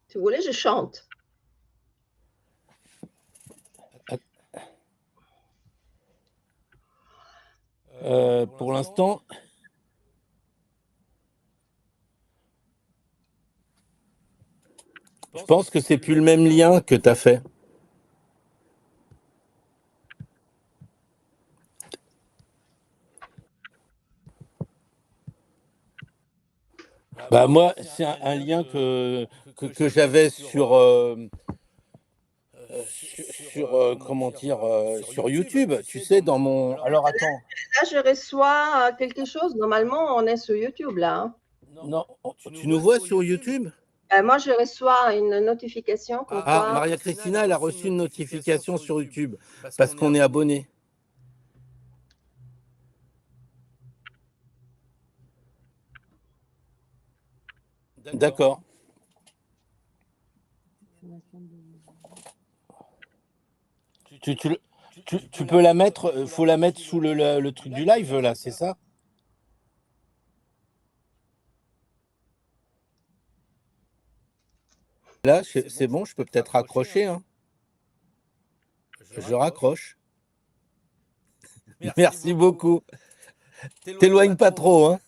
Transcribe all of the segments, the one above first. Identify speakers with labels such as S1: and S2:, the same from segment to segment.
S1: Si vous voulez, je chante.
S2: Pour l'instant, je pense que c'est plus le même lien que tu as fait. Bah moi, c'est un lien que j'avais comment dire, sur YouTube, tu sais, dans mon... Alors attends,
S1: Là, je reçois quelque chose. Normalement, on est sur YouTube, là. Hein.
S2: non, tu nous vois sur YouTube?
S1: Moi, je reçois une notification comme
S2: Ah,
S1: quoi.
S2: Maria Christina, elle a reçu une notification sur YouTube parce qu'on est abonné. D'accord. Tu peux la mettre, faut la mettre sous le truc du live, là, c'est ça? Là, c'est bon, je peux peut-être raccrocher, hein. Je raccroche. Merci beaucoup. T'éloigne pas trop, hein.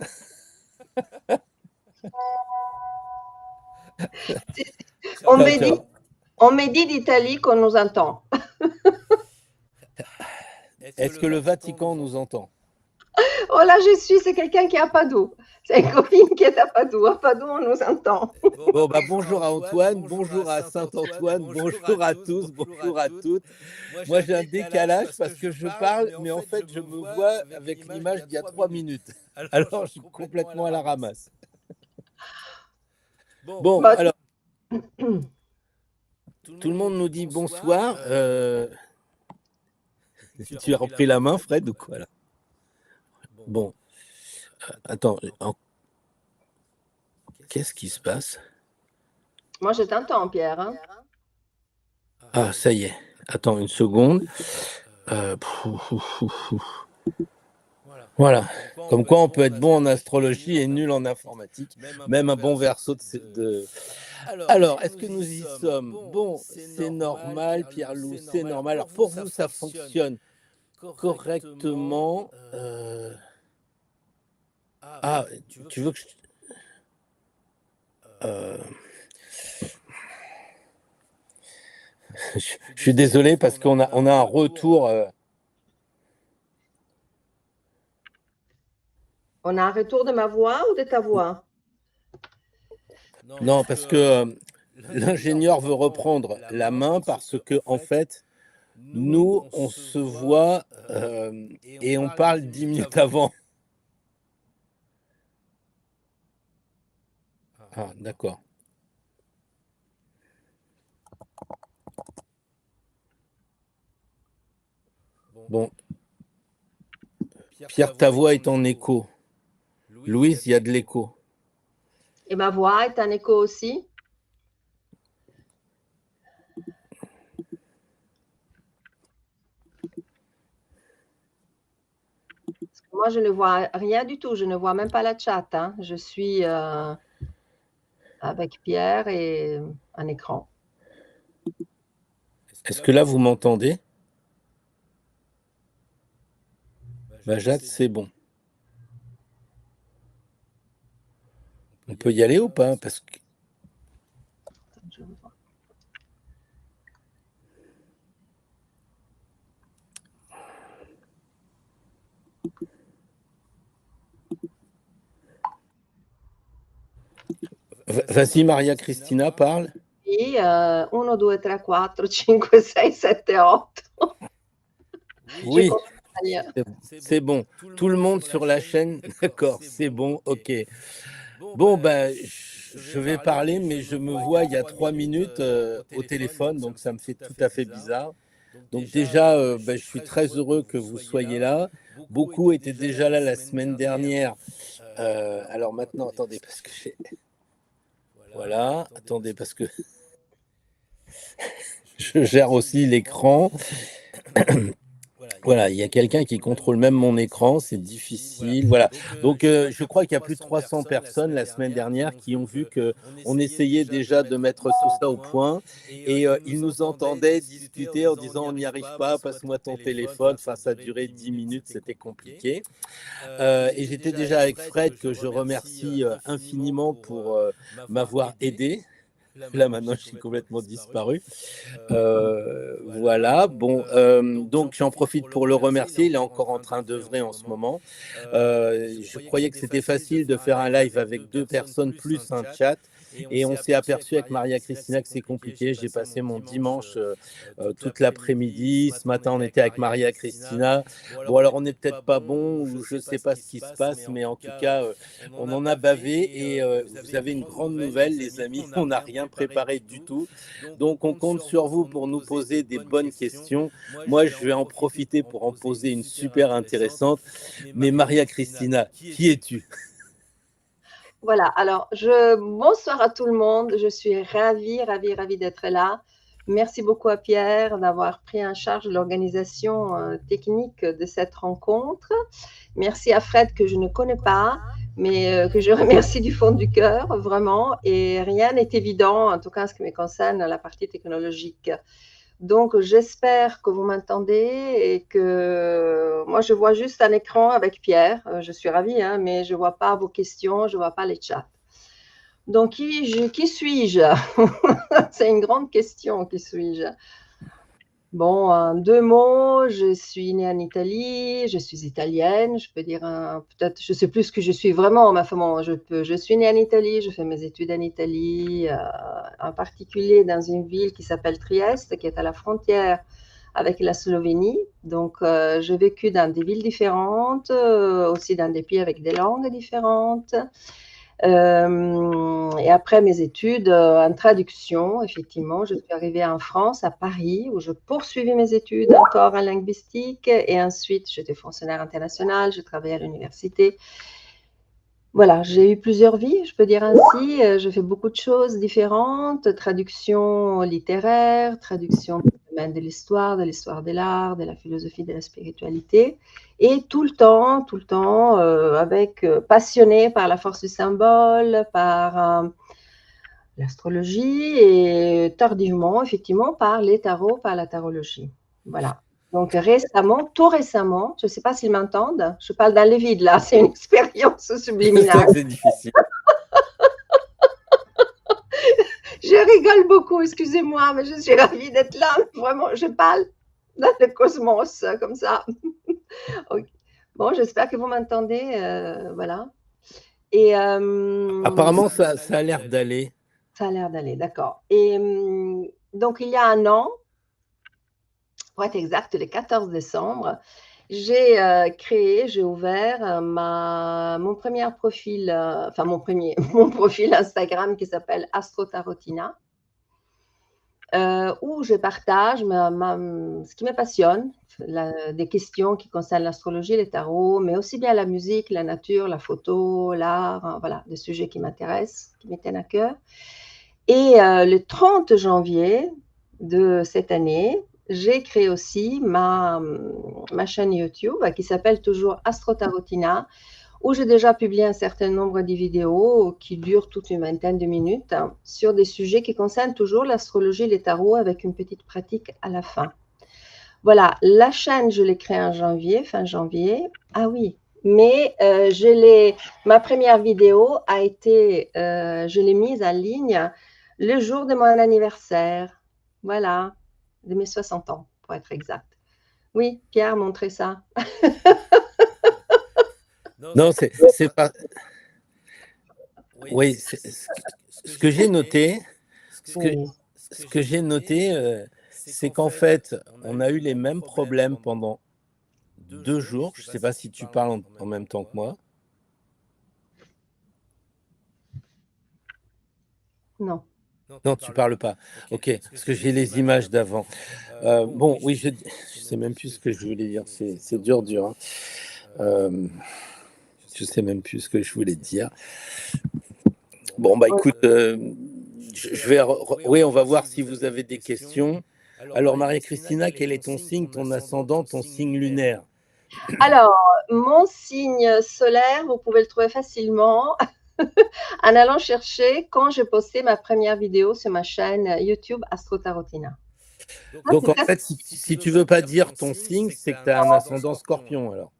S1: On me dit d'Italie qu'on nous entend.
S2: Est-ce que le Vatican nous entend?
S1: Oh là, c'est quelqu'un qui est à Padoue. C'est une copine qui est à Padoue. À Padoue, on nous entend.
S2: Bon, bah, bonjour à Antoine, bonjour à Saint-Antoine, bonjour à tous, bonjour à toutes. Moi, j'ai un décalage parce que je parle, mais en fait, je me vois avec l'image d'il y a 3 minutes. Alors, je suis complètement à la ramasse. Bon, alors, tout le monde nous dit bonsoir. Tu as repris la main, Fred, ou quoi, là? Bon, attends, qu'est-ce qui se passe?
S1: Moi, je t'entends, Pierre. Hein?
S2: Ah, ça y est. Attends une seconde. Voilà. Comme quoi, on peut être bon en astrologie et nul en informatique. Même un bon verso de... Alors, est-ce que nous y sommes? Bon, c'est normal, Pierre-Loup, c'est normal. Alors, pour vous, ça fonctionne correctement. Ah, tu veux que je... Je suis désolé parce qu'on a un retour...
S1: On a un retour de ma voix ou de ta voix?
S2: Non, parce que l'ingénieur veut reprendre la main parce que, en fait, nous, on se voit et on parle 10 minutes avant. Ah, d'accord. Bon, Pierre, ta voix est en écho. Louise, il y a de l'écho.
S1: Et ma voix est en écho aussi? Moi, je ne vois rien du tout. Je ne vois même pas la chat. Hein. Je suis avec Pierre et un écran.
S2: Est-ce que là, vous m'entendez? Bah, Jade, c'est bon. On peut y aller ou pas? Parce que... Vas-y, Maria Cristina, parle.
S1: Et 1, 2, 3, 4, 5, 6, 7, 8.
S2: Oui, c'est bon. Tout le monde sur la chaîne, d'accord, c'est bon, ok. Bon, ben, je vais parler, mais je me vois il y a 3 minutes au téléphone, donc ça me fait tout à fait bizarre. Donc déjà, ben, je suis très heureux que vous soyez là. Beaucoup étaient déjà là la semaine dernière. Alors maintenant, attendez, parce que j'ai... Voilà, attendez, parce que je gère aussi l'écran. Voilà, il y a quelqu'un qui contrôle même mon écran, c'est difficile, voilà. Donc je crois qu'il y a plus de 300 personnes la semaine dernière qui ont vu qu'on essayait déjà de mettre tout ça au point et ils nous entendaient discuter en disant: «On n'y arrive pas, passe-moi ton téléphone». Enfin, ça a duré 10 minutes, c'était compliqué. Et j'étais déjà avec Fred que je remercie, infiniment pour, m'avoir aidé. Là, maintenant, je suis complètement disparu. Voilà, bon, donc j'en profite pour le remercier. Il est encore en train d'œuvrer en ce moment. Je croyais que c'était facile de faire un live avec 2 personnes plus un chat et on s'est aperçu avec Maria Cristina que c'est compliqué. J'ai passé mon dimanche, toute l'après-midi. Ce matin, on était avec Maria Cristina. Bon, alors on n'est peut-être pas bon ou je ne sais pas ce qui se passe, mais en tout cas, on en a bavé et vous avez une grande nouvelle, les amis, on n'a rien préparé du tout. Donc on compte sur vous pour nous poser des bonnes questions. Moi, je vais en profiter pour en poser une super intéressante. Mais Maria Cristina, qui es-tu?
S1: Voilà, alors bonsoir à tout le monde. Je suis ravie d'être là. Merci beaucoup à Pierre d'avoir pris en charge l'organisation technique de cette rencontre. Merci à Fred que je ne connais pas, mais que je remercie du fond du cœur, vraiment. Et rien n'est évident, en tout cas en ce qui me concerne, la partie technologique. Donc, j'espère que vous m'entendez et que moi, je vois juste un écran avec Pierre. Je suis ravie, hein, mais je ne vois pas vos questions, je ne vois pas les chats. Donc, qui suis-je? C'est une grande question, qui suis-je? Bon, en 2 mots, je suis née en Italie, je suis italienne, je peux dire peut-être, je sais plus ce que je suis vraiment, mais enfin bon, je suis née en Italie, je fais mes études en Italie, en particulier dans une ville qui s'appelle Trieste, qui est à la frontière avec la Slovénie. Donc, j'ai vécu dans des villes différentes, aussi dans des pays avec des langues différentes. Et après mes études en traduction, effectivement, je suis arrivée en France, à Paris, où je poursuivais mes études encore en linguistique. Et ensuite, j'étais fonctionnaire international, je travaillais à l'université. Voilà, j'ai eu plusieurs vies, je peux dire ainsi. Je fais beaucoup de choses différentes, traduction littéraire, traduction du domaine de l'histoire de l'art, de la philosophie, de la spiritualité. Et tout le temps, passionnée par la force du symbole, par l'astrologie et tardivement, effectivement, par les tarots, par la tarologie. Voilà. Donc tout récemment, je ne sais pas s'ils m'entendent, je parle dans le vide là, c'est une expérience subliminale.
S2: C'est difficile.
S1: Je rigole beaucoup, excusez-moi, mais je suis ravie d'être là. Vraiment, je parle dans le cosmos, comme ça. Okay. Bon, j'espère que vous m'entendez. Voilà. Et,
S2: Apparemment, ça a l'air d'aller.
S1: Ça a l'air d'aller, d'accord. Et donc, il y a un an, pour être exact, le 14 décembre, j'ai ouvert mon premier profil, mon profil Instagram qui s'appelle Astro Tarotina, où je partage ce qui me passionne, des questions qui concernent l'astrologie, les tarots, mais aussi bien la musique, la nature, la photo, l'art, hein, voilà, des sujets qui m'intéressent, qui me tiennent à cœur. Et le 30 janvier de cette année, j'ai créé aussi ma chaîne YouTube qui s'appelle toujours Astro Tarotina, où j'ai déjà publié un certain nombre de vidéos qui durent toute une vingtaine de minutes sur des sujets qui concernent toujours l'astrologie et les tarots avec une petite pratique à la fin. Voilà, la chaîne, je l'ai créée en janvier, fin janvier. Ah oui, mais ma première vidéo a été, je l'ai mise en ligne le jour de mon anniversaire. Voilà, de mes 60 ans, pour être exact. Oui, Pierre, montrez ça.
S2: Non, c'est pas. Oui, ce que j'ai noté, ce que j'ai noté, c'est qu'en fait, on a eu les mêmes problèmes pendant 2 jours. Je ne sais pas si tu parles en même temps que moi.
S1: Non.
S2: Non, tu parles pas. Ok, parce que j'ai les images d'avant. Bon, oui, je sais même plus ce que je voulais dire. C'est dur, dur. Hein. Je sais même plus ce que je voulais dire. Bon, bah écoute, je vais. Oui, on va voir si vous avez des questions. Alors, Marie-Christina, quel est ton signe, ton ascendant, ton signe lunaire?
S1: Alors, mon signe solaire, vous pouvez le trouver facilement en allant chercher quand j'ai posté ma première vidéo sur ma chaîne YouTube Astro Tarotina.
S2: Donc, en fait, si tu veux pas dire ton signe, c'est que tu as un ascendant scorpion, alors.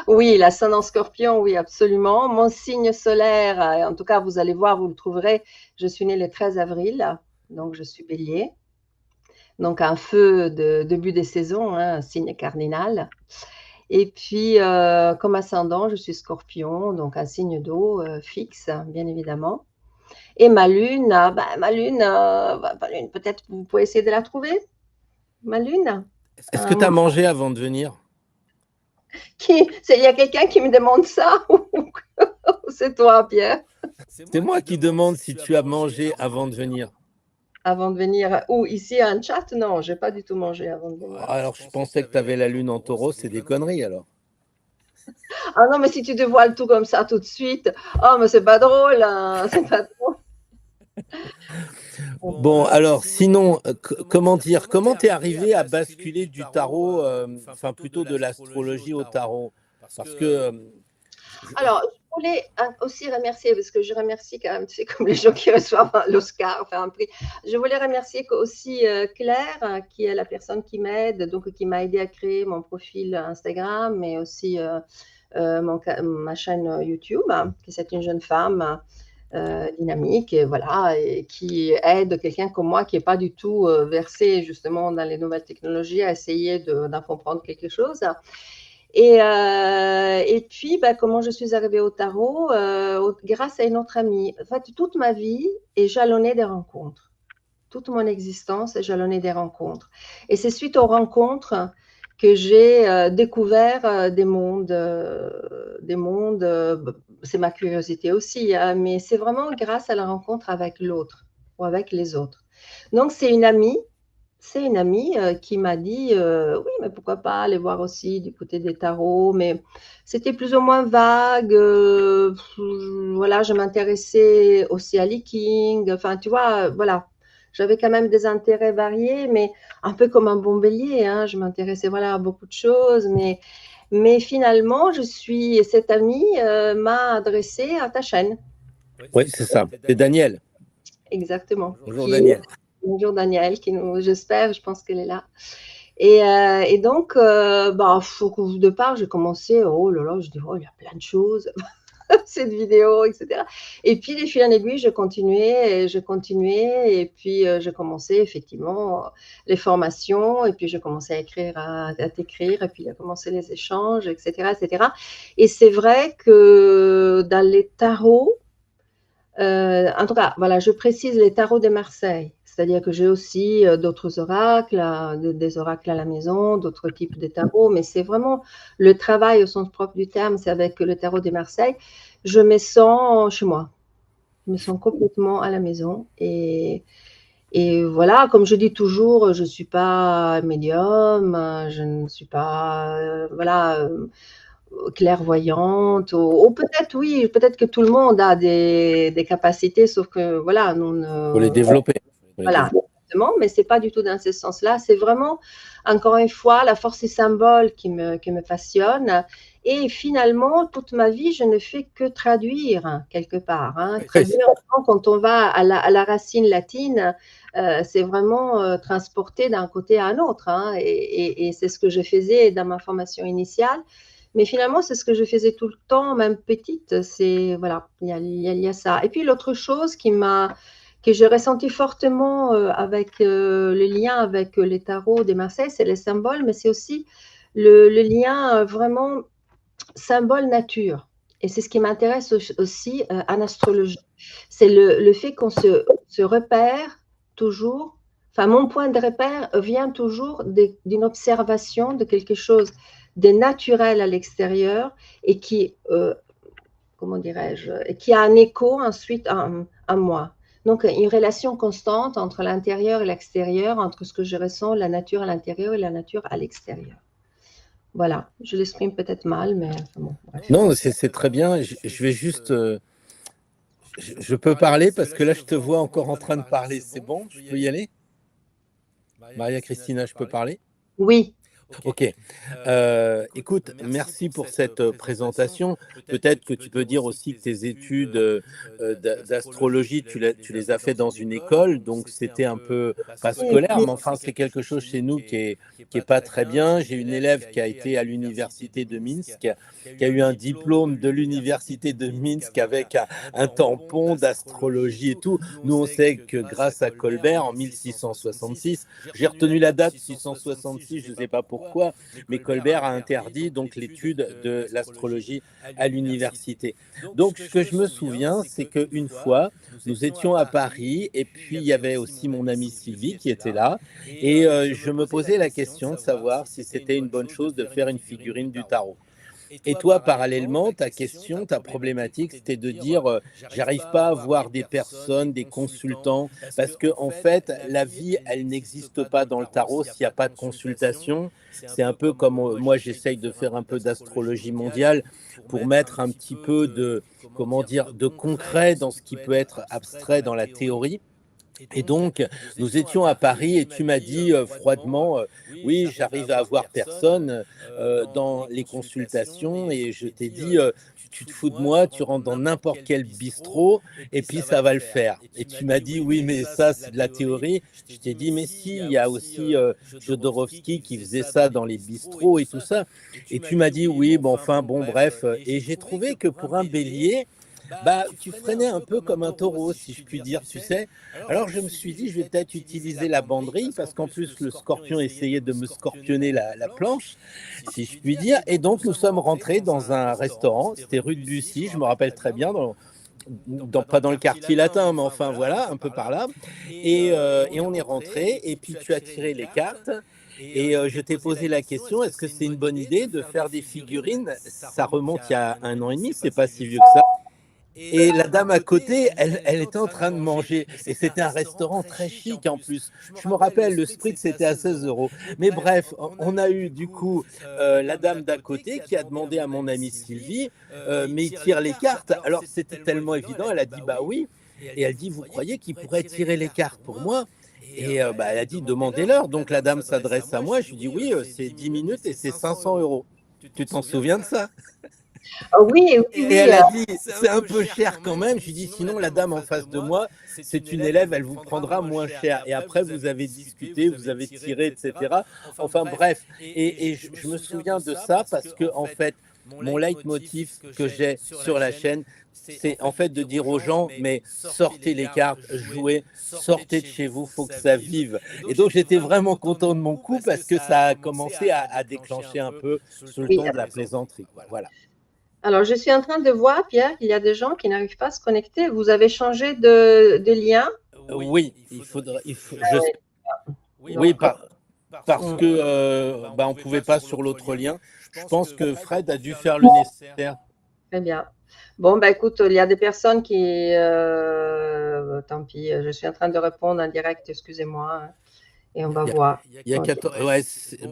S1: Oui, l'ascendant scorpion, oui, absolument. Mon signe solaire, en tout cas, vous allez voir, vous le trouverez, je suis née le 13 avril, donc je suis bélier. Donc un feu de début des saisons, hein, un signe cardinal. Et puis, comme ascendant, je suis scorpion, donc un signe d'eau fixe, bien évidemment. Et ma lune, ma lune, peut-être vous pouvez essayer de la trouver. Ma lune.
S2: Est-ce que tu as mangé avant de venir?
S1: Il y a quelqu'un qui me demande ça ou c'est toi, Pierre?
S2: C'est moi qui demande si tu as mangé avant de venir.
S1: Avant de venir où? Ici à un chat? Non, j'ai pas du tout mangé avant de venir.
S2: Alors, je pensais que tu avais la lune en taureau, c'est des conneries alors.
S1: Ah non, mais si tu dévoiles tout comme ça tout de suite, oh, mais c'est pas drôle, hein, c'est pas drôle.
S2: Bon, alors, sinon, comment dire, comment t'es arrivé à basculer du tarot, enfin plutôt de l'astrologie au tarot? Parce que...
S1: Alors, je voulais aussi remercier, parce que je remercie quand même, tu sais, comme les gens qui reçoivent l'Oscar, enfin un prix, je voulais remercier aussi Claire, qui est la personne qui m'aide, donc qui m'a aidé à créer mon profil Instagram, mais aussi ma chaîne YouTube, qui c'est une jeune femme dynamique, et voilà, et qui aide quelqu'un comme moi qui n'est pas du tout versé justement dans les nouvelles technologies à essayer d'en comprendre quelque chose. Et puis, comment je suis arrivée au tarot grâce à une autre amie. En fait, toute ma vie est jalonnée des rencontres. Toute mon existence est jalonnée des rencontres. Et c'est suite aux rencontres que j'ai découvert des mondes. C'est ma curiosité aussi, hein, mais c'est vraiment grâce à la rencontre avec l'autre ou avec les autres. Donc, c'est une amie qui m'a dit oui, mais pourquoi pas aller voir aussi du côté des tarots, mais c'était plus ou moins vague. Voilà, je m'intéressais aussi à l'I-Ching. Enfin, tu vois, voilà, j'avais quand même des intérêts variés, mais un peu comme un bon bélier, hein, je m'intéressais voilà, à beaucoup de choses, mais finalement, cette amie m'a adressée à ta chaîne.
S2: Oui, c'est ça, c'est Daniel.
S1: Exactement.
S2: Bonjour Daniel.
S1: Bonjour Daniel, j'espère, je pense qu'elle est là. Et donc, au départ, j'ai commencé, oh là là, je dis, oh, il y a plein de choses, cette vidéo, etc. Et puis, de fil en aiguille, je continuais, et puis j'ai commencé effectivement les formations, et puis j'ai commencé à écrire, à t'écrire, et puis il a commencé les échanges, etc., etc. Et c'est vrai que dans les tarots, en tout cas, voilà, je précise les tarots de Marseille. C'est-à-dire que j'ai aussi d'autres oracles, des oracles à la maison, d'autres types de tarots, mais c'est vraiment le travail au sens propre du terme, c'est avec le tarot de Marseille. Je me sens chez moi, je me sens complètement à la maison. Et voilà, comme je dis toujours, je ne suis pas médium, je ne suis pas, voilà, clairvoyante, ou peut-être oui, peut-être que tout le monde a des capacités, sauf que voilà, nous
S2: faut les développer.
S1: Voilà, exactement, mais c'est pas du tout dans ce sens-là. C'est vraiment, encore une fois, la force des symboles qui me passionne. Et finalement, toute ma vie, je ne fais que traduire quelque part. Hein. Traduire, quand on va à la racine latine, c'est vraiment transporter d'un côté à un autre. Hein. Et c'est ce que je faisais dans ma formation initiale. Mais finalement, c'est ce que je faisais tout le temps, même petite. C'est voilà, il y a ça. Et puis l'autre chose que j'ai ressenti fortement avec le lien avec les tarots des Marseille, c'est les symboles, mais c'est aussi le lien vraiment symbole nature. Et c'est ce qui m'intéresse aussi en astrologie. C'est le fait qu'on se repère toujours. Enfin, mon point de repère vient toujours d'une observation de quelque chose de naturel à l'extérieur et qui, comment dirais-je, qui a un écho ensuite en moi. Donc, une relation constante entre l'intérieur et l'extérieur, entre ce que je ressens, la nature à l'intérieur et la nature à l'extérieur. Voilà, je l'exprime peut-être mal, mais bon.
S2: Non, c'est très bien. Je vais juste Je peux parler parce que là, je te vois encore en train de parler. C'est bon? Je peux y aller? Maria Christina, je peux parler?
S1: Oui.
S2: Ok. Écoute, merci pour cette présentation. Peut-être que tu peux dire aussi que tes études d'astrologie, tu les as fait dans une école, donc c'était un peu pas
S1: Oui,
S2: scolaire,
S1: oui.
S2: mais enfin c'est quelque chose chez nous qui est pas très bien. J'ai une élève qui a été à l'université de Minsk, qui a eu un diplôme de l'université de Minsk avec un tampon d'astrologie et tout. Nous, on sait que grâce à Colbert en 1666, j'ai retenu la date 666, je ne sais pas pourquoi, mais Colbert a interdit donc l'étude de l'astrologie à l'université. Donc, ce que je me souviens, c'est qu'une fois, nous étions à Paris et puis il y avait aussi mon amie Sylvie qui était là et je me posais la question de savoir si c'était une bonne chose de faire une figurine du tarot. Et toi, parallèlement, ta question, ta problématique, c'était de dire, j'arrive pas à voir des personnes, des consultants, parce que en fait, la vie, elle n'existe pas dans le tarot s'il n'y a pas de consultation. C'est un peu comme moi, j'essaye de faire un peu d'astrologie mondiale pour mettre un petit peu de, comment dire, de concret dans ce qui peut être abstrait dans la théorie. Et donc, nous étions à Paris et tu m'as dit froidement, oui, j'arrive à avoir personne dans les consultations et je t'ai dit, tu te fous de moi, tu rentres dans n'importe quel bistrot et puis ça va le faire. Et tu m'as dit, oui, mais ça, c'est de la théorie. Je t'ai dit, mais si, il y a aussi Jodorowsky qui faisait ça dans les bistrots et tout ça. Et tu m'as dit, oui, bon, enfin, bon, bref. Et j'ai trouvé que pour un bélier, bah, tu freinais un peu comme un taureau, si je puis dire, tu sais. Alors je me suis dit, je vais peut-être utiliser la banderille, parce qu'en plus le scorpion essayait de me scorpionner la planche, si je puis dire. Et donc nous sommes rentrés dans un restaurant, c'était rue de Bussy, je me rappelle très bien, pas dans le quartier latin, mais enfin voilà, un peu par là. Et on est rentré, et puis tu as tiré les cartes. Et je t'ai posé la question, est-ce que c'est une bonne idée de faire des figurines? Ça remonte il y a 1 an et demi, c'est pas si vieux que ça. Et la dame à côté, elle était en train de manger. Et c'était un restaurant très chic en plus. Je me rappelle, le spritz, c'était à 16 euros. Mais bref, on a eu du coup la dame d'à côté qui a demandé à mon amie Sylvie, mais il tire les cartes. Alors c'était tellement évident, elle a dit bah oui. Et elle dit, vous croyez qu'il pourrait tirer les cartes pour moi? Et bah, elle a dit, demandez-leur. Donc la dame s'adresse à moi. Je lui dis, oui, c'est 10 minutes et c'est 500 euros. Tu t'en souviens de ça?
S1: Oui, oui,
S2: Et
S1: oui.
S2: elle a dit, c'est un peu cher quand même. Je lui dis, sinon la dame en face de moi, c'est une élève, elle vous prendra moins cher. Et après, vous avez discuté, vous avez tiré, etc. Enfin bref, et je me souviens de ça parce que en fait, mon leitmotiv que j'ai sur la chaîne, c'est en fait de dire aux gens, mais sortez les cartes, jouez, sortez de chez vous, faut que ça vive. Et donc j'étais vraiment content de mon coup parce que ça a commencé à déclencher un peu sous le
S1: Oui.
S2: ton de la plaisanterie. Voilà.
S1: Alors, je suis en train de voir, Pierre, qu'il y a des gens qui n'arrivent pas à se connecter. Vous avez changé de lien?
S2: Oui, je sais. Oui,
S1: Donc,
S2: parce
S1: mm,
S2: que bah, on ne pouvait pas sur l'autre lien. Je pense que Fred a dû faire le nécessaire.
S1: très bien. Bon, bah, écoute, il y a des personnes qui… tant pis, je suis en train de répondre en direct, excusez-moi, hein, et on va voir.
S2: Il y a
S1: Ok.
S2: 14... ouais,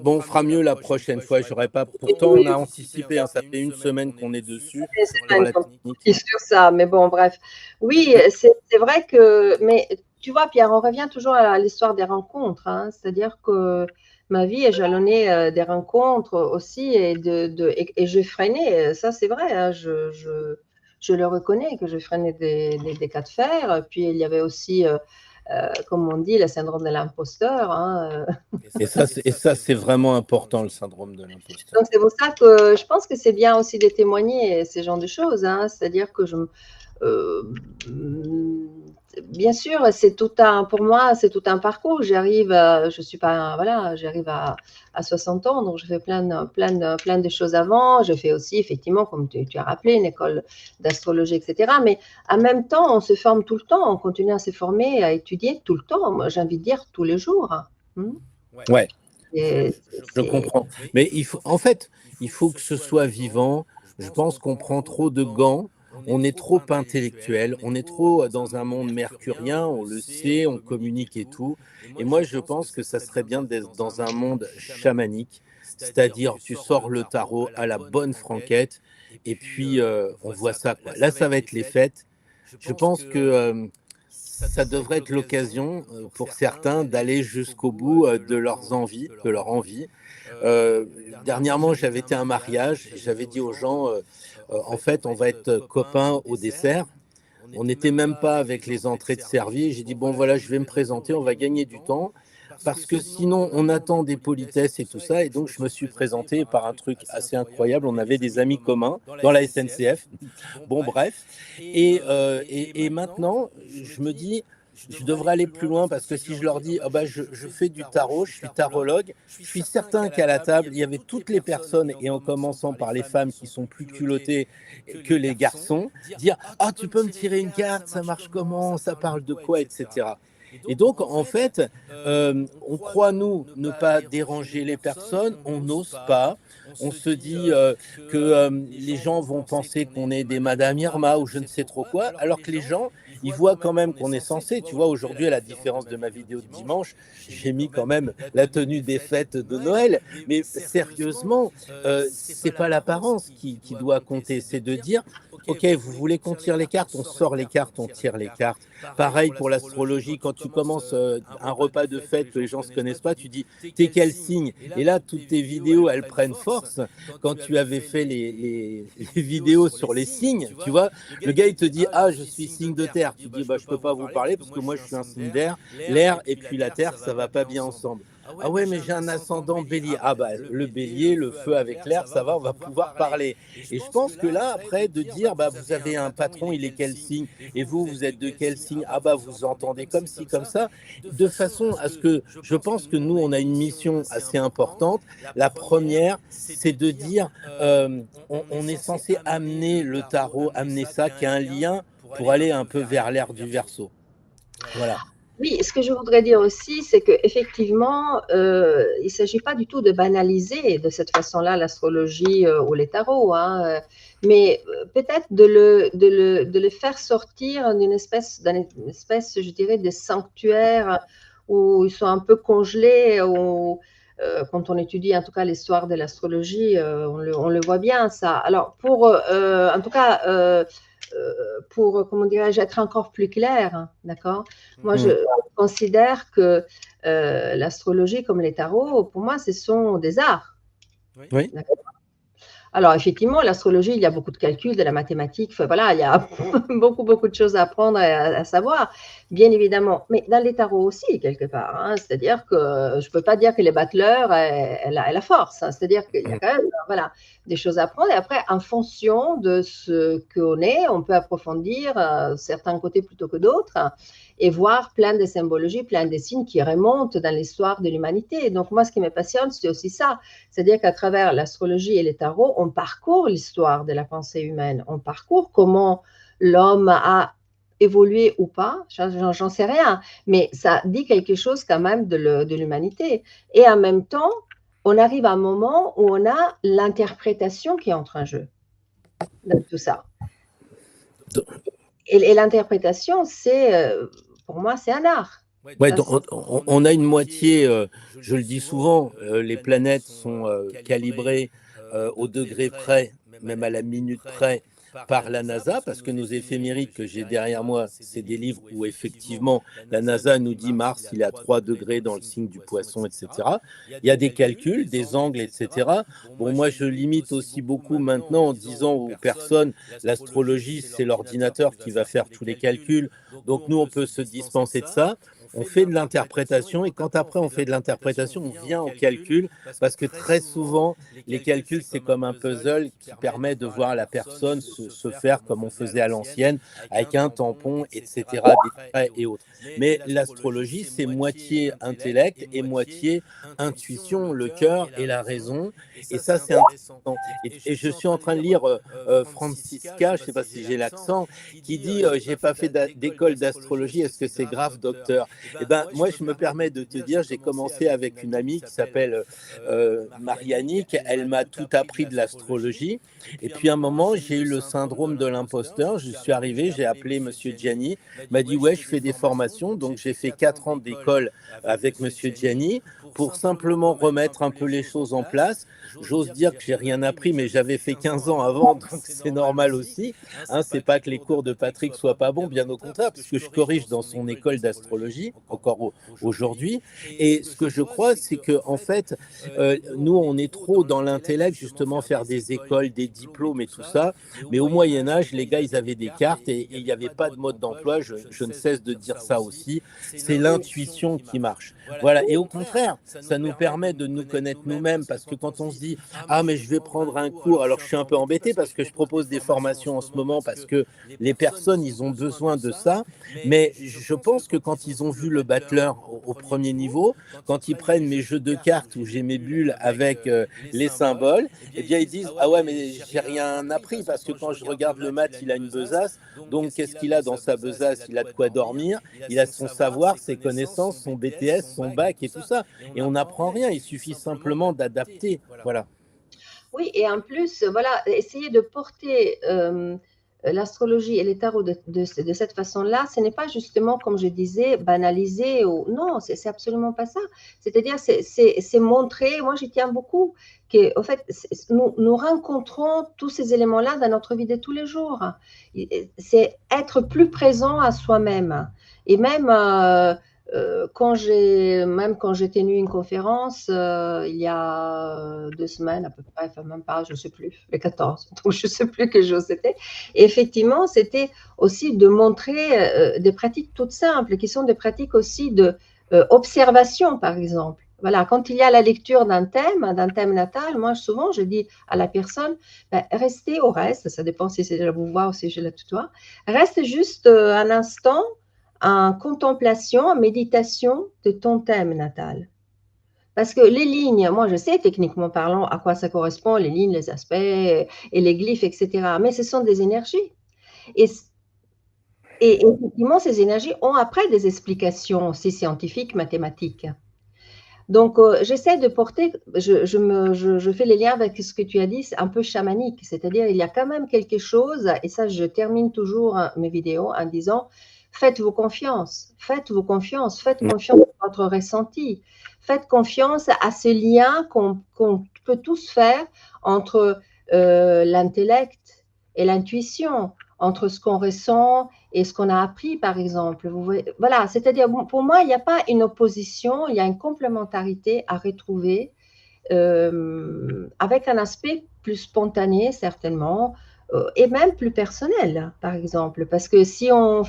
S2: bon, on fera mieux la prochaine fois. J'aurais pas. Pourtant, on a anticipé. Hein, ça fait 1 semaine qu'on est dessus
S1: C'est pas
S2: sur
S1: une
S2: la
S1: compétition
S2: technique.
S1: sur ça, mais bon, bref. Oui, c'est vrai que… Mais tu vois, Pierre, on revient toujours à l'histoire des rencontres, hein. C'est-à-dire que ma vie est jalonnée des rencontres aussi et je freinais, ça c'est vrai, hein, je le reconnais que je freinais des cas de fer. Puis il y avait aussi, comme on dit, le syndrome de l'imposteur, hein.
S2: Et ça, c'est vraiment important, le syndrome de l'imposteur.
S1: Donc c'est pour ça que je pense que c'est bien aussi de témoigner ces genres de choses, hein. C'est-à-dire que euh, bien sûr, c'est tout un, pour moi, c'est tout un parcours. Je suis pas, voilà, j'arrive à 60 ans, donc je fais plein de choses avant. Je fais aussi, effectivement, comme tu as rappelé, une école d'astrologie, etc. Mais en même temps, on se forme tout le temps, on continue à se former, à étudier tout le temps. Moi, j'ai envie de dire tous les jours. Hmm.
S2: Ouais,
S1: Et
S2: je
S1: c'est,
S2: comprends. Mais en fait, il faut que ce soit vivant. Je pense qu'on prend trop de gants. On est trop intellectuel, on est trop dans un monde mercurien, on le sait, on communique et tout. Et moi, je pense que ça serait bien d'être dans un monde chamanique, c'est-à-dire tu sors le tarot à la bonne franquette, et puis on voit ça, quoi. Là, ça va être les fêtes. je pense que ça devrait être l'occasion pour certains d'aller jusqu'au bout de leurs envies, de leur envie. Dernièrement, j'avais été à un mariage et j'avais dit aux gens, en fait, on va être copains au dessert. On n'était même pas avec les entrées de servies. J'ai dit, bon, voilà, je vais me présenter, on va gagner du temps. Parce que sinon, on attend des politesses et tout ça. Et donc, je me suis présenté par un truc assez incroyable. On avait des amis communs dans la SNCF. Bon, bref. Et maintenant, je me dis, je devrais aller plus loin parce que si je leur dis, oh bah, je fais du tarot, je suis tarologue, je suis certain qu'à la table, il y avait toutes les personnes, et en commençant par les femmes qui sont plus culottées que les garçons, dire, ah, tu peux me tirer une carte, ça marche comment, ça parle de quoi, etc. Et donc, en fait, on croit, nous, ne pas déranger les personnes, on n'ose pas, on se dit que les gens vont penser qu'on est des Madame Irma ou je ne sais trop quoi, alors que les gens, ils voient quand même qu'on est censé. Tu vois, aujourd'hui, à la différence de ma vidéo de dimanche, j'ai mis quand même la tenue des fêtes de Noël. Mais sérieusement, c'est pas l'apparence qui doit compter, c'est de dire, ok, vous voulez qu'on tire les cartes, on sort les cartes, on tire les cartes. Pareil pour l'astrologie, quand tu commences un repas de fête que les gens ne se connaissent pas, tu dis, t'es quel signe? Et là, toutes tes vidéos, elles prennent force. Quand tu avais fait les vidéos sur les signes, tu vois, le gars, il te dit, ah, je suis signe de terre. Tu dis, bah, je peux pas vous parler parce que moi, je suis un signe d'air. L'air et puis la terre, ça va pas bien ensemble. Ah ouais, mais j'ai un ascendant bélier. Ah bah, le bélier, le feu avec l'air, ça va, on va pouvoir parler. Et je pense que là, après, de dire, bah, vous avez un patron, il est quel signe? Et vous, vous êtes de quel signe? Ah bah, vous entendez comme ci, comme ça. De façon à ce que, je pense que nous, on a une mission assez importante. La première, c'est de dire, on est censé amener le tarot, amener ça, qui a un lien pour aller un peu vers l'ère du Verseau. Voilà.
S1: Oui, ce que je voudrais dire aussi, c'est qu'effectivement, il ne s'agit pas du tout de banaliser de cette façon-là l'astrologie ou les tarots, hein, mais peut-être de le faire sortir d'une espèce, je dirais, de sanctuaire où ils sont un peu congelés, où, quand on étudie en tout cas l'histoire de l'astrologie, on le voit bien ça. Alors, en tout cas, pour, comment dirais-je, être encore plus clair, hein, d'accord? Moi, je considère que l'astrologie comme les tarots, pour moi, ce sont des arts.
S2: Oui.
S1: Alors, effectivement, l'astrologie, il y a beaucoup de calculs, de la mathématique, enfin, voilà, il y a beaucoup de choses à apprendre et à savoir, bien évidemment. Mais dans les tarots aussi, quelque part, hein, c'est-à-dire que je ne peux pas dire que les battleurs aient la force, hein, c'est-à-dire qu'il y a quand même, voilà, des choses à apprendre. Et après, en fonction de ce qu'on est, on peut approfondir certains côtés plutôt que d'autres, hein, et voir plein de symbologies, plein de signes qui remontent dans l'histoire de l'humanité. Donc, moi, ce qui me passionne, c'est aussi ça. C'est-à-dire qu'à travers l'astrologie et les tarots, on parcourt l'histoire de la pensée humaine. On parcourt comment l'homme a évolué ou pas, j'en sais rien, mais ça dit quelque chose quand même de l'humanité. Et en même temps, on arrive à un moment où on a l'interprétation qui entre en jeu de tout ça. Et l'interprétation, pour moi, c'est un art.
S2: Ouais, donc on a une moitié, je le dis souvent, les planètes sont calibrées au degré près, même à la minute près, par la NASA, parce que nos éphémérides que j'ai derrière moi, c'est des livres où effectivement la NASA nous dit Mars, il est à 3 degrés dans le signe du poisson, etc. Il y a des calculs, des angles, etc. Bon, moi je limite aussi beaucoup maintenant en disant aux personnes, l'astrologie, c'est l'ordinateur qui va faire tous les calculs, donc nous on peut se dispenser de ça. On fait de l'interprétation et quand après on fait de l'interprétation, on vient au calcul parce que très souvent, les calculs, c'est comme un puzzle qui permet de voir la personne se faire comme on faisait à l'ancienne, avec un tampon, etc., des traits et autres. Mais l'astrologie, c'est moitié intellect et moitié intuition, le cœur et la raison. Et ça, c'est intéressant. Et je suis en train de lire Francisca, je ne sais pas si j'ai l'accent, qui dit « J'ai pas fait d'école d'astrologie, est-ce que c'est grave, docteur ?» Eh ben, moi, je me permets de te dire, j'ai commencé avec une amie qui s'appelle Marianique. Elle m'a tout appris de l'astrologie. Et puis, à un moment, j'ai eu le syndrome de l'imposteur. Je suis arrivé, j'ai appelé Monsieur Gianni. Il m'a dit, ouais, je fais des formations. Donc, j'ai fait 4 ans d'école avec Monsieur Gianni pour simplement remettre un peu les choses en place. J'ose dire que j'ai rien appris, mais j'avais fait 15 ans avant, donc c'est normal aussi. Hein, c'est pas que les cours de Patrick soient pas bons, bien au contraire, puisque je corrige dans son école d'astrologie, encore aujourd'hui. Et ce que je crois, c'est que en fait, nous, on est trop dans l'intellect, justement, faire des écoles, des diplômes et tout ça. Mais au Moyen-Âge, les gars, ils avaient des cartes et il n'y avait pas de mode d'emploi. Je ne cesse de dire ça aussi. C'est l'intuition qui marche. Voilà. Et au contraire, ça nous permet de nous connaître nous-mêmes, parce que quand on se dit ah mais je vais prendre un cours, alors je suis un peu embêté parce que je propose des formations en ce moment parce que les personnes ils ont besoin de ça, mais je pense que quand ils ont vu le battleur au premier niveau, quand ils prennent mes jeux de cartes où j'ai mes bulles avec les symboles, eh bien ils disent ah ouais mais j'ai rien appris, parce que quand je regarde le mat il a une besace, donc qu'est-ce qu'il a dans sa besace? Il a de quoi dormir, il a son savoir, ses connaissances, son BTS, son bac et tout ça, et on n'apprend rien, il suffit simplement d'adapter. Voilà.
S1: Oui, et en plus, voilà, essayer de porter l'astrologie et les tarots de cette façon-là, ce n'est pas justement, comme je disais, banaliser ou non, c'est absolument pas ça. C'est-à-dire, c'est montrer, moi j'y tiens beaucoup, que au fait, nous rencontrons tous ces éléments-là dans notre vie de tous les jours. C'est être plus présent à soi-même. Et même quand j'ai tenu une conférence il y a 2 semaines à peu près, enfin même pas, je ne sais plus, le 14, donc je ne sais plus quel jour c'était. Et effectivement, c'était aussi de montrer des pratiques toutes simples, qui sont des pratiques aussi de observation, par exemple. Voilà, quand il y a la lecture d'un thème natal, moi souvent je dis à la personne, ben, restez au reste, ça dépend si c'est la vous voir ou si je la tutoie, reste juste un instant en contemplation, en méditation de ton thème natal. Parce que les lignes, moi je sais techniquement parlant à quoi ça correspond, les lignes, les aspects et les glyphes, etc. Mais ce sont des énergies. Et, et effectivement, ces énergies ont après des explications aussi scientifiques, mathématiques. Donc, j'essaie de porter, je fais les liens avec ce que tu as dit, c'est un peu chamanique, c'est-à-dire il y a quand même quelque chose, et ça je termine toujours mes vidéos en disant, faites-vous confiance, faites-vous confiance, faites confiance à votre ressenti, faites confiance à ce lien qu'on peut tous faire entre l'intellect et l'intuition, entre ce qu'on ressent et ce qu'on a appris, par exemple. Voilà, c'est-à-dire, pour moi, il n'y a pas une opposition, il y a une complémentarité à retrouver avec un aspect plus spontané, certainement, et même plus personnel, par exemple. Parce que si on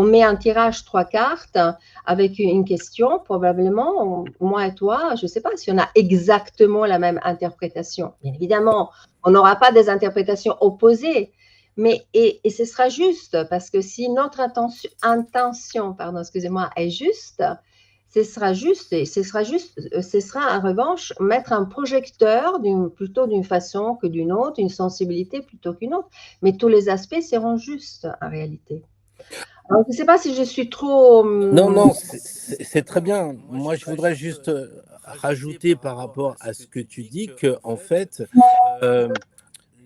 S1: met un tirage 3 cartes avec une question, probablement, moi et toi, je ne sais pas si on a exactement la même interprétation. Bien évidemment, on n'aura pas des interprétations opposées, mais et ce sera juste, parce que si notre intention excusez-moi, est juste, ce sera en revanche mettre un projecteur plutôt d'une façon que d'une autre, une sensibilité plutôt qu'une autre. Mais tous les aspects seront justes en réalité. Alors, je ne sais pas si je suis trop…
S2: Non, c'est très bien. Moi, je voudrais juste rajouter par rapport à ce que tu dis que, en fait,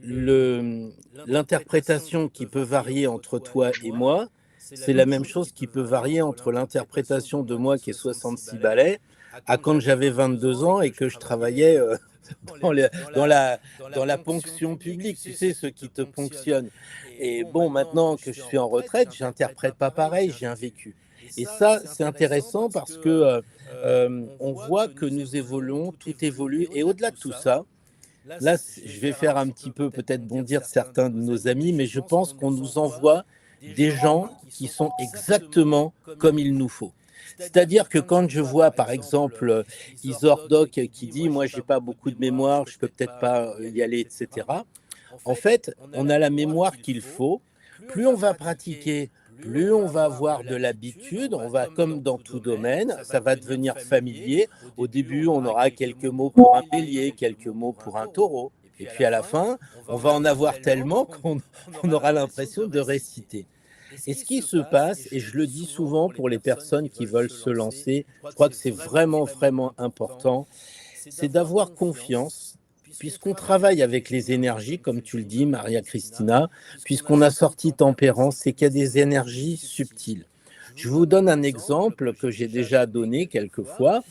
S2: l'interprétation qui peut varier entre toi et moi, c'est la même chose qui peut varier entre l'interprétation de moi qui est 66 ballets à quand j'avais 22 ans et que je travaillais dans la ponction publique, tu sais, ceux qui te ponctionnent. Et bon, maintenant que je suis en retraite, j'interprète pas pareil, j'ai un vécu. Et ça, c'est intéressant parce que on voit que nous évoluons, tout évolue. Et au-delà de tout ça, là, je vais faire un petit peu peut-être bondir certains de nos amis, mais je pense qu'on nous envoie des gens qui sont exactement comme il nous faut. C'est-à-dire que quand je vois, par exemple, Isor Doc qui dit « moi, j'ai pas beaucoup de mémoire, je peux peut-être pas y aller, etc. » En fait, on a la mémoire qu'il faut. Plus on va pratiquer, plus on va avoir de l'habitude, on va, comme dans tout domaine, ça va devenir familier. Au début, on aura quelques mots pour un bélier, quelques mots pour un taureau. Et puis à la fin, on va en avoir tellement qu'on aura l'impression de réciter. Et ce qui se passe, et je le dis souvent pour les personnes qui veulent se lancer, je crois que c'est vraiment, vraiment important, c'est d'avoir confiance, puisqu'on travaille avec les énergies, comme tu le dis, Maria Christina, puisqu'on a sorti Tempérance, c'est qu'il y a des énergies subtiles. Je vous donne un exemple que j'ai déjà donné quelques fois.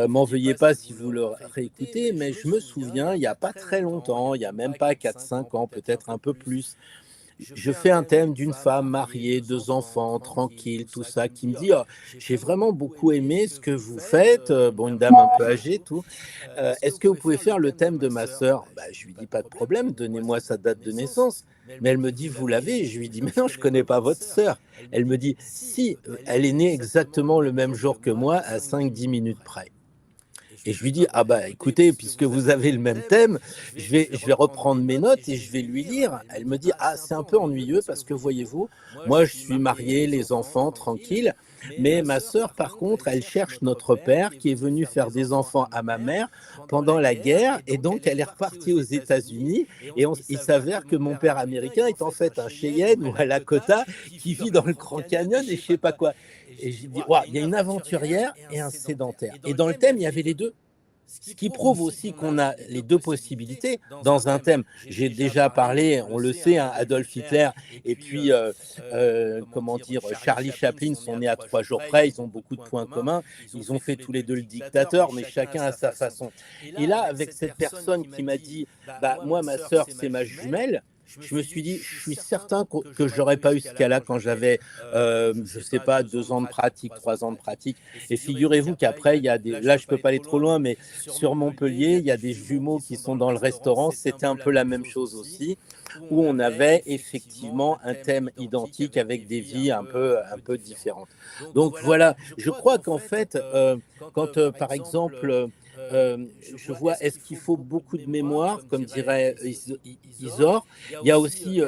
S2: M'en veuillez pas si vous le réécoutez, mais je me souviens, il n'y a pas très longtemps, il n'y a même pas 4-5 ans, peut-être un peu plus, je fais un thème d'une femme mariée, 2 enfants, tranquille, tout ça, qui me dit: «Oh, j'ai vraiment beaucoup aimé ce que vous faites», bon, une dame un peu âgée, tout. «Est-ce que vous pouvez faire le thème de ma sœur?» Bah, je lui dis: «Pas de problème, donnez-moi sa date de naissance». Mais elle me dit: «Vous l'avez?» Je lui dis: «Mais non, je connais pas votre sœur». Elle me dit: «Si, elle est née exactement le même jour que moi, à 5-10 minutes près». Et je lui dis: «Ah bah, écoutez, puisque vous avez le même thème, je vais reprendre mes notes et je vais lui lire». Elle me dit: «Ah, c'est un peu ennuyeux parce que voyez-vous, moi je suis mariée, les enfants, tranquille, mais ma sœur par contre, elle cherche notre père qui est venu faire des enfants à ma mère pendant la guerre et donc elle est repartie aux États-Unis et il s'avère que mon père américain est en fait un Cheyenne ou un Lakota qui vit dans le Grand Canyon et je sais pas quoi». Et j'ai dit: «Waouh, il y a une aventurière et un sédentaire». Et dans le thème, il y avait les 2. Ce qui prouve aussi qu'on a les 2 possibilités dans un thème. J'ai déjà parlé, on le sait, hein, Adolf Hitler et puis, comment dire, Charlie Chaplin sont nés à 3 jours près, ils ont beaucoup de points communs. Ils ont fait tous les 2 le dictateur, mais chacun à sa façon. Et là, avec cette personne qui m'a dit: «Bah, moi, ma sœur, c'est ma jumelle», je me suis dit: «Je suis certain que j'aurais pas eu ce cas-là quand j'avais, je sais pas, 2 ans de pratique, 3 ans de pratique». Et figurez-vous qu'après, il y a des, là, je peux pas aller trop loin, mais sur Montpellier, il y a des jumeaux qui sont dans le restaurant. C'était un peu la même chose aussi, où on avait effectivement un thème identique avec des vies un peu différentes. Donc voilà, je crois qu'en fait, quand, par exemple, je vois, est-ce qu'il faut beaucoup de mémoire, comme dirait Isor? Il y a aussi,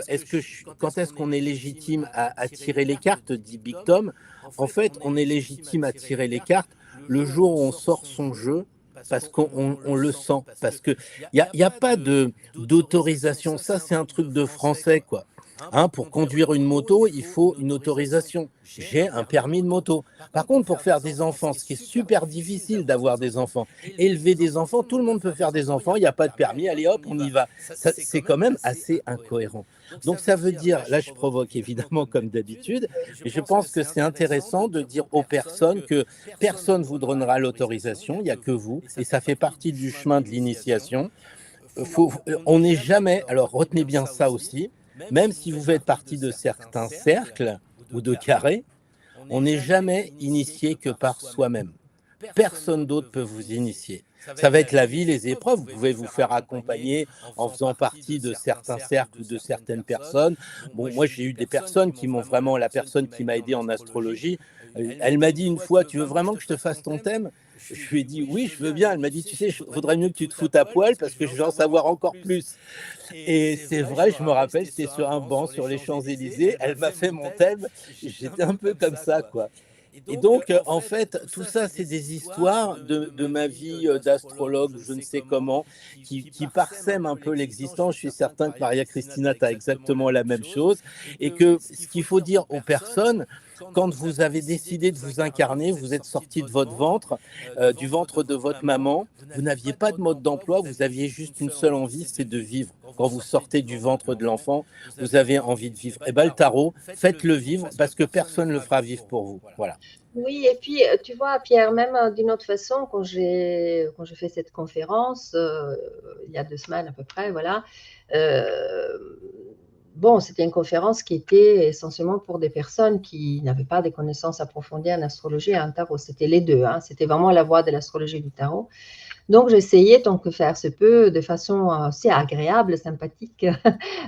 S2: quand est-ce qu'on est légitime à tirer les cartes, dit Big Tom. En fait, on est légitime à tirer les cartes le jour où on sort son jeu, parce qu'on le sent, parce qu'il y a pas d'autorisation. Ça, c'est un truc de français, quoi. Hein, pour conduire une moto, il faut une autorisation. J'ai un permis de moto. Par contre, pour faire des enfants, ce qui est super difficile d'avoir des enfants, élever des enfants, tout le monde peut faire des enfants, il n'y a pas de permis, allez hop, on y va. C'est quand même assez incohérent. Donc ça veut dire, là je provoque évidemment comme d'habitude, mais je pense que c'est intéressant de dire aux personnes que personne ne vous donnera l'autorisation, il n'y a que vous, et ça fait partie du chemin de l'initiation. On n'est jamais, alors retenez bien ça aussi, même si vous faites partie de certains cercles ou de carrés, on n'est jamais initié que par soi-même. Personne d'autre peut vous initier. Ça va être la vie, les épreuves. Vous pouvez vous faire accompagner en faisant partie de certains cercles ou de certaines personnes. Bon, moi, j'ai eu des personnes qui m'ont vraiment, la personne qui m'a aidé en astrologie, elle m'a dit une fois: «Tu veux vraiment que je te fasse ton thème?» Je lui ai dit: «Oui, je veux bien». Elle m'a dit: «Tu sais, il vaudrait mieux que tu te foutes à poil parce que je veux en savoir encore plus». Et c'est vrai, je me rappelle, j'étais sur un banc sur les Champs-Élysées, elle m'a fait mon thème, j'étais un peu comme ça, quoi. Et donc, en fait, tout ça, c'est des histoires de ma vie d'astrologue, je ne sais comment, qui parsèment un peu l'existence. Je suis certain que Maria Christina, tu as exactement la même chose. Et que ce qu'il faut dire aux personnes, quand vous avez décidé de vous incarner, vous êtes sorti de votre ventre, du ventre de votre maman, vous n'aviez pas de mode d'emploi, vous aviez juste une seule envie, c'est de vivre. Quand vous sortez du ventre de l'enfant, vous avez envie de vivre. Et bien, le tarot, faites-le vivre parce que personne ne le fera vivre pour vous. Voilà.
S1: Oui, et puis, tu vois, Pierre, même d'une autre façon, quand j'ai fait cette conférence, il y a 2 semaines à peu près, voilà, bon, c'était une conférence qui était essentiellement pour des personnes qui n'avaient pas des connaissances approfondies en astrologie et en tarot. C'était les 2, hein, c'était vraiment la voie de l'astrologie et du tarot. Donc j'essayais, tant que faire se peut, de façon assez agréable, sympathique,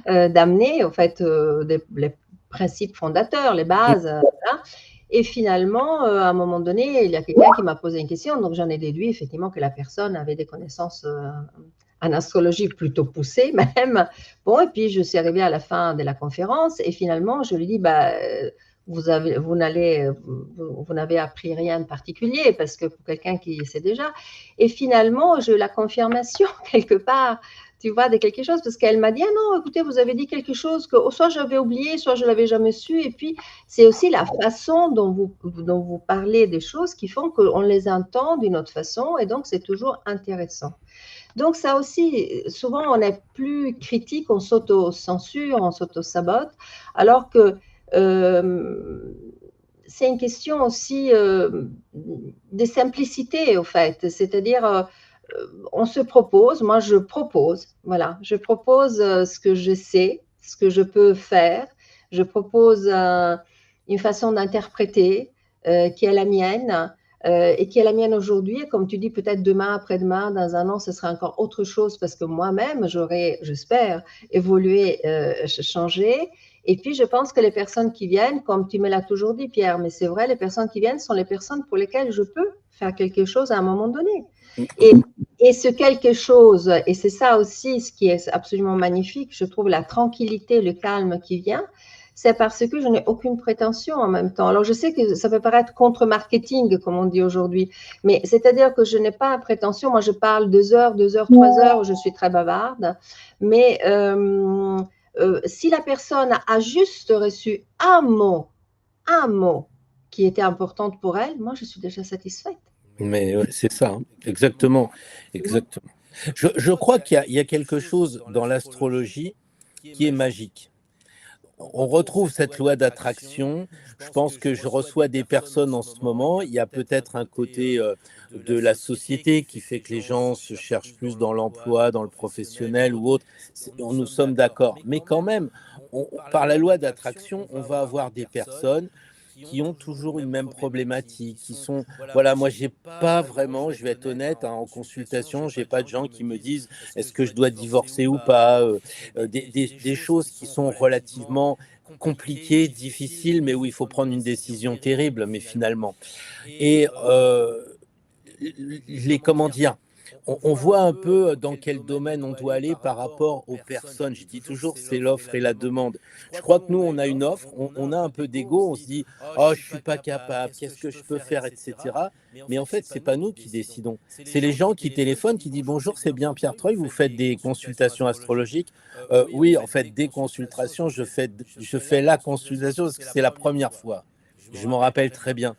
S1: d'amener, en fait, les principes fondateurs, les bases, voilà. Et finalement, à un moment donné, il y a quelqu'un qui m'a posé une question, donc j'en ai déduit effectivement que la personne avait des connaissances en astrologie plutôt poussées même. Bon, et puis je suis arrivée à la fin de la conférence et finalement je lui dis, bah, vous n'avez appris rien de particulier parce que pour quelqu'un qui sait déjà. Et finalement, j'ai eu la confirmation quelque part tu vois, de quelque chose, parce qu'elle m'a dit, ah non, écoutez, vous avez dit quelque chose que soit j'avais oublié, soit je l'avais jamais su, et puis c'est aussi la façon dont vous parlez des choses qui font qu'on les entend d'une autre façon, et donc c'est toujours intéressant. Donc ça aussi, souvent on est plus critique, on s'auto-censure, on s'auto-sabote, alors que c'est une question aussi de simplicité, au fait. C'est-à-dire, on se propose, moi je propose, voilà, je propose ce que je sais, ce que je peux faire, je propose une façon d'interpréter qui est la mienne et qui est la mienne aujourd'hui. Et comme tu dis, peut-être demain, après-demain, dans un an, ce sera encore autre chose parce que moi-même, j'aurai, j'espère, évolué, changé. Et puis, je pense que les personnes qui viennent, comme tu me l'as toujours dit, Pierre, mais c'est vrai, les personnes qui viennent sont les personnes pour lesquelles je peux faire quelque chose à un moment donné. Et ce quelque chose, et c'est ça aussi ce qui est absolument magnifique, je trouve la tranquillité, le calme qui vient, c'est parce que je n'ai aucune prétention en même temps. Alors, je sais que ça peut paraître contre-marketing, comme on dit aujourd'hui, mais c'est-à-dire que je n'ai pas prétention. Moi, je parle 2 heures, 3 heures, je suis très bavarde, mais si la personne a juste reçu un mot qui était important pour elle, moi, je suis déjà satisfaite.
S2: Mais c'est ça, hein. Exactement, exactement. Je crois qu'il y a quelque chose dans l'astrologie qui est magique. On retrouve cette loi d'attraction. Je pense que je reçois des personnes en ce moment. Il y a peut-être un côté de la société qui fait que les gens se cherchent plus dans l'emploi, dans le professionnel ou autre. Nous sommes d'accord. Mais quand même, par la loi d'attraction, on va avoir des personnes qui ont toujours une même problématique, qui sont, voilà, moi j'ai pas vraiment, je vais être honnête, hein, en consultation, j'ai pas de gens qui me disent est-ce que je dois divorcer ou pas, des choses qui sont relativement compliquées, difficiles, mais où il faut prendre une décision terrible, mais finalement. Et comment dire, on voit un peu dans quel domaine on doit aller par rapport aux personnes. Je dis toujours, c'est l'offre et la demande. Je crois que nous, on a une offre, on a un peu d'ego, on se dit, oh, je suis pas capable, qu'est-ce que je peux faire, etc. Mais en fait, c'est pas nous qui décidons. C'est les gens qui téléphonent, qui disent, bonjour, c'est bien Pierre Treuil, vous faites des consultations astrologiques. Oui, en fait, des consultations, je fais la consultation parce que c'est la première fois. Je m'en rappelle très bien.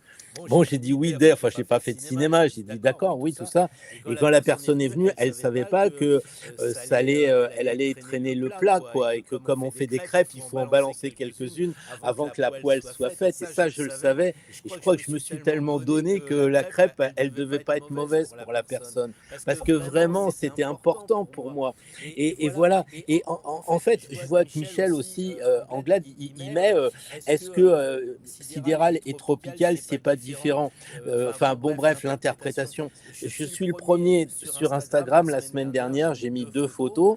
S2: Bon, j'ai dit oui, enfin, je n'ai pas fait de cinéma, j'ai dit d'accord, oui, tout ça. Et quand la personne est venue, elle ne savait pas que elle allait traîner le plat, quoi, et que comme on fait des crêpes, il faut en balancer quelques-unes avant que la poêle soit faite. Et ça, je le savais. Et je crois que je me suis tellement donné que la crêpe, elle ne devait pas être mauvaise pour la personne. Parce que vraiment, c'était important pour moi. Et voilà. Et en fait, je vois que Michel aussi, Anglade, il met est-ce que sidéral et tropical, c'est pas différent. Enfin, bon, bref, l'interprétation. Je suis le premier sur Instagram la semaine dernière, j'ai mis 2 photos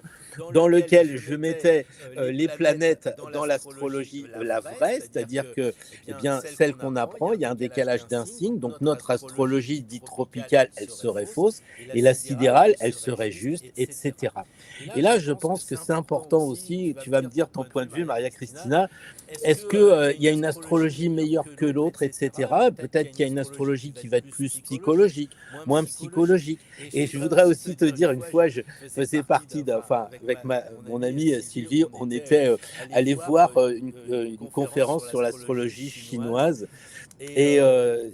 S2: dans lesquelles je mettais les planètes dans l'astrologie, la vraie, c'est-à-dire que, eh bien, celle qu'on apprend, il y a un décalage d'un signe, donc notre astrologie dite tropicale, elle serait fausse, et la sidérale, elle serait juste, etc. Et là, je pense que c'est important aussi, tu vas me dire ton point de vue, Maria Cristina, est-ce qu'il y a une astrologie meilleure que l'autre, etc. Peut-être qu'il y a une astrologie qui va être plus psychologique, moins psychologique. Et je voudrais aussi te dire, une fois, je faisais partie avec mon amie Sylvie, on était allé voir une conférence sur l'astrologie chinoise. Et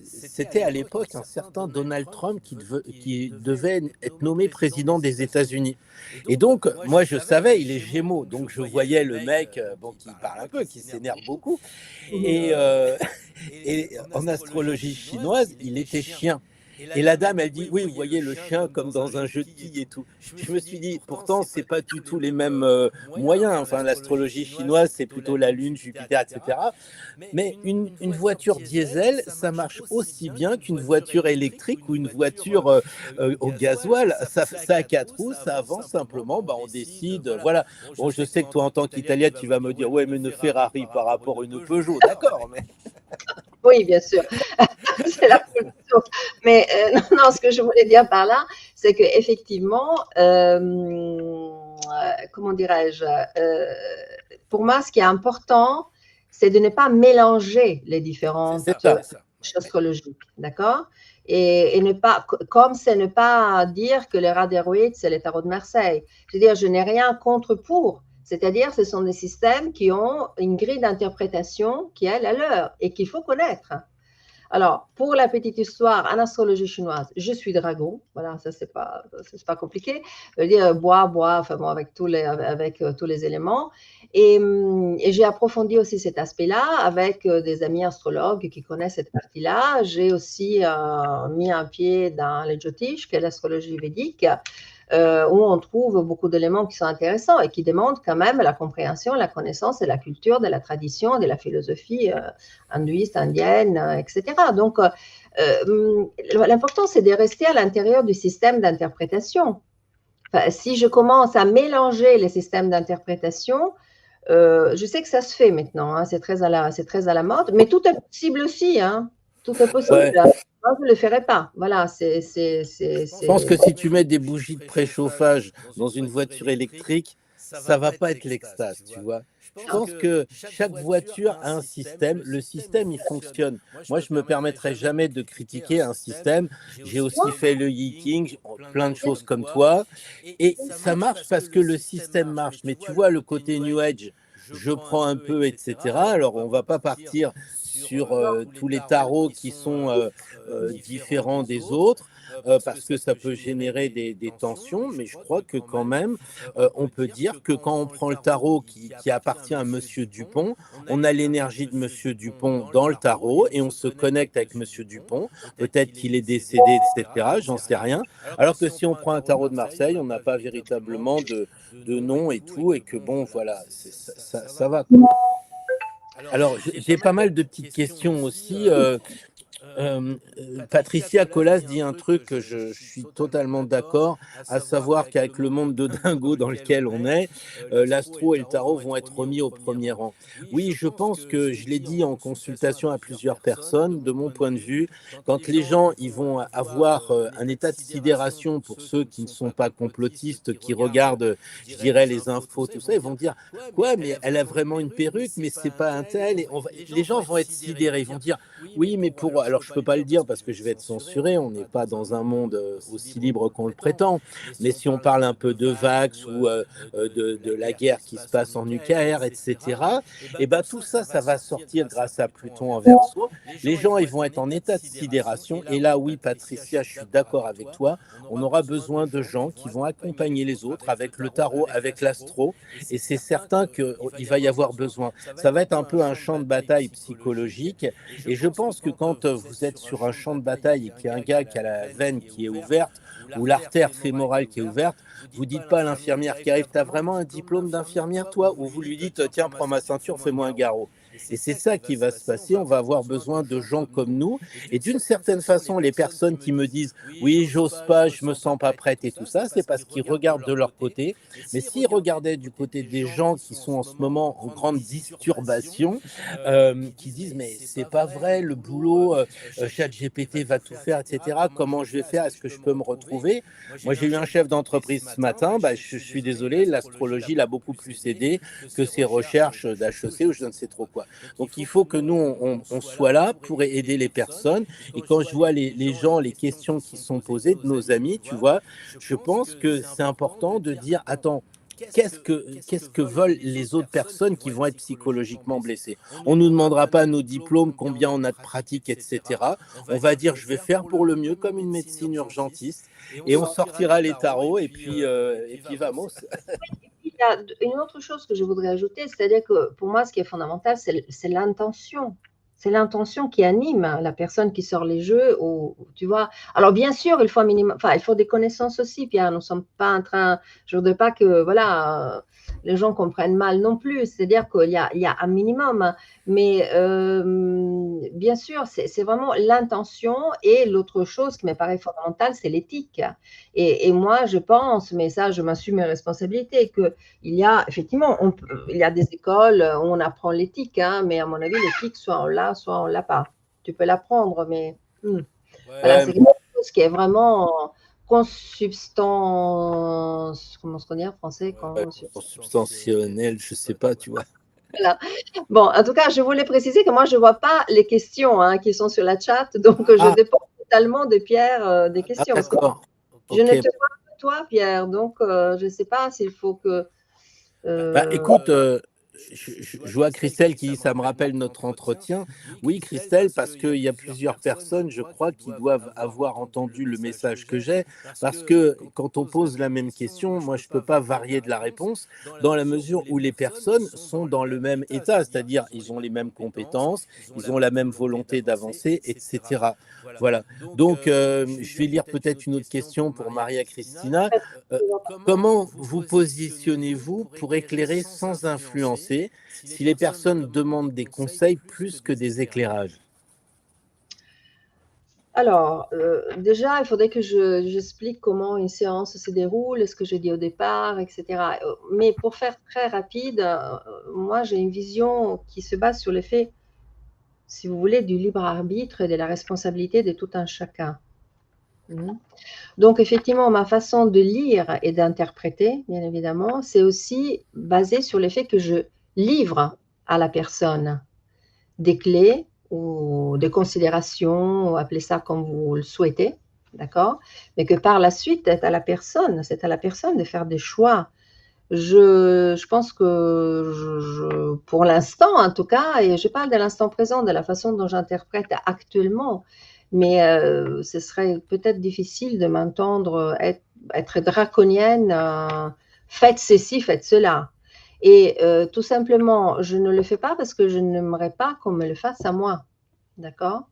S2: c'était à l'époque un certain Donald Trump qui devait être nommé président des États-Unis. Et donc, moi, je savais, il est Gémeaux, donc je voyais le mec qui parle un peu, qui s'énerve beaucoup. Et en astrologie chinoise, il était chien. Et la dame, elle dit, oui, vous voyez le chien comme dans un jeu de quilles et tout. Je me suis dit, pourtant, c'est pas du tout les mêmes moyens. Enfin, l'astrologie chinoise, c'est plutôt la Lune, Jupiter, etc. Mais une voiture diesel, ça marche aussi bien qu'une voiture électrique ou une voiture au gasoil. Ça a 4 roues, ça avance simplement, on décide, voilà. Bon, je sais que toi, en tant qu'Italien, tu vas me dire, ouais, mais une Ferrari par rapport à une Peugeot, d'accord, mais...
S1: Oui, bien sûr. C'est la même chose. Mais non, ce que je voulais dire par là, c'est qu'effectivement, comment dirais-je, pour moi, ce qui est important, c'est de ne pas mélanger les différentes choses astrologiques, d'accord? et ne pas, comme c'est ne pas dire que le Rider-Waite, c'est les tarots de Marseille. Je veux dire, je n'ai rien contre pour. C'est-à-dire, ce sont des systèmes qui ont une grille d'interprétation qui est la leur et qu'il faut connaître. Alors, pour la petite histoire, en astrologie chinoise, je suis dragon. Voilà, ça, c'est pas compliqué. Je veux dire, bois, enfin bon, avec tous les éléments. Et j'ai approfondi aussi cet aspect-là avec des amis astrologues qui connaissent cette partie-là. J'ai aussi mis un pied dans le Jyotish, qui est l'astrologie védique, où on trouve beaucoup d'éléments qui sont intéressants et qui demandent quand même la compréhension, la connaissance et la culture de la tradition, de la philosophie hindouiste, indienne, etc. Donc, l'important, c'est de rester à l'intérieur du système d'interprétation. Enfin, si je commence à mélanger les systèmes d'interprétation, je sais que ça se fait maintenant, hein, c'est très à la mode, mais tout est possible aussi, hein, tout est possible. Ouais. Moi, je ne le ferai pas. Voilà,
S2: Je pense que si tu mets des bougies de préchauffage dans une voiture électrique, ça ne va pas être l'extase, tu vois. Je pense que chaque voiture a un système. Le système, il fonctionne. Moi, je ne me permettrai jamais de critiquer un système. J'ai aussi fait le Yiking, plein de choses comme toi. Et ça marche parce que le système marche. Mais tu vois, le côté New Age, je prends un peu, etc. Alors, on ne va pas partir sur tous les tarots qui sont différents des autres, parce que ça peut générer des tensions, mais je crois que quand même, on peut dire que quand on prend le tarot qui appartient à Monsieur Dupont, on a l'énergie de Monsieur Dupont dans le tarot et on se connecte avec Monsieur Dupont, peut-être qu'il est décédé, etc., j'en sais rien, alors que si on prend un tarot de Marseille, on n'a pas véritablement de nom et tout, et que bon, voilà, ça va. Alors, j'ai pas mal de petites questions aussi. Patricia Colas dit un truc que je suis totalement d'accord, à savoir qu'avec le monde de dingo dans lequel on est, l'astro et le tarot vont être remis au premier rang. Oui, je pense que je l'ai dit en consultation à plusieurs personnes, de mon point de vue, quand les gens ils vont avoir un état de sidération, pour ceux qui ne sont pas complotistes, qui regardent, je dirais, les infos, tout ça, ils vont dire « Quoi, mais elle a vraiment une perruque, mais c'est pas un tel. » Et les gens vont être sidérés, ils vont dire « Oui, mais pour... » Alors, je ne peux pas le dire parce que je vais être censuré, on n'est pas dans un monde aussi libre qu'on le prétend, mais si on parle un peu de Vax ou de la guerre qui se passe en UKR, etc., et ben tout ça, ça va sortir grâce à Pluton en Verseau. Les gens, ils vont être en état de sidération, et là, oui, Patricia, je suis d'accord avec toi, on aura besoin de gens qui vont accompagner les autres avec le tarot, avec l'astro, et c'est certain qu'il va y avoir besoin. Ça va être un peu un champ de bataille psychologique, et je pense que quand vous êtes sur un champ de bataille et qu'il y a un gars qui a la veine qui est ouverte ou l'artère fémorale qui est ouverte, vous ne dites pas à l'infirmière qui arrive, tu as vraiment un diplôme d'infirmière toi? Ou vous lui dites, tiens, prends ma ceinture, fais-moi un garrot. Et c'est ça qui va se passer, on va avoir besoin de gens comme nous, et d'une certaine façon, les personnes qui me disent « oui, j'ose pas, je me sens pas prête » et tout ça, c'est parce qu'ils regardent de leur côté, mais s'ils regardaient du côté des gens qui sont en ce moment en grande disturbation, qui disent « mais c'est pas vrai, le boulot, ChatGPT va tout faire, etc., comment je vais faire, est-ce que je peux me retrouver ?» Moi, j'ai eu un chef d'entreprise ce matin, je suis désolé, l'astrologie l'a beaucoup plus aidé que ses recherches d'HEC ou je ne sais trop quoi. Donc, il faut que nous, on soit là pour aider les personnes. Et quand je vois les gens, les questions qui sont posées de nos amis, tu vois, je pense que c'est important de dire, attends, qu'est-ce que veulent les autres personnes qui vont être psychologiquement blessées? On ne nous demandera pas nos diplômes, combien on a de pratique, etc. On va dire, je vais faire pour le mieux, comme une médecine urgentiste, et on sortira les tarots, et puis vamos.
S1: Il y a une autre chose que je voudrais ajouter, c'est-à-dire que pour moi, ce qui est fondamental, c'est l'intention. C'est l'intention qui anime la personne qui sort les jeux, ou, tu vois. Alors, bien sûr, il faut un minimum, enfin, il faut des connaissances aussi, Pierre. Nous ne sommes pas en train, je ne voudrais pas que, voilà, les gens comprennent mal non plus. C'est-à-dire qu'il y a un minimum, mais bien sûr, c'est vraiment l'intention. Et l'autre chose qui me paraît fondamentale, c'est l'éthique. Et moi, je pense, mais ça, je m'assume mes responsabilités, qu'il y a effectivement, il y a des écoles où on apprend l'éthique, hein, mais à mon avis, l'éthique, soit on l'a, soit on ne l'a pas. Tu peux l'apprendre, mais voilà, c'est quelque chose qui est vraiment consubstance, comment se dit en français?
S2: Consubstantionnel, je ne sais pas, tu vois.
S1: Voilà. Bon, en tout cas, je voulais préciser que moi, je ne vois pas les questions qui sont sur la chat, donc je dépose totalement de Pierre des questions.
S2: D'accord.
S1: Je ne te vois que toi, Pierre, donc je ne sais pas s'il faut que…
S2: Écoute, je vois Christelle qui dit ça me rappelle notre entretien. Oui, Christelle, parce qu'il y a plusieurs personnes, je crois, qui doivent avoir entendu le message que j'ai, parce que quand on pose la même question, moi, je ne peux pas varier de la réponse dans la mesure où les personnes sont dans le même état, c'est-à-dire ils ont les mêmes compétences, ils ont la même volonté d'avancer, etc. Voilà. Donc, je vais lire peut-être une autre question pour Maria Christina. Comment vous positionnez-vous pour éclairer sans influencer si les personnes demandent des conseils plus que des éclairages?
S1: Alors, déjà, il faudrait que j'explique comment une séance se déroule, ce que j'ai dit au départ, etc. Mais pour faire très rapide, moi, j'ai une vision qui se base sur l'effet, si vous voulez, du libre arbitre et de la responsabilité de tout un chacun. Donc, effectivement, ma façon de lire et d'interpréter, bien évidemment, c'est aussi basé sur l'effet que je livre à la personne des clés ou des considérations, ou appelez ça comme vous le souhaitez, d'accord? Mais que par la suite, c'est à la personne de faire des choix. Je pense que pour l'instant en tout cas, et je parle de l'instant présent, de la façon dont j'interprète actuellement, mais ce serait peut-être difficile de m'entendre être draconienne, faites ceci, faites cela. Et tout simplement, je ne le fais pas parce que je n'aimerais pas qu'on me le fasse à moi, d'accord?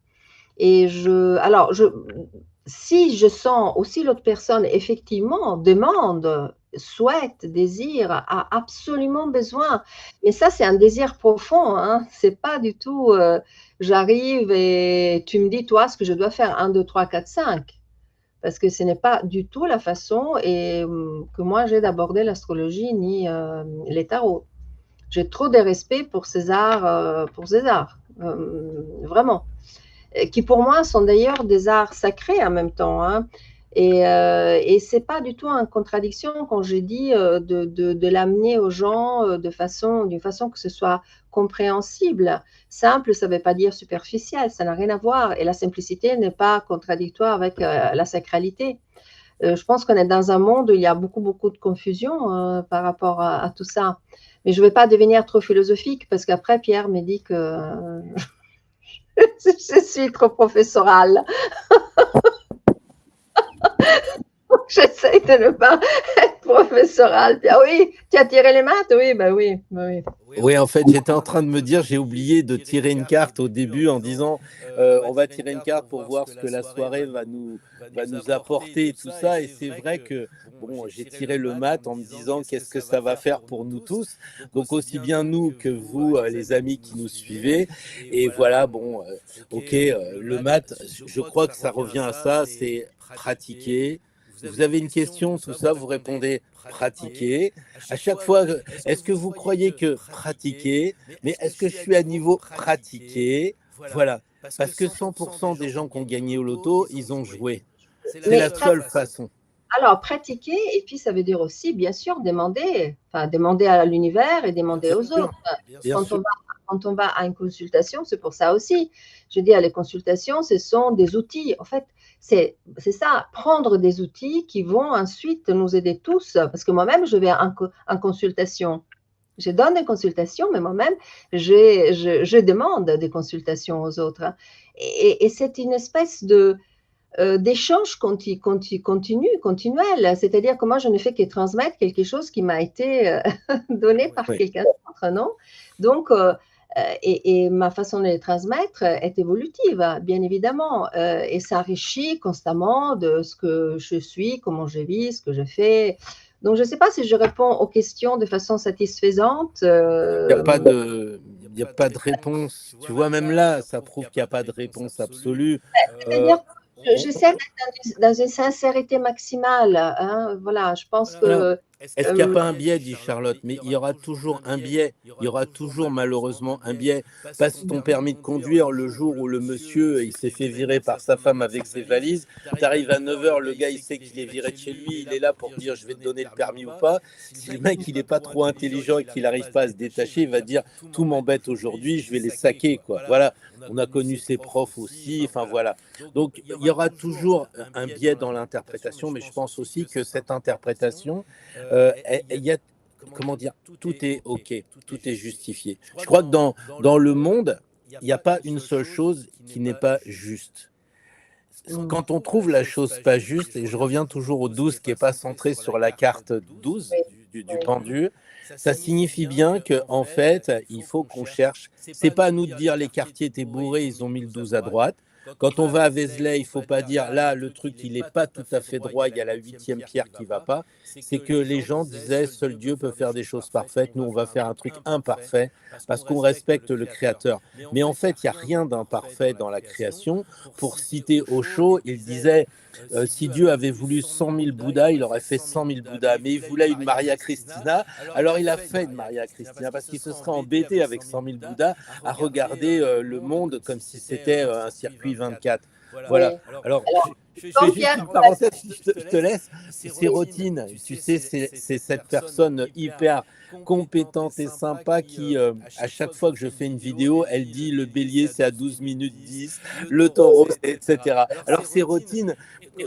S1: Et si je sens aussi l'autre personne effectivement demande, souhaite, désire, a absolument besoin, mais ça c'est un désir profond, hein, c'est pas du tout j'arrive et tu me dis toi ce que je dois faire 1, 2, 3, 4, 5, parce que ce n'est pas du tout la façon que moi j'ai d'aborder l'astrologie ni les tarots. J'ai trop de respect pour ces arts, vraiment, qui pour moi sont d'ailleurs des arts sacrés en même temps, hein. Et c'est pas du tout en contradiction quand j'ai dit de l'amener aux gens d'une façon que ce soit compréhensible. Simple, ça ne veut pas dire superficiel, ça n'a rien à voir. Et la simplicité n'est pas contradictoire avec la sacralité. Je pense qu'on est dans un monde où il y a beaucoup, beaucoup de confusion par rapport à tout ça. Mais je ne vais pas devenir trop philosophique parce qu'après, Pierre me dit que je suis trop professorale. J'essaie de ne pas être professorale. Ah oui, tu as tiré les maths? Oui, ben oui.
S2: Oui, en fait, j'étais en train de me dire, j'ai oublié de tirer une carte au début en disant, on va tirer une carte pour voir ce que la soirée va nous apporter et tout ça. Et c'est vrai que, bon, j'ai tiré le mat en me disant, qu'est-ce que ça va faire pour nous tous? Donc, aussi bien nous que vous, les amis qui nous suivez. Et voilà, bon, ok, le mat, je crois que ça revient à ça, c'est pratiquer. Vous avez une question, tout ça, vous répondez pratiquer. À chaque fois, est-ce que vous croyez que pratiquer, mais est-ce que je suis à niveau pratiquer? Voilà, parce que 100% des gens qui ont gagné au loto, ils ont joué. C'est la seule façon.
S1: Alors, pratiquer, et puis ça veut dire aussi, bien sûr, demander à l'univers et demander aux autres. Quand on va à une consultation, c'est pour ça aussi. Je dis, les consultations, ce sont des outils. En fait, c'est ça, prendre des outils qui vont ensuite nous aider tous. Parce que moi-même, je vais en consultation. Je donne des consultations, mais moi-même, je demande des consultations aux autres. Et c'est une espèce d'échange continuel. C'est-à-dire que moi, je ne fais que transmettre quelque chose qui m'a été donné par quelqu'un d'autre, non? Donc, et ma façon de les transmettre est évolutive, bien évidemment, et s'enrichit constamment de ce que je suis, comment je vis, ce que je fais. Donc, je ne sais pas si je réponds aux questions de façon satisfaisante.
S2: Il n'y a pas de réponse. Tu vois, même là, ça prouve qu'il n'y a pas de réponse absolue.
S1: C'est-à-dire j'essaie d'être dans une sincérité maximale, hein, voilà, je pense que…
S2: Est-ce qu'il n'y a pas un biais, dit Charlotte, mais il y aura toujours un biais, il y aura toujours malheureusement un biais. Passe ton permis de conduire le jour où le monsieur il s'est fait virer par sa femme avec ses valises, tu arrives à 9h, le gars il sait qu'il est viré de chez lui, il est là pour dire je vais te donner le permis ou pas. Si le mec il n'est pas trop intelligent et qu'il n'arrive pas à se détacher, il va dire tout m'embête aujourd'hui, je vais les saquer, quoi. Voilà, on a connu ses profs aussi, enfin voilà. Donc il y aura toujours un biais dans l'interprétation, mais je pense aussi que cette interprétation, il y a, comment dire, tout est OK, tout est justifié. Je crois que dans le monde, il n'y a pas une seule chose qui n'est pas juste. Quand on trouve la chose pas juste, et je reviens toujours au 12 qui n'est pas centré sur la carte 12 du pendu, ça signifie bien qu'en fait, il faut qu'on cherche. C'est pas à nous de dire les quartiers étaient bourrés, ils ont mis le 12 à droite. Quand on va à Vézelay, il ne faut pas dire là, le truc, il n'est pas tout à fait droit, il y a la 8e pierre qui ne va pas. C'est que les gens disaient seul Dieu peut faire des choses parfaites, nous on va faire un truc imparfait parce qu'on respecte le Créateur. Mais en fait, il n'y a rien d'imparfait dans la création. Pour citer Osho, il disait si Dieu avait voulu 100 000 Bouddhas, il aurait fait 100 000 Bouddhas. Mais il voulait une Maria Christina, alors il a fait une Maria Christina parce qu'il se serait embêté avec 100 000 Bouddhas à regarder le monde comme si c'était un circuit 24. Voilà. Alors, je fais juste une parenthèse, je te laisse. C'est Rotine, tu sais, c'est cette personne hyper compétente et sympa qui, à chaque fois que je fais une vidéo, elle dit le bélier c'est à 12 minutes 10, le taureau, etc. Alors c'est Rotine,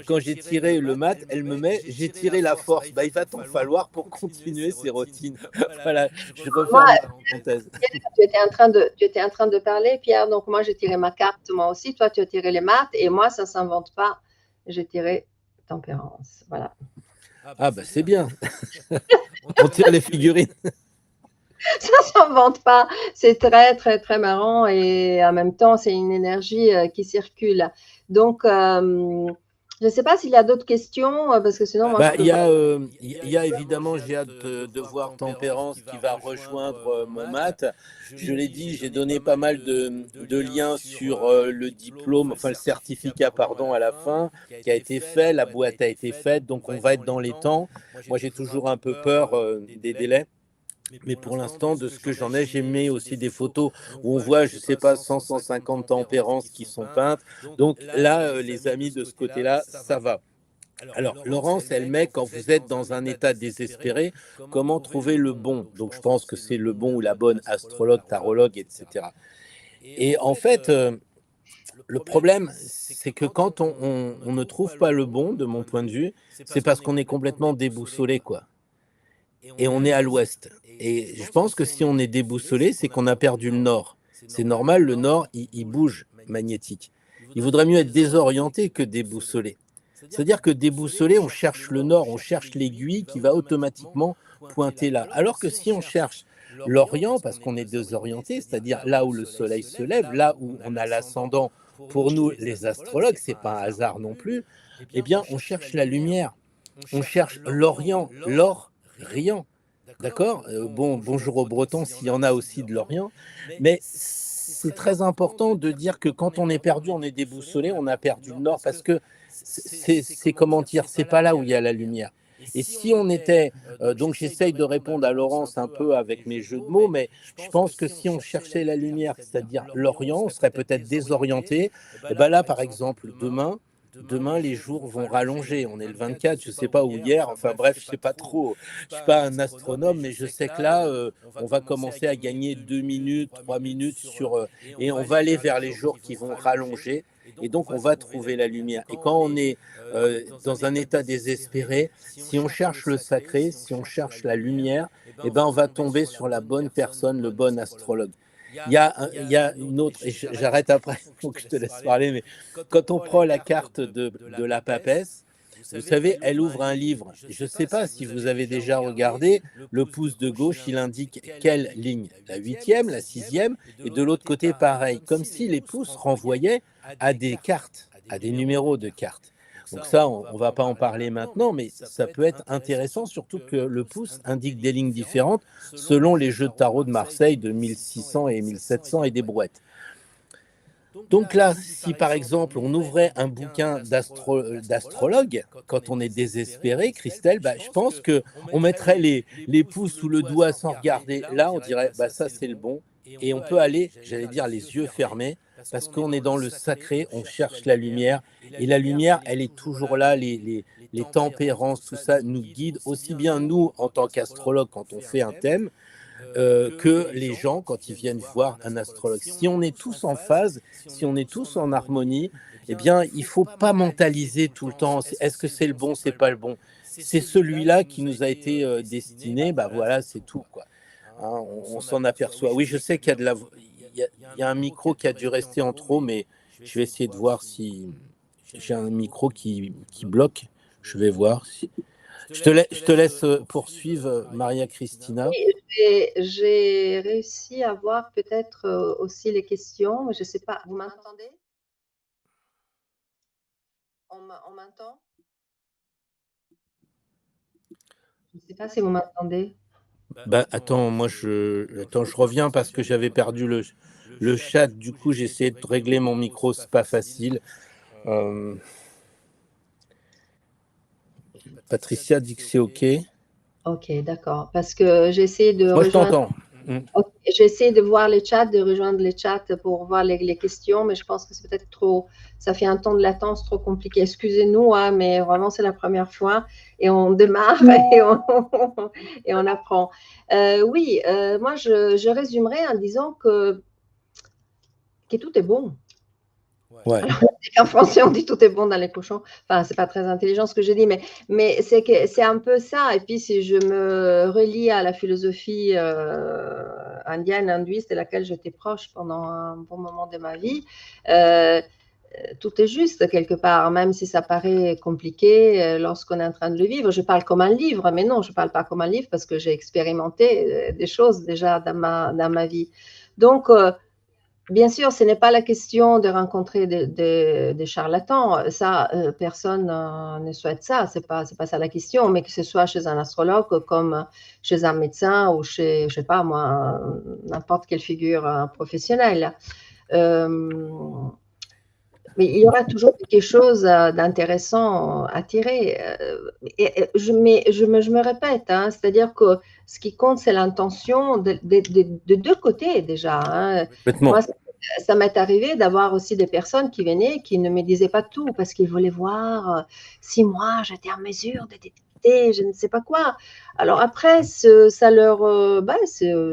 S2: quand j'ai tiré le mat, elle me met j'ai tiré la force. Bah, il va t'en falloir pour continuer ces routines. Voilà, je referme la parenthèse.
S1: Tu étais en train de parler, Pierre, donc moi j'ai tiré ma carte, moi aussi, toi tu as tiré les maths, et moi ça ne s'invente pas, j'ai tiré tempérance. Voilà.
S2: Ah bah c'est bien. On tire les figurines.
S1: Ça ne s'invente pas, c'est très très très marrant et en même temps c'est une énergie qui circule. Donc je ne sais pas s'il y a d'autres questions parce que sinon moi
S2: il y a évidemment, j'ai hâte de voir Tempérance qui va rejoindre mon maths. Je l'ai dit, j'ai donné pas mal de liens sur le diplôme, enfin le certificat pardon à la fin qui a été fait, la boîte a été faite, donc on va être dans les temps. Moi j'ai toujours un peu peur des délais. Mais pour l'instant, de ce que j'en ai, j'ai mis aussi des photos où on voit, je ne sais pas, 150 tempérances qui sont peintes. Donc là, les amis de ce côté-là, ça va. Alors, Laurence, elle met, quand vous êtes dans un état désespéré, comment trouver le bon? Donc, je pense que c'est le bon ou la bonne astrologue, tarologue, etc. Et en fait, le problème, c'est que quand on ne trouve pas le bon, de mon point de vue, c'est parce qu'on est complètement déboussolé, quoi. Et on est à l'ouest. Et je pense que si on est déboussolé, c'est qu'on a perdu le nord. C'est normal, le nord, il bouge magnétique. Il vaudrait mieux être désorienté que déboussolé. C'est-à-dire que déboussolé, on cherche le nord, on cherche l'aiguille qui va automatiquement pointer là. Alors que si on cherche l'orient, parce qu'on est désorienté, c'est-à-dire là où le soleil se lève, là où on a l'ascendant, pour nous les astrologues, c'est pas un hasard non plus, eh bien on cherche la lumière, on cherche l'orient, l'or riant. D'accord. Bonjour aux Bretons, s'il y en a aussi de l'Orient. Mais c'est très important de dire que quand on est perdu, on est déboussolé, on a perdu le Nord, parce que c'est comment dire, c'est pas là où il y a la lumière. Et si on était, donc j'essaye de répondre à Laurence un peu avec mes jeux de mots, mais je pense que si on cherchait la lumière, c'est-à-dire l'Orient, on serait peut-être désorienté. Et ben là, par exemple, demain, les jours vont rallonger. On est le 24, je ne sais pas où hier, enfin bref, je ne sais pas trop. Je ne suis pas un astronome, mais je sais que là, on va commencer à gagner 2 minutes, 3 minutes et on va aller vers les jours qui vont rallonger. Et donc, on va trouver la lumière. Et quand on est dans un état désespéré, si on cherche le sacré, si on cherche la lumière, eh ben, on va tomber sur la bonne personne, le bon astrologue. Il y a une autre, et j'arrête après, il faut que je te laisse parler, mais quand on prend la carte de la papesse, vous savez, elle ouvre un livre. Je ne sais pas si vous avez déjà regardé, le pouce de gauche, il indique quelle ligne? La 8e, la 6e, et de l'autre côté, pareil, comme si les pouces renvoyaient à des cartes, à des numéros de cartes. Donc ça, on ne va pas en parler maintenant, mais ça peut être intéressant, surtout que le pouce indique des lignes différentes selon les jeux de tarot de Marseille de 1600 et 1700 et des brouettes. Donc là, si par exemple on ouvrait un bouquin d'astrologue, quand on est désespéré, Christelle, bah, je pense qu'on mettrait les pouces sous le doigt sans regarder. Là, on dirait, bah, ça c'est le bon. Et on peut aller, j'allais dire, les yeux fermés, parce qu'on est dans le sacré, on cherche la lumière. Et la lumière, elle est toujours là, les tempérances, tout ça nous guide aussi bien nous, en tant qu'astrologue, quand on fait un thème, que les gens quand ils viennent voir un astrologue. Si on est tous en phase, si on est tous en harmonie, eh bien, il ne faut pas mentaliser tout le temps. Est-ce que c'est le bon, c'est pas le bon? C'est celui-là qui nous a été destiné, bah voilà, c'est tout, quoi. Hein, on s'en aperçoit. Oui, je sais qu'il y a il y a un micro qui a dû rester en trop, mais je vais essayer de voir si j'ai un micro qui bloque. Je vais voir si... Je te laisse poursuivre, Maria Cristina.
S1: Oui, j'ai réussi à voir peut-être aussi les questions, mais je ne sais pas. Vous m'entendez? On m'entend? Je ne sais pas si vous m'entendez.
S2: Bah, attends, attends, je reviens parce que j'avais perdu le chat. Du coup, j'ai essayé de régler mon micro, c'est pas facile. Patricia dit que c'est OK.
S1: Ok, d'accord. Parce que j'ai essayé de
S2: Moi, je
S1: rejoindre.
S2: t'entends.
S1: Okay. J'ai essayé de voir les chats, de rejoindre les chats pour voir les questions, mais je pense que c'est peut-être trop. Ça fait un temps de latence trop compliqué. Excusez-nous, hein, mais vraiment, c'est la première fois et on démarre et on apprend. Oui, moi, je résumerai en disant que tout est bon.
S2: Ouais.
S1: Alors, en français, on dit tout est bon dans les cochons. Enfin, c'est pas très intelligent ce que je dis, mais c'est un peu ça. Et puis, si je me relie à la philosophie indienne, hindouiste, de laquelle j'étais proche pendant un bon moment de ma vie, tout est juste quelque part, même si ça paraît compliqué lorsqu'on est en train de le vivre. Je parle comme un livre, mais non, je ne parle pas comme un livre parce que j'ai expérimenté des choses déjà dans ma vie. Donc, bien sûr, ce n'est pas la question de rencontrer des charlatans. Ça, personne ne souhaite ça. C'est pas ça la question. Mais que ce soit chez un astrologue, comme chez un médecin ou chez, je sais pas moi, n'importe quelle figure professionnelle. Mais il y aura toujours quelque chose d'intéressant à tirer. Mais je me répète, hein, c'est-à-dire que ce qui compte, c'est l'intention de deux côtés déjà. Hein. Moi, ça m'est arrivé d'avoir aussi des personnes qui venaient, qui ne me disaient pas tout parce qu'ils voulaient voir si moi j'étais en mesure de détecter je ne sais pas quoi. Alors après, ça leur,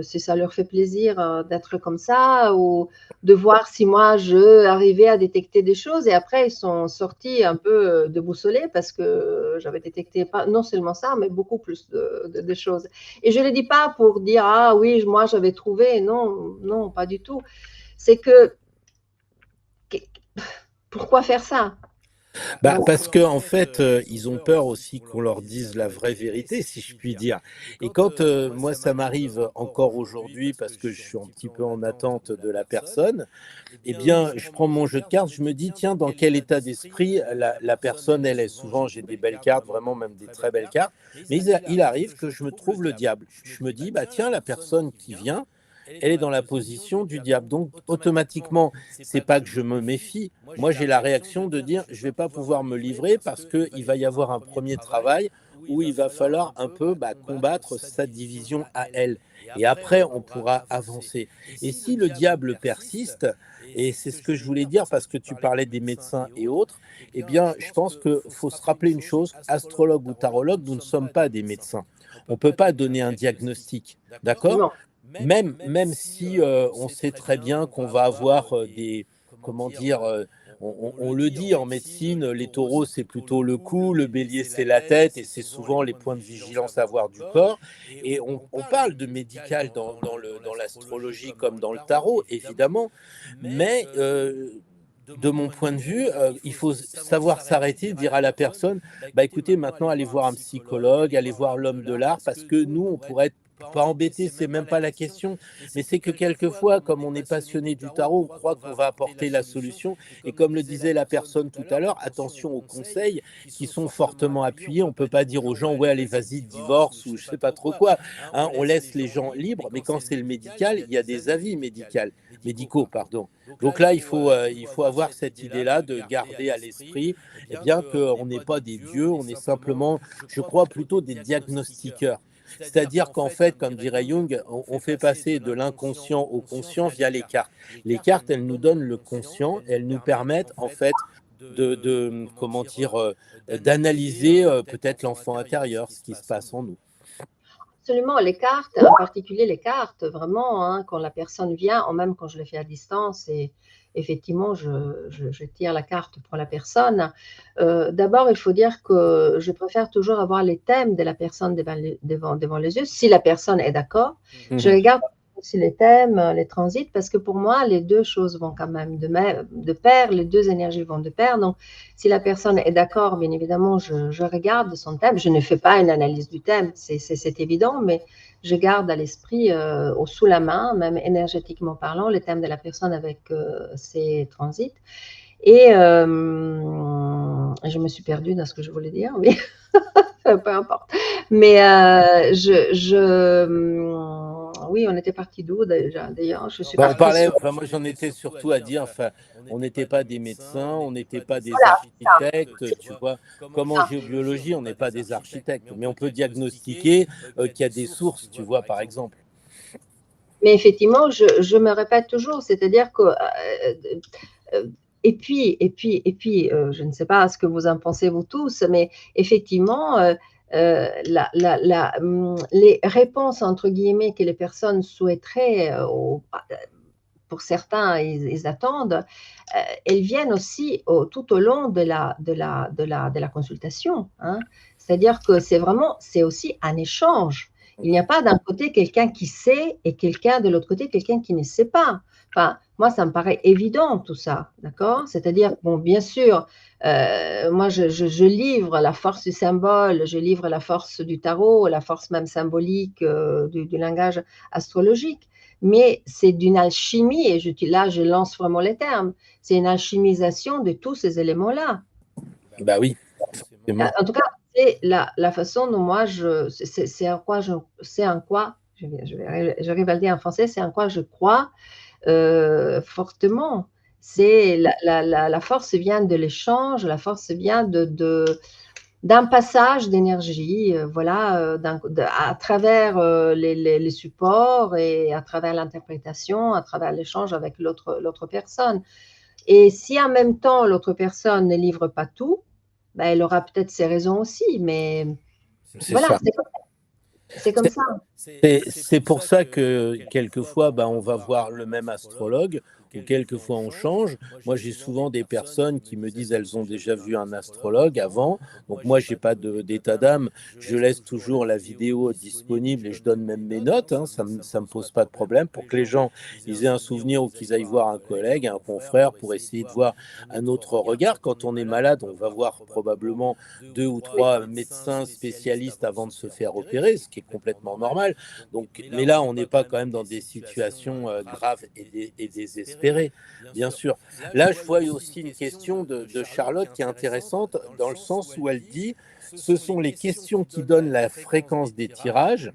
S1: ça leur fait plaisir d'être comme ça ou de voir si moi je arrivais à détecter des choses. Et après, ils sont sortis un peu déboussolés parce que j'avais détecté pas non seulement ça, mais beaucoup plus de choses. Et je ne le dis pas pour dire ah oui, moi j'avais trouvé. Non, non, pas du tout. C'est que pourquoi faire ça?
S2: Bah, parce qu'en fait, ils ont peur aussi qu'on leur dise la vraie vérité, si je puis dire. Et quand moi, ça m'arrive encore aujourd'hui, parce que je suis un petit peu en attente de la personne, eh bien, je prends mon jeu de cartes, je me dis, tiens, dans quel état d'esprit la personne, elle est. Souvent, j'ai des belles cartes, vraiment même des très belles cartes, mais il arrive que je me trouve le diable. Je me dis, bah tiens, la personne qui vient, elle est dans la position du diable. Donc, automatiquement, c'est pas que je me méfie. Moi, j'ai la réaction de dire, je vais pas pouvoir me livrer parce qu'il va y avoir un premier travail où il va falloir un peu combattre sa division à elle. Et après, on pourra avancer. Et si le diable persiste, et c'est ce que je voulais dire parce que tu parlais des médecins et autres, eh bien, je pense qu'il faut se rappeler une chose, astrologue ou tarologue, nous ne sommes pas des médecins. On ne peut pas donner un diagnostic, d'accord? Même si on sait très bien qu'on va avoir des, comment dire, on le dit en médecine, les taureaux c'est plutôt le cou, le bélier c'est la tête et c'est souvent les points de vigilance à avoir du corps. Et on parle de médical dans l'astrologie comme dans le tarot, évidemment, mais de mon point de vue, il faut savoir s'arrêter, dire à la personne, bah écoutez, maintenant allez voir un psychologue, allez voir l'homme de l'art, parce que nous, on pourrait être pas embêté, c'est même pas la question, mais c'est que quelquefois, comme on est passionné du tarot, on croit qu'on va apporter la solution. Et comme le disait la personne tout à l'heure, attention aux conseils qui sont fortement appuyés. On peut pas dire aux gens, ouais, allez, vas-y, divorce ou je sais pas trop quoi. Hein, on laisse les gens libres, mais quand c'est le médical, il y a des avis médicaux, pardon. Donc là, il faut avoir cette idée-là de garder à l'esprit, eh bien, qu'on n'est pas des dieux, on est simplement, je crois, plutôt des diagnostiqueurs. C'est-à-dire qu'en fait, comme dirait Jung, on fait passer de l'inconscient au conscient via les cartes. Les cartes, elles nous donnent le conscient, elles nous permettent en fait comment dire, d'analyser peut-être l'enfant intérieur, ce qui se passe en nous.
S1: Absolument, les cartes, en particulier les cartes, vraiment, hein, quand la personne vient, ou même quand je le fais à distance, et effectivement, je tire la carte pour la personne. D'abord, il faut dire que je préfère toujours avoir les thèmes de la personne devant les yeux, si la personne est d'accord. Je regarde aussi les thèmes, les transits, parce que pour moi, les deux choses vont quand même de pair, les deux énergies vont de pair. Donc, si la personne est d'accord, bien évidemment, je regarde son thème. Je ne fais pas une analyse du thème, c'est évident, mais je garde à l'esprit, sous la main, même énergétiquement parlant, les thèmes de la personne avec ses transits. Et je me suis perdue dans ce que je voulais dire, mais peu importe. Mais oui, on était parti d'où déjà? D'ailleurs, je suis
S2: on parlait, enfin, moi j'en étais surtout à dire, enfin, on n'était pas des médecins, on n'était pas des architectes, tu vois. Comme en géobiologie, on n'est pas des architectes, mais on peut diagnostiquer qu'il y a des sources, tu vois, par exemple.
S1: Mais effectivement, je me répète toujours, c'est-à-dire que et puis, je ne sais pas ce que vous en pensez vous tous, mais effectivement, les réponses entre guillemets que les personnes souhaiteraient, pour certains, ils attendent, elles viennent aussi tout au long de la consultation, hein. C'est-à-dire que c'est aussi un échange. Il n'y a pas d'un côté quelqu'un qui sait et quelqu'un de l'autre côté, quelqu'un qui ne sait pas. Enfin, moi, ça me paraît évident tout ça, d'accord? C'est-à-dire, bon, bien sûr, moi, je livre la force du symbole, je livre la force du tarot, la force même symbolique du langage astrologique, mais c'est d'une alchimie, et là, je lance vraiment les termes, c'est une alchimisation de tous ces éléments-là.
S2: Bah oui.
S1: En tout cas, c'est la façon dont moi, c'est en quoi, j'arrive à le dire en français, c'est en quoi je crois fortement. C'est la force vient de l'échange, la force vient d'un passage d'énergie, voilà, à travers les supports et à travers l'interprétation, à travers l'échange avec l'autre personne. Et si en même temps l'autre personne ne livre pas tout, ben, elle aura peut-être ses raisons aussi, mais voilà, c'est comme ça.
S2: C'est pour ça que quelquefois, on va voir le même astrologue, ou quelquefois on change. Moi, j'ai souvent des personnes qui me disent elles ont déjà vu un astrologue avant. Donc moi, j'ai pas d'état d'âme. Je laisse toujours la vidéo disponible et je donne même mes notes. Hein, ça me pose pas de problème pour que les gens ils aient un souvenir ou qu'ils aillent voir un collègue, un confrère pour essayer de voir un autre regard. Quand on est malade, on va voir probablement 2 ou 3 médecins spécialistes avant de se faire opérer, ce qui est complètement normal. Donc, mais là, on n'est pas quand même dans des situations graves et désespérées, bien sûr. Là, je vois aussi une question de Charlotte qui est intéressante dans le sens où elle dit ce sont les questions qui donnent la fréquence des tirages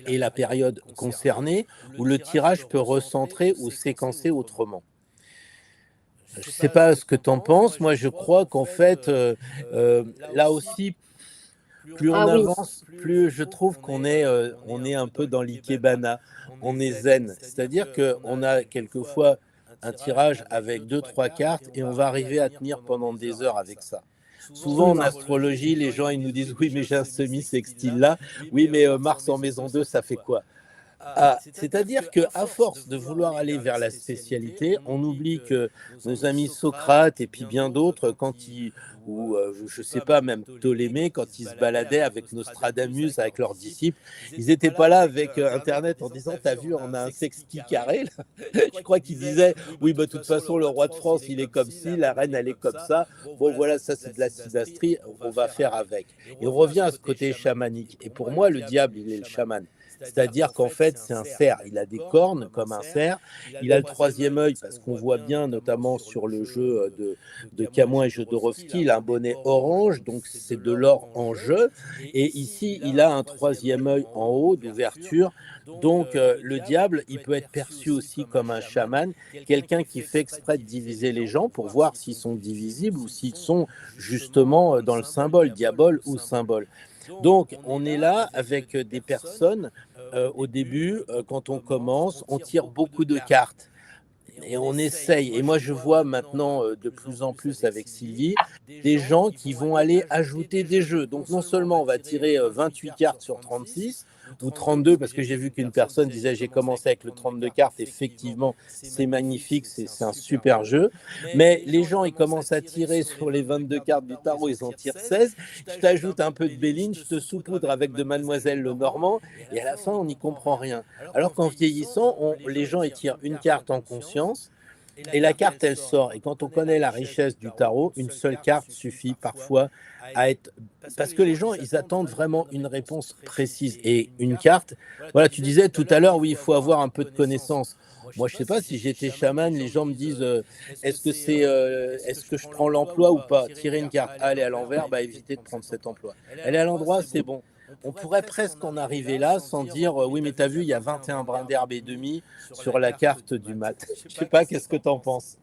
S2: et la période concernée où le tirage peut recentrer ou séquencer autrement. Je ne sais pas ce que tu en penses. Moi, je crois qu'en fait, là aussi, plus on avance, plus je trouve qu'on est, on est un peu dans l'ikebana, on est zen. C'est-à-dire qu'on a quelquefois un tirage avec 2-3 cartes et on va arriver à tenir pendant des heures avec ça. Souvent en astrologie, les gens ils nous disent oui mais j'ai un semi-sextile là, oui mais Mars en maison 2 ça fait quoi? C'est-à-dire qu'à force de vouloir aller vers la spécialité, on oublie que nos amis Socrate et puis bien d'autres, ou je ne sais pas, même Ptolémée, quand ils se baladaient avec Nostradamus, avec leurs disciples, ils n'étaient pas là avec Internet en disant, t'as vu, on a un sextile carré là. Je crois qu'ils disaient, oui, de toute façon, le roi de France, il est comme ci, la reine, elle est comme ça. Bon, voilà, ça c'est de la synastrie, on va faire avec. Et on revient à ce côté chamanique. Et pour moi, le diable, il est le chaman. C'est-à-dire qu'en fait, c'est un cerf. Il a des cornes comme un cerf. Il a le troisième œil, parce qu'on voit bien, notamment sur le jeu de Camoin et Jodorowsky, il a un bonnet orange, donc c'est de l'or en jeu. Et ici, il a un troisième œil en haut d'ouverture. Donc, le diable, il peut être perçu aussi comme un chaman, quelqu'un qui fait exprès de diviser les gens pour voir s'ils sont divisibles ou s'ils sont justement dans le symbole, diabole ou symbole. Donc, on est là avec des personnes, au début, quand on commence, on tire beaucoup de cartes. Et on essaye. Et moi, je vois maintenant de plus en plus avec Sylvie des gens qui vont aller ajouter des jeux. Donc, non seulement on va tirer 28 cartes sur 36 ou 32, parce que j'ai vu qu'une personne disait j'ai commencé avec le 32 cartes. Effectivement, c'est magnifique, c'est un super jeu. Mais les gens, ils commencent à tirer sur les 22 cartes du tarot, ils en tirent 16. Je t'ajoute un peu de Béline, je te saupoudre avec de Mademoiselle Lenormand, et à la fin, on n'y comprend rien. Alors qu'en vieillissant, les gens ils tirent une carte en conscience et la carte elle sort. Et quand on connaît la richesse du tarot, une seule carte suffit parfois à être. Parce que les gens ils attendent vraiment une réponse précise. Et une carte, voilà, tu disais tout à l'heure, oui, il faut avoir un peu de connaissance. Moi, je ne sais pas si j'étais chaman, les gens me disent est-ce que je prends l'emploi ou pas? Tirer une carte, aller à l'envers, bah évitez de prendre cet emploi. Elle est à l'endroit, c'est bon. On pourrait presque en arriver là sans dire oui, mais t'as vu, il y a 21 brins d'herbe et demi sur la carte du mat. Je sais pas, qu'est-ce que t'en penses?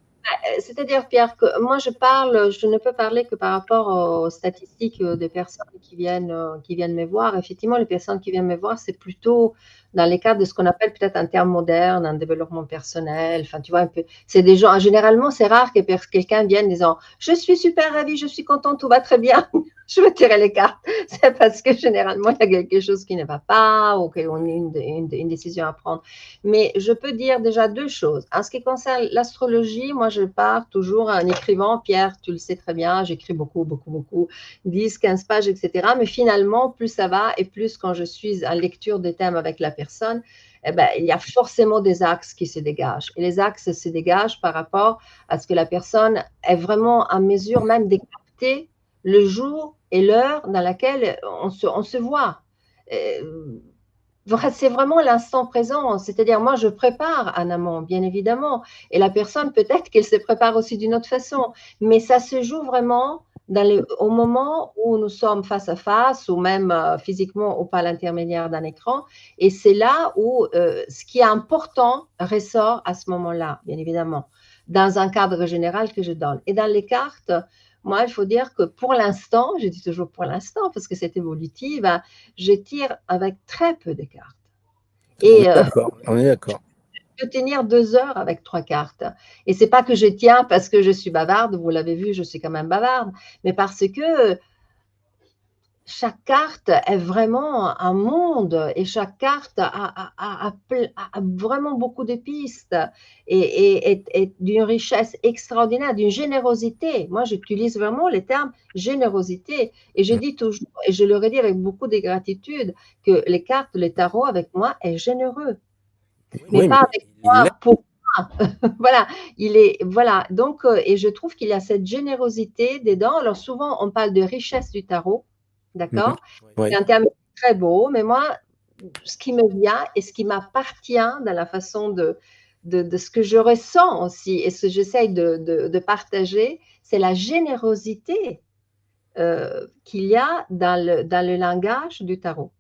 S1: C'est-à-dire, Pierre, que moi je ne peux parler que par rapport aux statistiques des personnes qui viennent me voir. Effectivement, les personnes qui viennent me voir, c'est plutôt dans les cadres de ce qu'on appelle peut-être un terme moderne, un développement personnel. Enfin, tu vois, un peu, c'est des gens, généralement, c'est rare que quelqu'un vienne disant je suis super ravie, je suis contente, tout va très bien. Je veux tirer les cartes. C'est parce que généralement, il y a quelque chose qui ne va pas ou qu'on a une décision à prendre. Mais je peux dire déjà deux choses. En ce qui concerne l'astrologie, moi, je pars toujours en écrivant. Pierre, tu le sais très bien, j'écris beaucoup, beaucoup, beaucoup, 10, 15 pages, etc. Mais finalement, plus ça va et plus quand je suis en lecture des thèmes avec la personne, eh ben, il y a forcément des axes qui se dégagent. Et les axes se dégagent par rapport à ce que la personne est vraiment en mesure même de capter le jour et l'heure dans laquelle on se voit. C'est vraiment l'instant présent, c'est-à-dire moi je prépare en amont, bien évidemment, et la personne peut-être qu'elle se prépare aussi d'une autre façon, mais ça se joue vraiment au moment où nous sommes face à face ou même physiquement ou par l'intermédiaire d'un écran, et c'est là où ce qui est important ressort à ce moment-là, bien évidemment, dans un cadre général que je donne. Et dans les cartes, moi, il faut dire que pour l'instant, je dis toujours pour l'instant parce que c'est évolutif, hein, je tire avec très peu de cartes.
S2: Et on est d'accord.
S1: Je peux tenir 2 heures avec 3 cartes. Et c'est pas que je tiens parce que je suis bavarde, vous l'avez vu, je suis quand même bavarde, mais parce que chaque carte est vraiment un monde et chaque carte a vraiment beaucoup de pistes et d'une richesse extraordinaire, d'une générosité. Moi, j'utilise vraiment les termes générosité et je dis toujours, et je le redis avec beaucoup de gratitude, que les cartes, le tarot avec moi est généreux, mais
S2: Oui,
S1: pas
S2: mais
S1: avec moi pour moi. Voilà, voilà. Donc, et je trouve qu'il y a cette générosité dedans. Alors souvent, on parle de richesse du tarot. D'accord?
S2: Oui.
S1: C'est un terme très beau, mais moi, ce qui me vient et ce qui m'appartient dans la façon de ce que je ressens aussi et ce que j'essaye de partager, c'est la générosité qu'il y a dans le langage du tarot.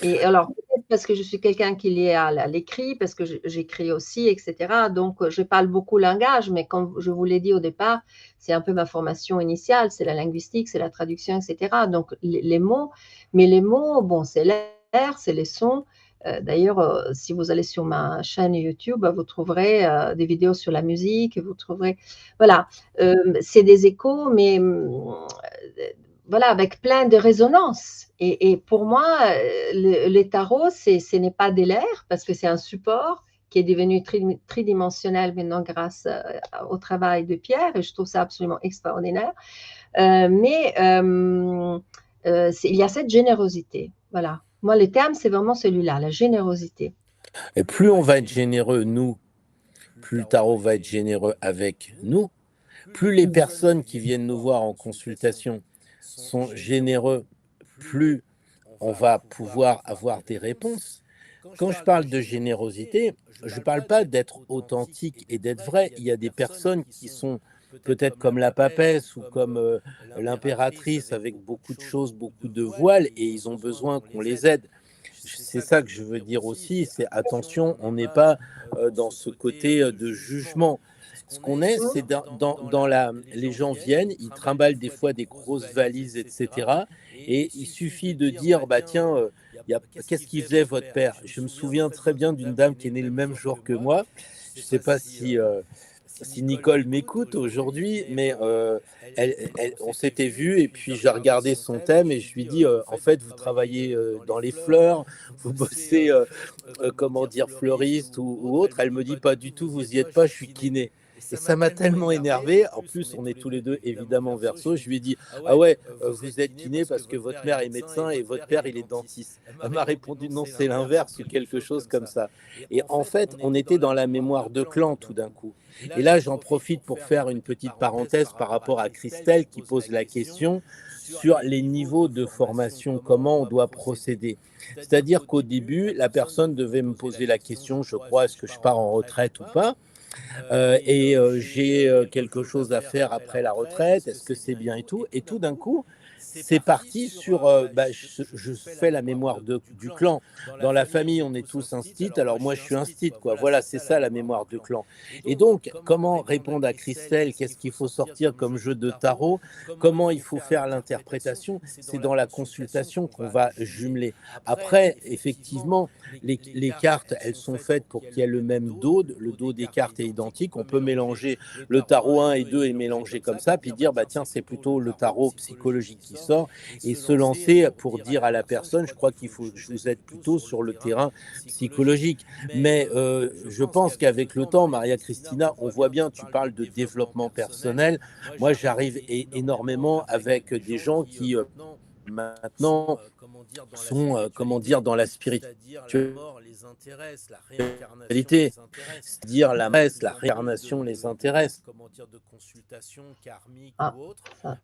S1: Et alors, peut-être parce que je suis quelqu'un qui est lié à l'écrit, parce que j'écris aussi, etc. Donc, je parle beaucoup langage, mais comme je vous l'ai dit au départ, c'est un peu ma formation initiale, c'est la linguistique, c'est la traduction, etc. Donc, les mots, mais les mots, bon, c'est l'air, c'est les sons. D'ailleurs, si vous allez sur ma chaîne YouTube, vous trouverez des vidéos sur la musique, vous trouverez, voilà, c'est des échos, mais voilà, avec plein de résonances. Et pour moi, les tarots, ce n'est pas des l'air, parce que c'est un support qui est devenu tridimensionnel maintenant grâce au travail de Pierre, et je trouve ça absolument extraordinaire. Mais il y a cette générosité. Voilà. Moi, le terme, c'est vraiment celui-là, la générosité.
S2: Et plus on va être généreux, nous, plus le tarot va être généreux avec nous, plus les personnes qui viennent nous voir en consultation sont généreux, plus on va pouvoir avoir des réponses. Quand je parle de générosité, je ne parle pas d'être authentique et d'être vrai. Il y a des personnes qui sont peut-être comme la papesse ou comme l'impératrice avec beaucoup de choses, beaucoup de voiles, et ils ont besoin qu'on les aide. C'est ça que je veux dire aussi, c'est attention, on n'est pas dans ce côté de jugement. Ce qu'on est, c'est les gens viennent, ils trimballent des fois des grosses valises, etc. Et il suffit de dire, bah tiens, qu'est-ce qu'il faisait votre père? Je me souviens très bien d'une dame qui est née le même jour que moi. Je ne sais pas si Nicole m'écoute aujourd'hui, mais on s'était vu et puis j'ai regardé son thème et je lui dis, en fait, vous travaillez dans les fleurs, vous bossez, comment dire, fleuriste ou autre. Elle me dit, pas du tout, vous y êtes pas, je suis kiné. Et ça m'a tellement énervé. En plus, on est tous les deux évidemment Verseau. Je lui ai dit, ah ouais, vous êtes kiné parce que votre mère est médecin et votre père il est dentiste. Elle m'a répondu, non, c'est l'inverse ou quelque chose comme ça. Et en fait, on était dans la mémoire de clan tout d'un coup. Et là, j'en profite pour faire une petite parenthèse par rapport à Christelle qui pose la question sur les niveaux de formation, comment on doit procéder. C'est-à-dire qu'au début, la personne devait me poser la question, je crois, est-ce que je pars en retraite ou pas? J'ai quelque chose à faire après la retraite, est-ce que c'est bien et tout? Et tout d'un coup, c'est parti sur, je fais la mémoire du clan. Dans la famille, on est tous instits, alors moi je suis instit, quoi. Voilà, c'est ça la mémoire du clan. Et donc, comment répondre à Christelle? Qu'est-ce qu'il faut sortir comme jeu de tarot? Comment il faut faire l'interprétation? C'est dans la consultation qu'on va jumeler. Après, effectivement, les cartes, elles sont faites pour qu'il y ait le même dos. Le dos des cartes est identique. On peut mélanger le tarot 1 et 2 et mélanger comme ça, puis dire, bah tiens, c'est plutôt le tarot psychologique qui sort, et se lancer pour dire à la personne, je crois qu'il faut que je vous aide plutôt sur le terrain psychologique. Mais je pense qu'avec le temps, Maria Christina, on voit bien, tu parles de développement personnel. Moi, j'arrive énormément avec des gens qui maintenant sont, comment dire, dans la spiritualité, c'est-à-dire la messe, la réincarnation les intéresse.
S1: Ah, ça.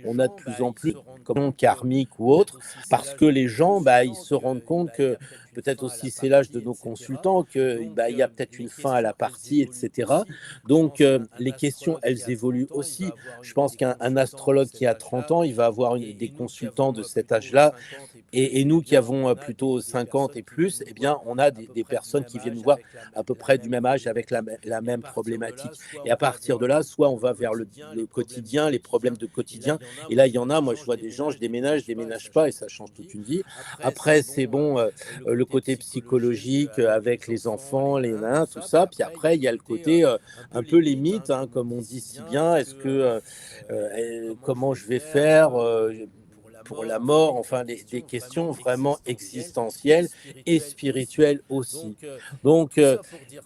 S2: On a de plus en plus comme karmique ou autre, parce que les gens, ils se rendent compte que, peut-être aussi c'est l'âge de nos consultants, que il y a peut-être une fin à la partie, etc. Donc les questions, elles évoluent aussi. Je pense qu'un astrologue qui a 30 ans, il va avoir des consultants de cet âge-là, et nous qui avons plutôt 50 et plus, eh bien, on a des personnes qui viennent nous voir à peu près du même âge avec la même problématique. Et à partir de là, soit on va vers le quotidien, les problèmes de quotidien. Et là, il y en a, moi, je vois des gens, je déménage pas, et ça change toute une vie. Après, c'est bon, le côté psychologique avec les enfants, les nains, tout ça. Puis après, il y a le côté un peu les mythes, hein, comme on dit si bien. Est-ce que, comment je vais faire pour la mort, enfin des questions vraiment existentielles et spirituelles aussi. Donc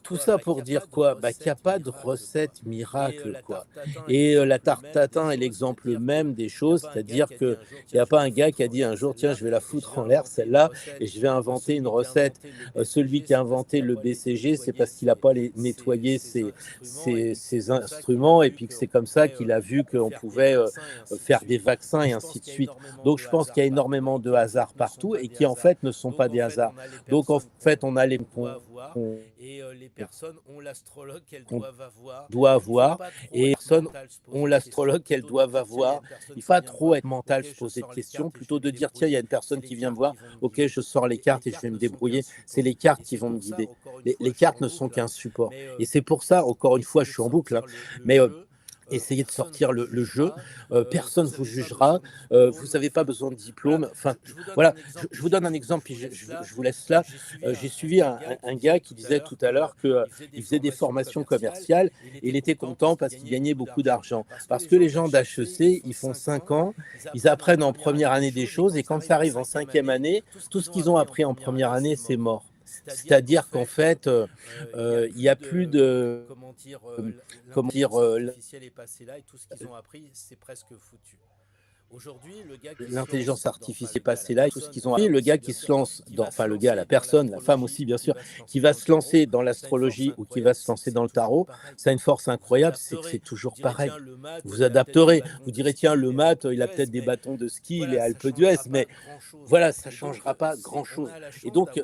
S2: tout ça pour dire quoi? Qu'il n'y a pas de recette miracle, quoi. Et la tarte tatin est l'exemple même des choses, c'est-à-dire qu'il n'y a pas un gars qui a dit un jour, tiens, je vais la foutre en l'air, celle-là, et je vais inventer une recette. Celui qui a inventé le BCG, c'est parce qu'il n'a pas nettoyé ses instruments, et puis que c'est comme ça qu'il a vu qu'on pouvait faire des vaccins et ainsi de suite. Donc je pense qu'il y a énormément de hasards partout et qui en fait ne sont pas des hasards. Donc en fait, on a les qu'on doit avoir, et les personnes ont l'astrologue qu'elles doivent avoir. Il ne faut pas trop être mental, se poser de questions, plutôt de dire tiens, il y a une personne qui vient me voir, ok, je sors les cartes et je vais me débrouiller. C'est les cartes qui vont me guider. Les cartes ne sont qu'un support. Et c'est pour ça, encore une fois, je suis en boucle, hein, mais essayez de sortir le jeu, personne ne vous jugera, vous n'avez pas besoin de diplôme. Enfin, voilà, je vous donne un exemple, puis je vous laisse là. J'ai suivi un gars qui disait tout à l'heure qu'il faisait des formations commerciales, et il était content parce qu'il gagnait beaucoup d'argent. Parce que les gens d'HEC, ils font 5 ans, ils apprennent en première année des choses, et quand ça arrive en 5e année, tout ce qu'ils ont appris en première année, c'est mort. C'est-à-dire qu'en fait, il n'y a plus de, comment dire, l'intelligence artificielle est passée là, et tout ce qu'ils ont appris, le gars qui se lance, enfin le gars, la personne, la femme aussi bien sûr, qui va se lancer dans l'astrologie ou qui va se lancer dans le tarot, ça a une force incroyable, c'est que c'est toujours pareil. Vous adapterez, vous direz tiens, le maths, il a peut-être des bâtons de ski, il est Alpe d'Huez, mais voilà, ça ne changera pas grand-chose. Et donc,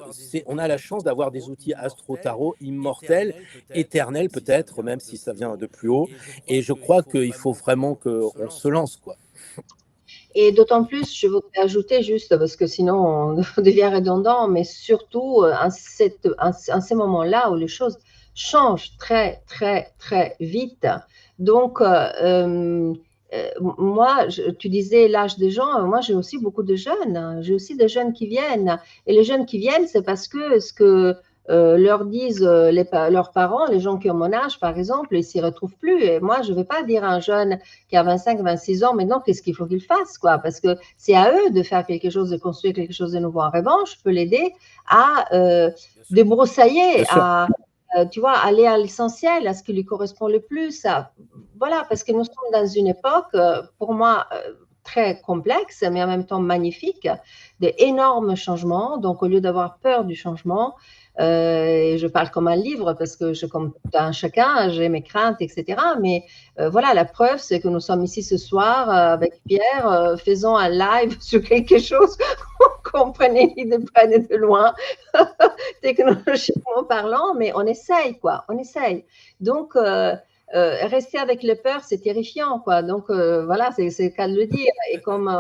S2: on a la chance d'avoir des outils astro-tarot immortels, éternels peut-être, même si ça vient de plus haut. Et je crois qu'il faut vraiment qu'on se lance, quoi.
S1: Et d'autant plus, je voudrais ajouter juste, parce que sinon on devient redondant, mais surtout en ces moments-là où les choses changent très, très, très vite. Donc, moi, tu disais l'âge des gens, moi j'ai aussi beaucoup de jeunes, j'ai aussi des jeunes qui viennent. Et les jeunes qui viennent, c'est parce que ce que leur disent leurs parents, les gens qui ont mon âge par exemple, ils s'y retrouvent plus. Et moi, je ne vais pas dire à un jeune qui a 25, 26 ans, maintenant, qu'est-ce qu'il faut qu'il fasse, quoi, parce que c'est à eux de faire quelque chose, de construire quelque chose de nouveau. En revanche, je peux l'aider à débroussailler, à tu vois, aller à l'essentiel, à ce qui lui correspond le plus. Voilà, parce que nous sommes dans une époque, pour moi, très complexe, mais en même temps magnifique, d'énormes changements. Donc, au lieu d'avoir peur du changement, et je parle comme un livre parce que comme un chacun, j'ai mes craintes, etc. Mais voilà, la preuve, c'est que nous sommes ici ce soir avec Pierre, faisons un live sur quelque chose qu'on prenait de près et de loin, technologiquement parlant, mais on essaye, quoi, on essaye. Donc, rester avec les peurs, c'est terrifiant, quoi. Donc, voilà, c'est le cas de le dire. Et comme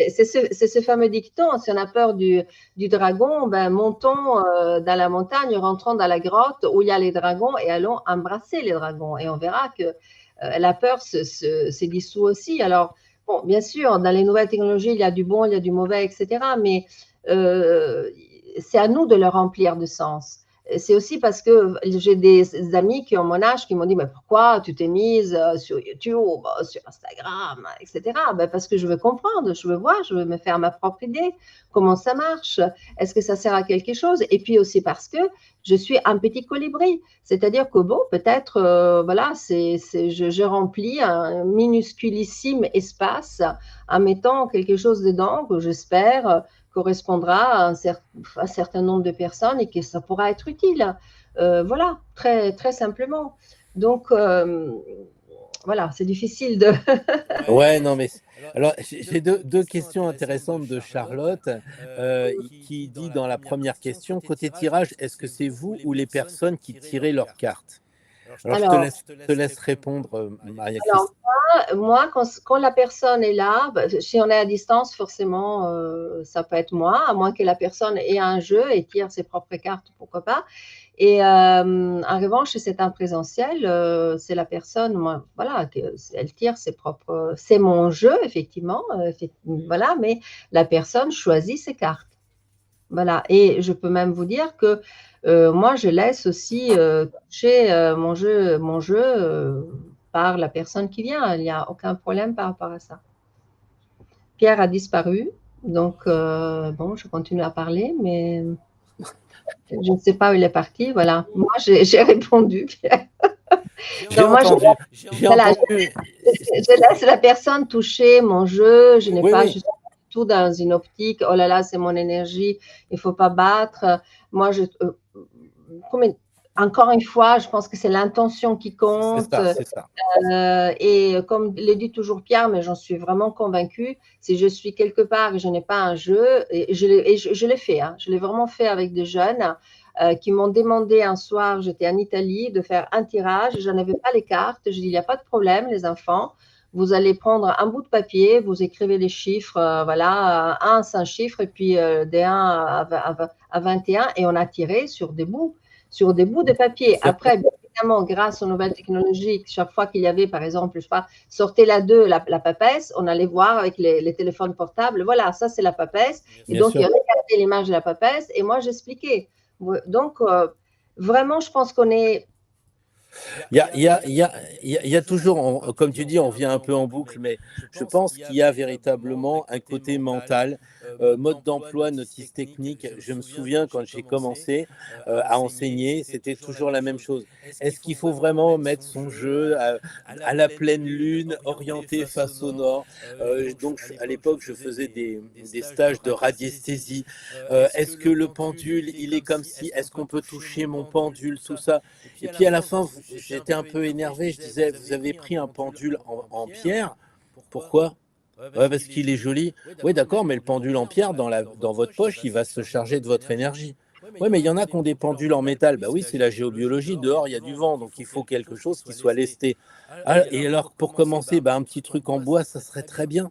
S1: c'est ce fameux dicton, si on a peur du dragon, ben, montons dans la montagne, rentrons dans la grotte où il y a les dragons et allons embrasser les dragons. Et on verra que la peur se dissout aussi. Alors, bon, bien sûr, dans les nouvelles technologies, il y a du bon, il y a du mauvais, etc. Mais c'est à nous de le remplir de sens. C'est aussi parce que j'ai des amis qui ont mon âge qui m'ont dit mais pourquoi tu t'es mise sur YouTube, sur Instagram, etc. Ben parce que je veux comprendre, je veux voir, je veux me faire ma propre idée, comment ça marche, est-ce que ça sert à quelque chose, et puis aussi parce que je suis un petit colibri, c'est-à-dire que bon, peut-être, voilà, je remplis un minusculissime espace en mettant quelque chose dedans que j'espère correspondra à un certain nombre de personnes et que ça pourra être utile. Voilà, très, très simplement. Donc, voilà, c'est difficile de…
S2: Ouais, non, mais alors j'ai deux questions intéressantes de Charlotte qui dit dans la première question, côté tirage, est-ce que c'est vous ou les personnes qui tirez leurs cartes? Alors, je te laisse répondre, Maria-Christine.
S1: Moi, quand la personne est là, si on est à distance, forcément, ça peut être moi, à moins que la personne ait un jeu et tire ses propres cartes, pourquoi pas. Et en revanche, si c'est en présentiel, c'est la personne, moi, voilà, elle tire ses propres… C'est mon jeu, effectivement, voilà, mais la personne choisit ses cartes. Voilà, et je peux même vous dire que moi, je laisse aussi toucher mon jeu par la personne qui vient. Il n'y a aucun problème par rapport à ça. Pierre a disparu, donc bon, je continue à parler, mais je ne sais pas où il est parti. Voilà, moi, j'ai répondu, Pierre. Je laisse la personne toucher mon jeu. Je n'ai pas… Je tout dans une optique, oh là là, c'est mon énergie, il ne faut pas battre. Moi, encore une fois, je pense que c'est l'intention qui compte.
S2: C'est ça.
S1: Et comme le dit toujours Pierre, mais j'en suis vraiment convaincue, si je suis quelque part et je n'ai pas un jeu, et je l'ai fait, hein, je l'ai vraiment fait avec des jeunes qui m'ont demandé un soir, j'étais en Italie, de faire un tirage, je n'avais pas les cartes, je dis, il n'y a pas de problème, les enfants, vous allez prendre un bout de papier, vous écrivez les chiffres, voilà, 1 à 5 chiffres, et puis des 1 à 21, et on a tiré sur des bouts de papier. Après, évidemment, grâce aux nouvelles technologies, chaque fois qu'il y avait, par exemple, je sais pas, sortez la 2, la papesse, on allait voir avec les téléphones portables, voilà, ça c'est la papesse, et donc il regardait l'image de la papesse, et moi j'expliquais. Donc, vraiment, je pense qu'on est…
S2: Il y a toujours, comme tu dis, on vient un peu en boucle, mais je pense qu'il y a véritablement un côté mental. mode d'emploi, notice technique. Je me souviens quand j'ai commencé à enseigner, c'était toujours la même chose. Est-ce qu'il faut vraiment mettre son jeu à la pleine lune, orienté face au nord? Donc, à l'époque, je faisais des stages de radiesthésie. Est-ce que le pendule, il est comme si, est-ce qu'on peut toucher mon pendule, tout ça? Et puis à la fin, j'étais un peu énervé. Je disais, vous avez pris un pendule en pierre. Pourquoi? Ouais, parce qu'il est joli. Oui, d'accord, mais le pendule en pierre, dans votre poche, il va se charger de votre énergie. Oui, mais il y en a qui ont des pendules en métal. Bah oui, c'est la géobiologie. Dehors, il y a du vent, donc il faut quelque chose qui soit lesté. Ah, et alors, pour commencer, bah, un petit truc en bois, ça serait très bien.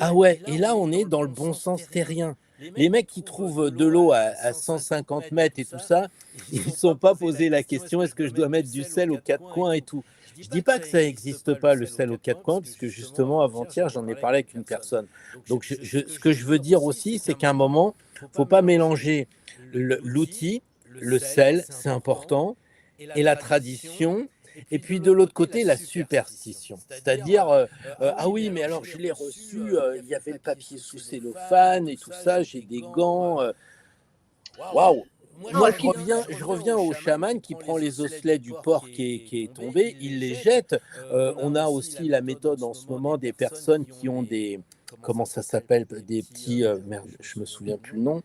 S2: Ah ouais, et là, on est dans le bon sens terrien. Les mecs qui trouvent de l'eau à 150 mètres et tout ça, ils ne sont pas posé la question, est-ce que je dois mettre du sel aux quatre coins et tout? Je dis pas que ça n'existe pas, le sel aux quatre coins, parce que justement, avant-hier, j'en ai parlé avec une personne. Donc, ce que je veux dire aussi, c'est qu'à un moment, il ne faut pas mélanger l'outil, le sel, c'est important, et la tradition. Et puis de l'autre côté, la superstition. C'est-à-dire, ah oui, mais alors je l'ai reçu, il y avait le papier sous cellophane et tout ça, j'ai des gants. Waouh! Moi, je reviens au chaman qui prend les osselets du porc qui est tombé, il les jette. On a aussi la méthode en ce moment des personnes qui ont des, comment ça s'appelle, des petits, merde, je me souviens plus le nom.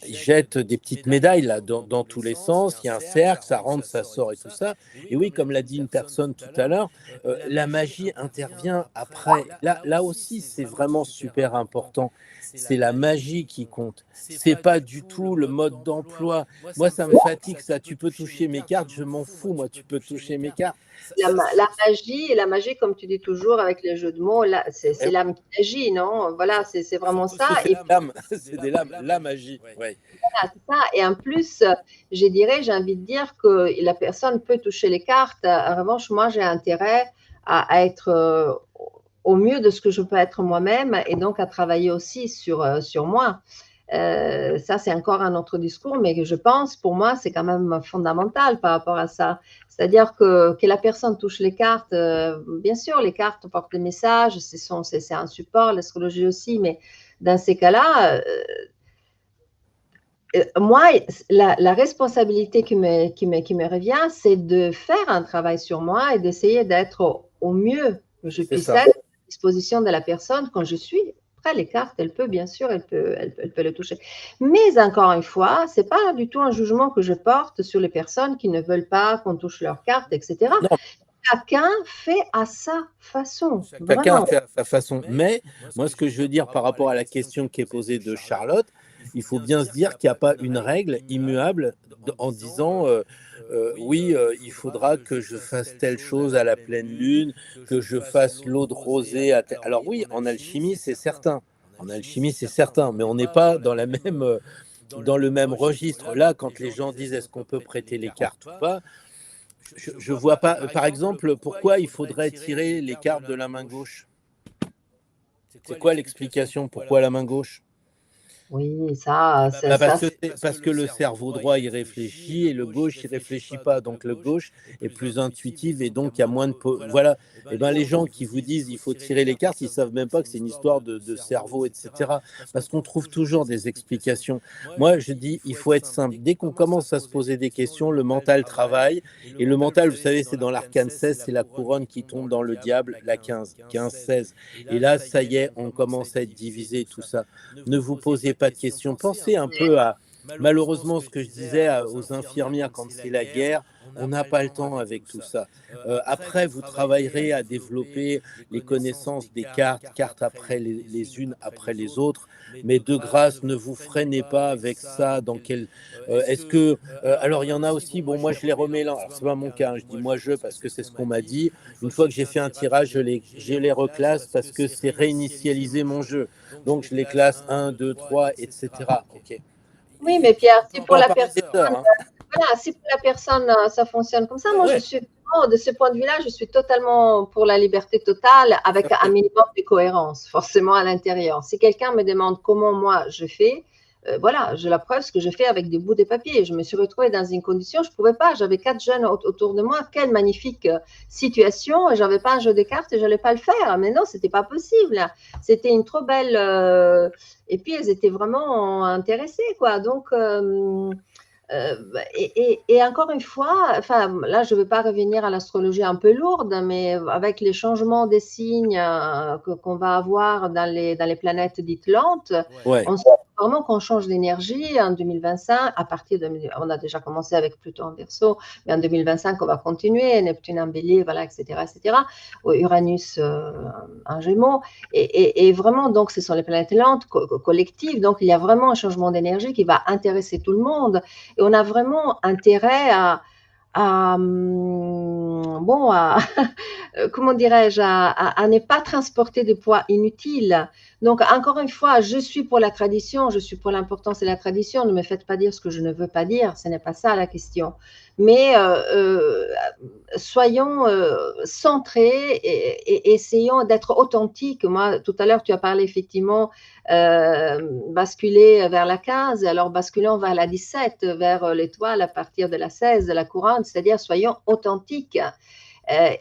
S2: Ils jettent des petites médailles là, dans tous les sens, il y a un cercle, ça rentre, ça sort et tout ça. Et oui, comme l'a dit une personne tout à l'heure, la magie intervient après. Là aussi, c'est vraiment super important. C'est la magie qui compte. C'est pas du tout le mode d'emploi. Moi, ça me fatigue ça. Tu peux toucher mes cartes, je m'en fous. Moi, tu peux toucher mes cartes.
S1: La magie, comme tu dis toujours avec les jeux de mots, c'est l'âme qui agit, non? Voilà, c'est vraiment ça.
S2: C'est des lames, la magie. Ouais.
S1: Voilà, c'est ça. Et en plus, j'ai envie de dire que la personne peut toucher les cartes. En revanche, moi, j'ai intérêt à être au mieux de ce que je peux être moi-même et donc à travailler aussi sur moi. Ça, c'est encore un autre discours, mais je pense, pour moi, c'est quand même fondamental par rapport à ça. C'est-à-dire que la personne touche les cartes, bien sûr, les cartes portent des messages, c'est un support, l'astrologie aussi, mais dans ces cas-là, moi, la responsabilité qui me revient, c'est de faire un travail sur moi et d'essayer d'être au mieux que je puisse être à disposition de la personne quand je suis. Après, les cartes, elle peut le toucher. Mais encore une fois, ce n'est pas du tout un jugement que je porte sur les personnes qui ne veulent pas qu'on touche leurs cartes, etc. Non. Chacun fait à sa façon.
S2: Chacun fait à sa façon. Mais moi, ce que je veux dire par rapport à la question qui est posée de Charlotte, il faut bien se dire qu'il n'y a pas une règle immuable en disant oui, il faudra que je fasse telle chose à la pleine lune, que je fasse l'eau de rosée. Alors oui, en alchimie, c'est certain. En alchimie, c'est certain, mais on n'est pas dans le même registre. Là, quand les gens disent est-ce qu'on peut prêter les cartes ou pas, je ne vois pas, par exemple, pourquoi il faudrait tirer les cartes de la main gauche. C'est quoi l'explication? Pourquoi la main gauche?
S1: Oui, ça,
S2: parce que le cerveau droit, il réfléchit et le gauche, il réfléchit pas. Donc, le gauche est plus intuitif et donc il y a moins de... Voilà. Et ben, les gens qui vous disent il faut tirer les cartes, ils savent même pas que c'est une histoire de cerveau, etc. Parce qu'on trouve toujours des explications. Moi, je dis, il faut être simple. Dès qu'on commence à se poser des questions, le mental travaille. Et le mental, vous savez, c'est dans l'arcane 16, c'est la couronne qui tombe dans le diable, la 15, 16. Et là, ça y est, on commence à être divisé, tout ça. Ne vous posez pas de questions. Pensez un peu à, malheureusement, ce que je disais aux infirmières quand c'est la guerre, on n'a pas le temps avec tout ça. Après, vous travaillerez à développer les connaissances des cartes après les unes après les autres, mais de grâce, ne vous freinez pas avec ça. Est-ce que... alors, il y en a aussi, bon, moi, je les remets là. Alors, c'est pas mon cas, hein, je dis moi parce que c'est ce qu'on m'a dit. Une fois que j'ai fait un tirage, je les reclasse parce que c'est réinitialiser mon jeu. Donc, je les classe 1, 2, 3, etc. Okay.
S1: Oui, mais Pierre, si pour la personne... Voilà, si pour la personne, ça fonctionne comme ça, moi, je suis, de ce point de vue-là, je suis totalement pour la liberté totale avec un minimum de cohérence, forcément à l'intérieur. Si quelqu'un me demande comment moi je fais, voilà, j'ai la preuve, ce que j'ai fait avec des bouts de papier. Je me suis retrouvée dans une condition, je ne pouvais pas, j'avais 4 jeunes autour de moi, quelle magnifique situation, et je n'avais pas un jeu de cartes et je n'allais pas le faire. Mais non, ce n'était pas possible. C'était une trop belle... et puis, elles étaient vraiment intéressées, quoi. Donc... et encore une fois, enfin, là, je ne vais pas revenir à l'astrologie un peu lourde, mais avec les changements des signes qu'on va avoir dans les planètes dites lentes, on sait vraiment qu'on change d'énergie en 2025. À partir de, on a déjà commencé avec Pluton en Verseau, mais en 2025, on va continuer, Neptune en Bélier, voilà, etc., etc., Uranus en Gémeaux. Et vraiment, donc, ce sont les planètes lentes collectives. Donc, il y a vraiment un changement d'énergie qui va intéresser tout le monde. Et on a vraiment intérêt comment dirais-je, à ne pas transporter de poids inutiles. Donc, encore une fois, je suis pour la tradition, je suis pour l'importance de la tradition. Ne me faites pas dire ce que je ne veux pas dire, ce n'est pas ça la question. Mais soyons centrés et essayons d'être authentiques. Moi, tout à l'heure, tu as parlé effectivement basculer vers la 15, alors basculons vers la 17, vers l'étoile à partir de la 16, de la couronne, c'est-à-dire soyons authentiques.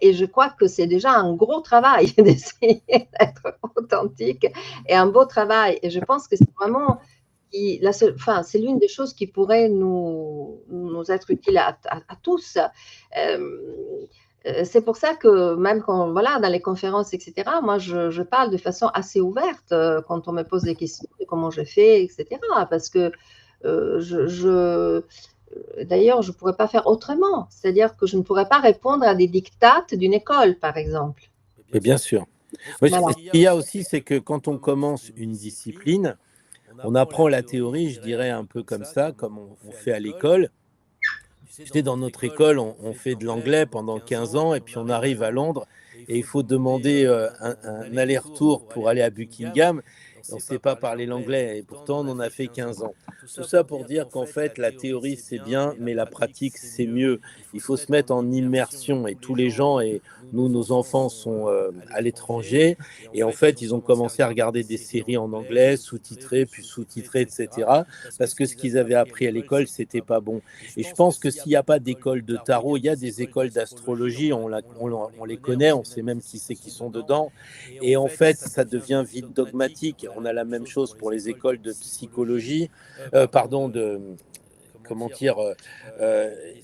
S1: Et je crois que c'est déjà un gros travail d'essayer d'être authentique et un beau travail. Et je pense que c'est vraiment c'est l'une des choses qui pourrait nous être utile à tous. C'est pour ça que même quand, voilà, dans les conférences, etc., moi, je parle de façon assez ouverte quand on me pose des questions de comment je fais, etc., parce que d'ailleurs, je ne pourrais pas faire autrement. C'est-à-dire que je ne pourrais pas répondre à des dictates d'une école, par exemple.
S2: Et bien sûr. Voilà. Ce qu'il y a aussi, c'est que quand on commence une discipline, on apprend la théorie, je dirais un peu comme ça, comme on fait à l'école. Tu sais, dans notre école, on fait de l'anglais pendant 15 ans et puis on arrive à Londres et il faut demander un aller-retour pour aller à Buckingham. On ne sait pas parler l'anglais et pourtant on en a fait 15 ans. Tout ça pour dire qu'en fait, la théorie, c'est bien, mais la pratique, c'est mieux. Il faut se mettre en immersion et tous les gens, et nous, nos enfants sont à l'étranger et en fait, ils ont commencé à regarder des séries en anglais, sous-titrées, puis sous-titrées, etc. Parce que ce qu'ils avaient appris à l'école, c'était pas bon. Et je pense que s'il n'y a pas d'école de tarot, il y a des écoles d'astrologie, on les connaît, on sait même qui c'est qui sont dedans. Et en fait, ça devient vite dogmatique. On a la même chose pour les écoles de psychologie, comment dire,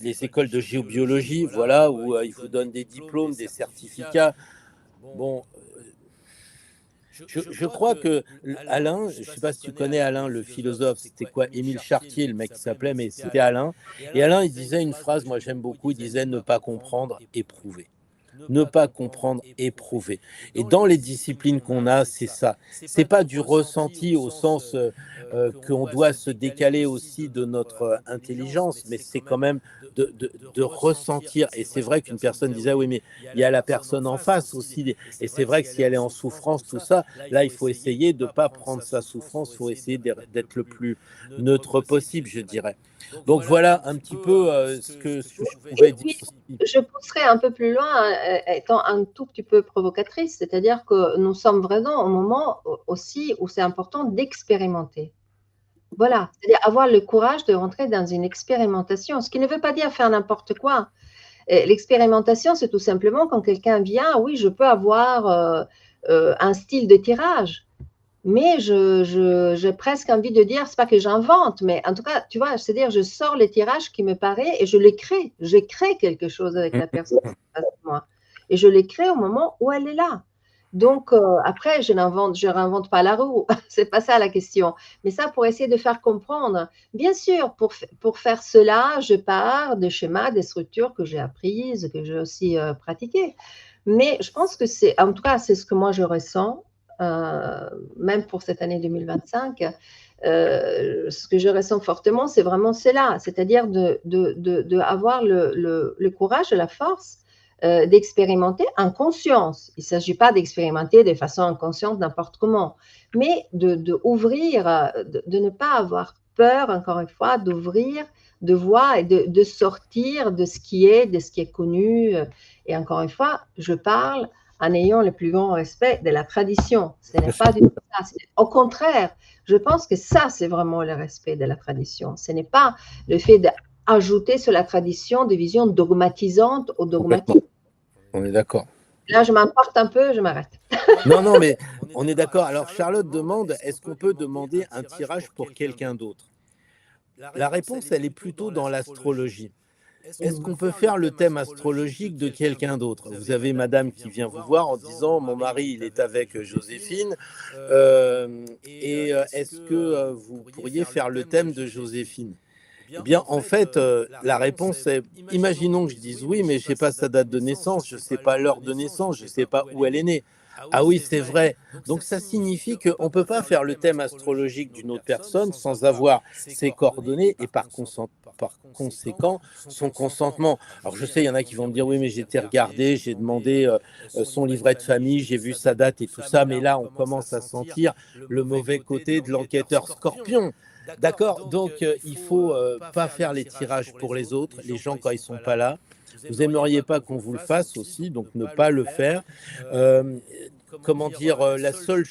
S2: les écoles de géobiologie, voilà, où ils vous donnent des diplômes, des certificats. Bon, je crois que Alain, je ne sais pas si tu connais Alain, le philosophe, c'était quoi, Émile Chartier, le mec qui s'appelait, mais c'était Alain. Et Alain, il disait une phrase, moi j'aime beaucoup, il disait « ne pas comprendre, éprouver ». Ne pas comprendre, éprouver. Et dans les disciplines qu'on a, c'est ça. C'est pas du ressenti au sens qu'on doit se décaler aussi de notre intelligence, mais c'est quand même de ressentir. Et c'est vrai qu'une personne disait, oui, mais il y a la personne en face aussi. Et c'est vrai que si elle est en souffrance, tout ça, là, il faut essayer de ne pas prendre sa souffrance, il faut essayer d'être le plus neutre possible, je dirais. Donc voilà un petit peu ce que je pouvais dire.
S1: Je pousserai un peu plus loin, étant un tout petit peu provocatrice, c'est-à-dire que nous sommes vraiment au moment aussi où c'est important d'expérimenter. Voilà, c'est-à-dire avoir le courage de rentrer dans une expérimentation, ce qui ne veut pas dire faire n'importe quoi. L'expérimentation, c'est tout simplement quand quelqu'un vient, oui, je peux avoir un style de tirage, mais j'ai presque envie de dire, c'est pas que j'invente, mais en tout cas, tu vois, c'est-à-dire je sors les tirages qui me paraissent et je les crée. Je crée quelque chose avec la personne qui est face à moi. Et je les crée au moment où elle est là. Donc, après, je réinvente pas la roue. C'est pas ça la question. Mais ça, pour essayer de faire comprendre. Bien sûr, pour faire cela, je pars des schémas, des structures que j'ai apprises, que j'ai aussi pratiquées. Mais je pense que en tout cas, c'est ce que moi je ressens. Même pour cette année 2025, ce que je ressens fortement, c'est vraiment cela, c'est-à-dire d'avoir le courage et la force d'expérimenter en conscience. Il ne s'agit pas d'expérimenter de façon inconsciente n'importe comment, mais d'ouvrir, de ne pas avoir peur, encore une fois, d'ouvrir, de voir et de sortir de ce qui est connu. Et encore une fois, je parle en ayant le plus grand respect de la tradition. Ce n'est pas du tout ça. Au contraire, je pense que ça, c'est vraiment le respect de la tradition. Ce n'est pas le fait d'ajouter sur la tradition des visions dogmatisantes ou dogmatiques.
S2: On est d'accord.
S1: Là, je m'emporte un peu, je m'arrête.
S2: Non, mais on est d'accord. Alors, Charlotte demande, est-ce qu'on peut demander un tirage pour quelqu'un d'autre? La réponse, elle est plutôt dans l'astrologie. Est-ce qu'on peut faire le thème astrologique de quelqu'un d'autre? Vous avez madame qui vient vous voir en disant, mon mari, il est avec Joséphine, et est-ce que vous pourriez faire le thème de Joséphine? Eh bien, en fait, la réponse est, imaginons que je dise oui, mais je ne sais pas sa date de naissance, je ne sais pas l'heure de naissance, je ne sais pas où elle est née. Ah oui, c'est vrai. Donc, ça signifie qu'on ne peut pas faire le thème astrologique d'une autre personne sans avoir ses coordonnées et par conséquent son consentement. Alors, je sais, il y en a qui vont me dire, oui, mais j'ai été regardé, j'ai demandé son livret de famille, j'ai vu sa date et tout ça, mais là, on commence à sentir le mauvais côté de l'enquêteur scorpion. D'accord, donc il ne faut pas faire les tirages pour les autres, les gens quand ils ne sont pas là. Vous n'aimeriez pas qu'on vous le fasse aussi, donc ne pas le faire. Comment dire, la seule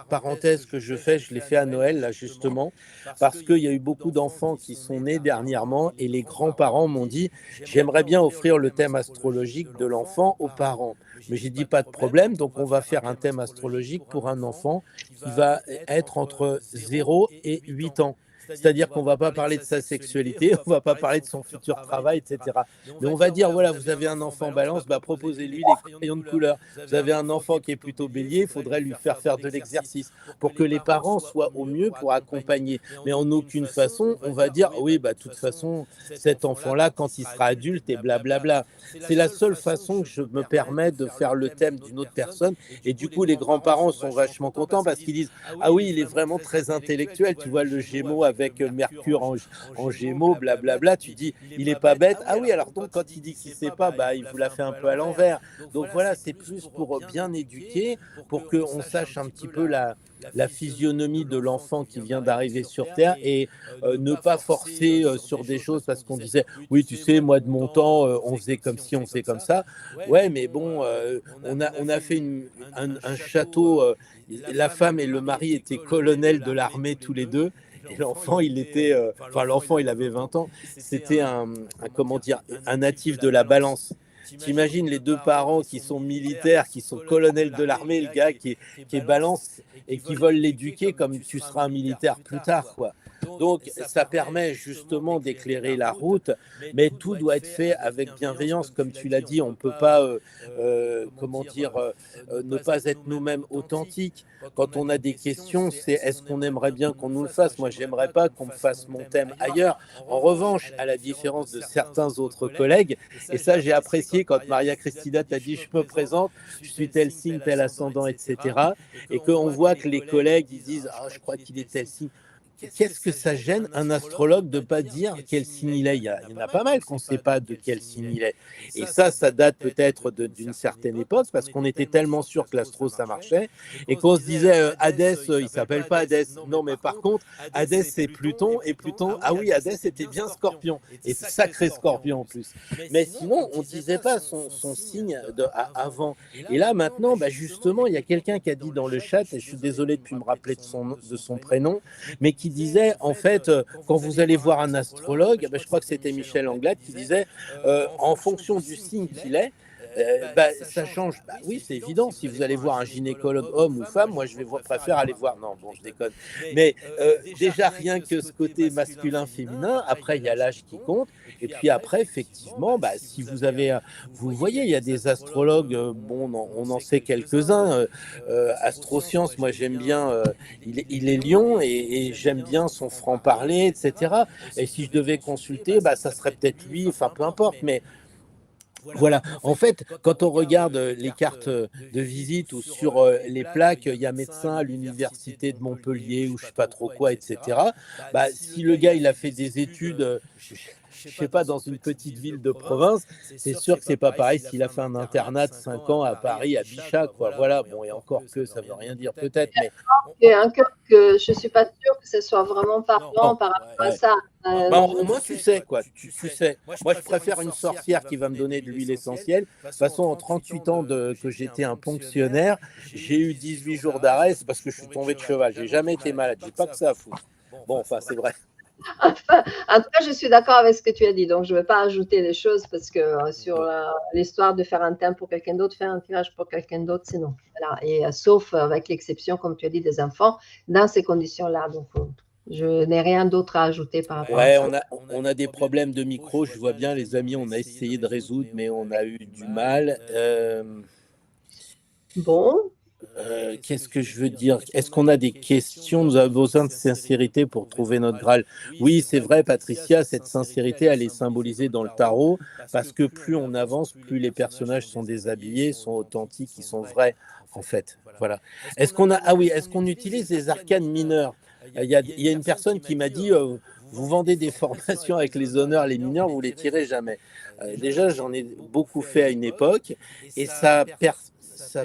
S2: parenthèse que je fais, je l'ai fait à Noël, là, justement, parce qu'il y a eu beaucoup d'enfants qui sont nés dernièrement et les grands-parents m'ont dit « J'aimerais bien offrir le thème astrologique de l'enfant aux parents ». Mais j'ai dit pas de problème, donc on va faire un thème astrologique pour un enfant qui va être entre 0 et 8 ans. C'est-à-dire qu'on ne va pas parler de sa sexualité, on ne va pas parler de son futur travail, etc. Mais on va dire, voilà, vous avez un enfant balance, bah, proposez-lui les crayons de couleur. Vous avez un enfant qui est plutôt bélier, il faudrait lui faire de l'exercice pour que les parents soient au mieux pour accompagner. Mais en aucune façon, on va dire, oui, bah, de toute façon, cet enfant-là, quand il sera adulte, et blablabla. C'est la seule façon que je me permets de faire le thème d'une autre personne. Et du coup, les grands-parents sont vachement contents parce qu'ils disent, ah oui, il est vraiment très intellectuel, tu vois, le Gémeaux avec Mercure en Gémeaux, blablabla, tu dis, il est pas bête. Ah oui, alors donc, quand il dit qu'il ne sait pas, bah, il vous l'a fait un peu à l'envers. Donc voilà, c'est plus pour bien éduquer, pour qu'on sache un petit peu la physionomie de l'enfant qui vient d'arriver sur Terre et ne pas forcer sur des choses parce qu'on disait, oui, tu sais, moi de mon temps, on faisait comme ci, on faisait comme ça. Ouais, mais bon, on a fait un château, la femme et le mari étaient colonels de l'armée tous les deux. Et l'enfant, il était, l'enfant, il avait 20 ans. C'était comment dire, un natif de la Balance. T'imagines les deux parents qui sont militaires, qui sont colonels de l'armée, le gars qui est Balance et qui veulent l'éduquer comme tu seras un militaire plus tard, quoi. Donc, ça permet justement d'éclairer la route, mais tout doit être fait avec bienveillance. Comme tu l'as dit, on ne peut pas, ne pas être nous-mêmes authentiques. Quand on a des questions, c'est est-ce qu'on aimerait bien qu'on nous le fasse? Moi, j'aimerais pas qu'on me fasse mon thème ailleurs. En revanche, à la différence de certains autres collègues, et ça, j'ai apprécié quand Maria Christina t'a dit je me présente, je suis tel signe, tel ascendant, etc. Et qu'on voit que les collègues, ils disent ah, je crois qu'il est tel signe. Qu'est-ce que ça gêne un astrologue de ne pas dire quel signe il est? Il y en a pas mal qu'on ne sait pas de quel signe il est. Et ça date peut-être d'une certaine époque parce qu'on était tellement sûr que l'astro, ça marchait et qu'on se disait Hadès, il ne s'appelle pas Hadès. Non, mais par contre, Hadès, c'est Pluton et Pluton, ah oui, Hadès était bien Scorpion et sacré Scorpion en plus. Mais sinon, on ne disait pas son signe avant. Et là, maintenant, bah, justement, il y a quelqu'un qui a dit dans le chat, et je suis désolé de ne plus me rappeler de son prénom, mais qui disait, en fait, quand vous allez voir un astrologue, ben, je crois que c'était Michel Anglade qui disait, en fonction du signe qu'il est, ça change. Bah, oui, c'est évident. Si vous allez voir un gynécologue homme ou femme, moi, je préfère aller voir. Non, bon, je déconne. Mais déjà, rien que ce côté masculin-féminin, après, il y a l'âge qui compte. Et puis après, effectivement, bah, si vous avez. Vous voyez, il y a des astrologues, bon, on en sait quelques-uns. Astroscience, moi, j'aime bien. Il est lion et j'aime bien son franc-parler, etc. Et si je devais consulter, bah, ça serait peut-être lui, enfin, peu importe. Mais. Voilà, en fait, quand on regarde les cartes de visite ou sur les plaques, il y a médecin à l'université de Montpellier ou je ne sais pas trop quoi, etc. Bah, si le gars, il a fait des études, je ne sais pas, dans une petite ville de province, c'est sûr que ce n'est pas pareil s'il a fait un internat de 5 ans à Paris, à Bichat, quoi. Voilà, bon, et encore que ça ne veut rien dire peut-être, mais...
S1: Encore que je ne suis pas sûre que ce soit vraiment parlant par rapport à ça.
S2: Bah, au moins, tu sais, quoi. Tu sais. Moi, je préfère une sorcière qui va me donner de l'huile essentielle. De toute façon, en 38 ans que j'étais un ponctionnaire, j'ai eu 18 jours d'arrêt, c'est parce que je suis tombé de cheval. J'ai jamais été malade. J'ai pas que ça à foutre. Bon, enfin, c'est vrai.
S1: Enfin, en tout cas, je suis d'accord avec ce que tu as dit. Donc, je ne vais pas ajouter des choses parce que sur l'histoire de faire un thème pour quelqu'un d'autre, faire un tirage pour quelqu'un d'autre, c'est non. Voilà. Et sauf avec l'exception, comme tu as dit, des enfants, dans ces conditions-là. Donc, je n'ai rien d'autre à ajouter par rapport à
S2: Ouais,
S1: ça.
S2: on a des problèmes de micro. Je vois bien, les amis, on a essayé de résoudre, mais on a eu du mal.
S1: Bon.
S2: Qu'est-ce que je veux dire? Est-ce qu'on a des questions? Nous avons besoin de sincérité pour trouver notre Graal. Oui, c'est vrai, Patricia, cette sincérité, elle est symbolisée dans le tarot, parce que plus on avance, plus les personnages sont déshabillés, sont authentiques, ils sont vrais, en fait. Voilà. Ah oui, est-ce qu'on utilise les arcanes mineurs? Il y a une personne qui m'a dit, vous vendez des formations avec les honneurs, les mineurs, vous les tirez jamais. Déjà, j'en ai beaucoup fait à une époque, et ça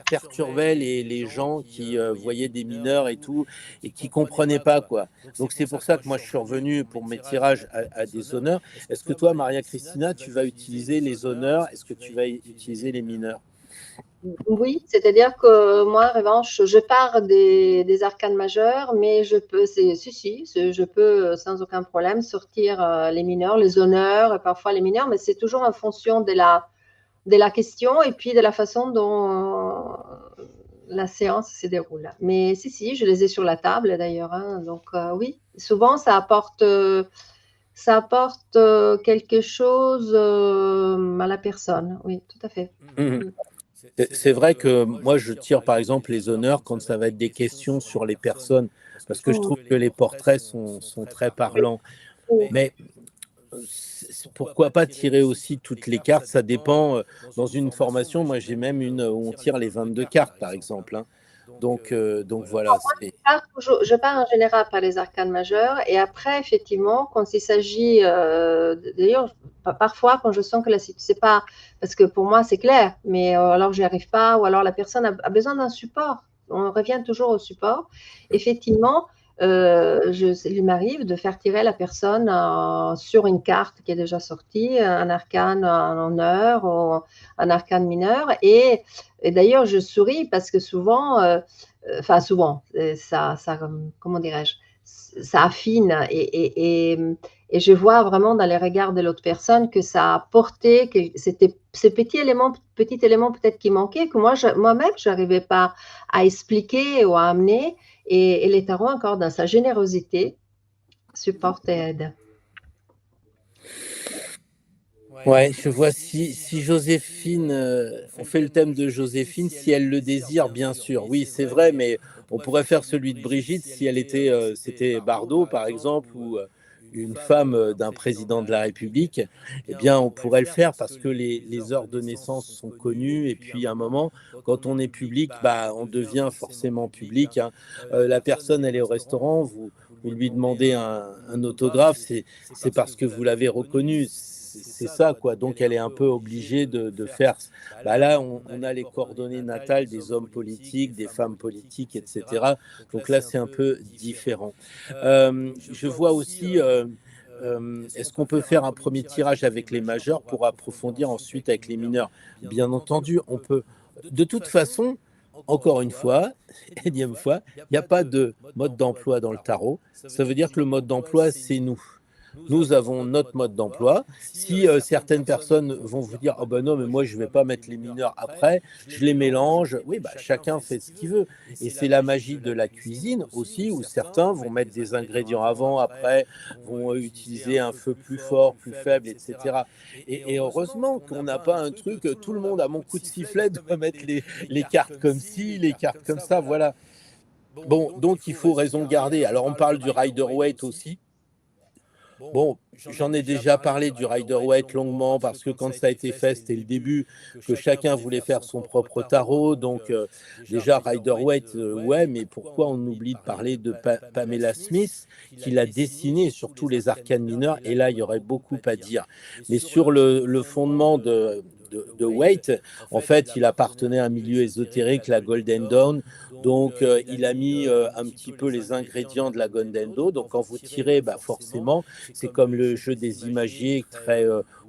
S2: perturbait les gens qui voyaient des mineurs et tout, et qui comprenaient pas, quoi. Donc c'est pour ça que moi je suis revenu pour mes tirages à des honneurs. Est-ce que toi, Maria Cristina, tu vas utiliser les honneurs? Est-ce que tu vas utiliser les mineurs?
S1: Oui, c'est-à-dire que moi, en revanche, je pars des arcanes majeurs, mais je peux, je peux sans aucun problème sortir les mineurs, les honneurs, et parfois les mineurs, mais c'est toujours en fonction de la question et puis de la façon dont la séance se déroule. Mais si, je les ai sur la table d'ailleurs. Hein, donc oui, souvent ça apporte quelque chose à la personne. Oui, tout à fait.
S2: Mmh. C'est vrai que moi, je tire par exemple les honneurs quand ça va être des questions sur les personnes, parce que je trouve que les portraits sont très parlants.
S1: Oui.
S2: Mais pourquoi pas tirer aussi toutes les cartes? Ça dépend. Dans une formation, moi, j'ai même une où on tire les 22 cartes, par exemple. Hein. Donc voilà.
S1: Je pars en général par les arcanes majeures et après, effectivement, quand il s'agit, d'ailleurs, parfois quand je sens que la situation, c'est pas, parce que pour moi c'est clair, mais alors j'y arrive pas, ou alors la personne a besoin d'un support. On revient toujours au support. Effectivement, il m'arrive de faire tirer la personne sur une carte qui est déjà sortie, un arcane en honneur ou un arcane mineur. Et d'ailleurs, je souris parce que souvent, souvent, comment dirais-je, ça affine et je vois vraiment dans les regards de l'autre personne que ça a porté, que c'était ce petit élément peut-être qui manquait, que moi-même, je n'arrivais pas à expliquer ou à amener. Et les tarots, encore dans sa générosité, supportent et aident.
S2: Ouais, je vois si Joséphine, on fait le thème de Joséphine, si elle le désire, bien sûr. Oui, c'est vrai, mais on pourrait faire celui de Brigitte si elle était, c'était Bardot, par exemple, ou une femme d'un président de la République. Eh bien, on pourrait le faire parce que les heures de naissance sont connues. Et puis, à un moment, quand on est public, bah, on devient forcément public. Hein. La personne, elle est au restaurant, vous lui demandez un autographe, c'est parce que vous l'avez reconnu. C'est ça, quoi. Donc, elle est un peu obligée de faire. Bah là, on a les coordonnées natales des hommes politiques, des femmes politiques, etc. Donc là, c'est un peu différent. Je vois aussi. Est-ce qu'on peut faire un premier tirage avec les majeurs pour approfondir ensuite avec les mineurs? Bien entendu, on peut. De toute façon, encore une fois, énième fois, il n'y a pas de mode d'emploi dans le tarot. Ça veut dire que le mode d'emploi, c'est nous. Nous avons notre mode d'emploi. Si certaines personnes vont vous dire « Oh ben non, mais moi, je ne vais pas mettre les mineurs après, je les mélange », oui, bah, chacun fait ce qu'il veut. Et c'est la magie de la cuisine aussi, où certains vont mettre des ingrédients avant, après, vont utiliser un feu plus fort, plus faible, etc. Et heureusement qu'on n'a pas un truc, tout le monde à mon coup de sifflet doit mettre les cartes comme ci, les cartes comme ça, voilà. Bon, donc il faut raison garder. Alors on parle du Rider-Waite aussi. Bon, j'en ai déjà parlé du Rider-Waite longuement parce que quand ça a été fait, c'était le début que chacun voulait faire son propre tarot. Donc déjà Rider-Waite, ouais, mais pourquoi on oublie de parler de Pamela Smith qui l'a dessiné sur tous les arcanes mineurs? Et là, il y aurait beaucoup à dire. Mais sur le fondement de Waite. En fait, il appartenait à un milieu ésotérique, la Golden Dawn. Donc, il a mis un petit peu les ingrédients de la Golden Dawn. Donc, quand vous tirez, forcément, c'est comme le jeu des imagiers, très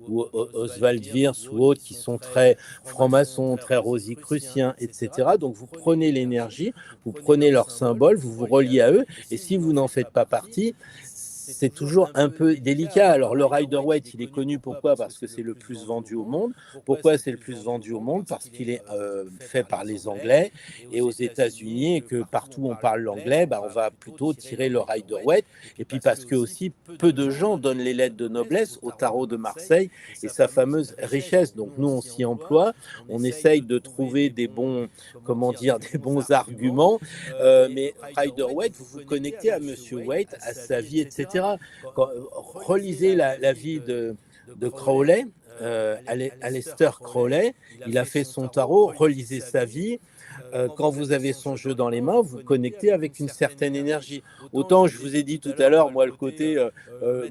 S2: ou Oswald Wirth ou autres qui sont très francs-maçons, très rosicruciens, etc. Donc, vous prenez l'énergie, vous prenez leurs symboles, vous vous reliez à eux. Et si vous n'en faites pas partie, c'est toujours un peu délicat. Alors, le Rider-Waite, il est connu pourquoi? Parce que c'est le plus vendu au monde. Pourquoi c'est le plus vendu au monde? Parce qu'il est fait par les Anglais et aux États-Unis, et que partout où on parle l'anglais, on va plutôt tirer le Rider-Waite. Et puis parce que aussi, peu de gens donnent les lettres de noblesse au tarot de Marseille et sa fameuse richesse. Donc, nous, on s'y emploie. On essaye de trouver des bons, des bons arguments. Mais Rider-Waite, vous vous connectez à Monsieur Waite, à sa vie, etc. Relisez la vie de Crowley, Aleister Crowley, il a fait son tarot, relisez sa vie. Quand vous avez son jeu dans les mains, vous vous connectez avec une certaine énergie. Autant, je vous ai dit tout à l'heure, moi, le côté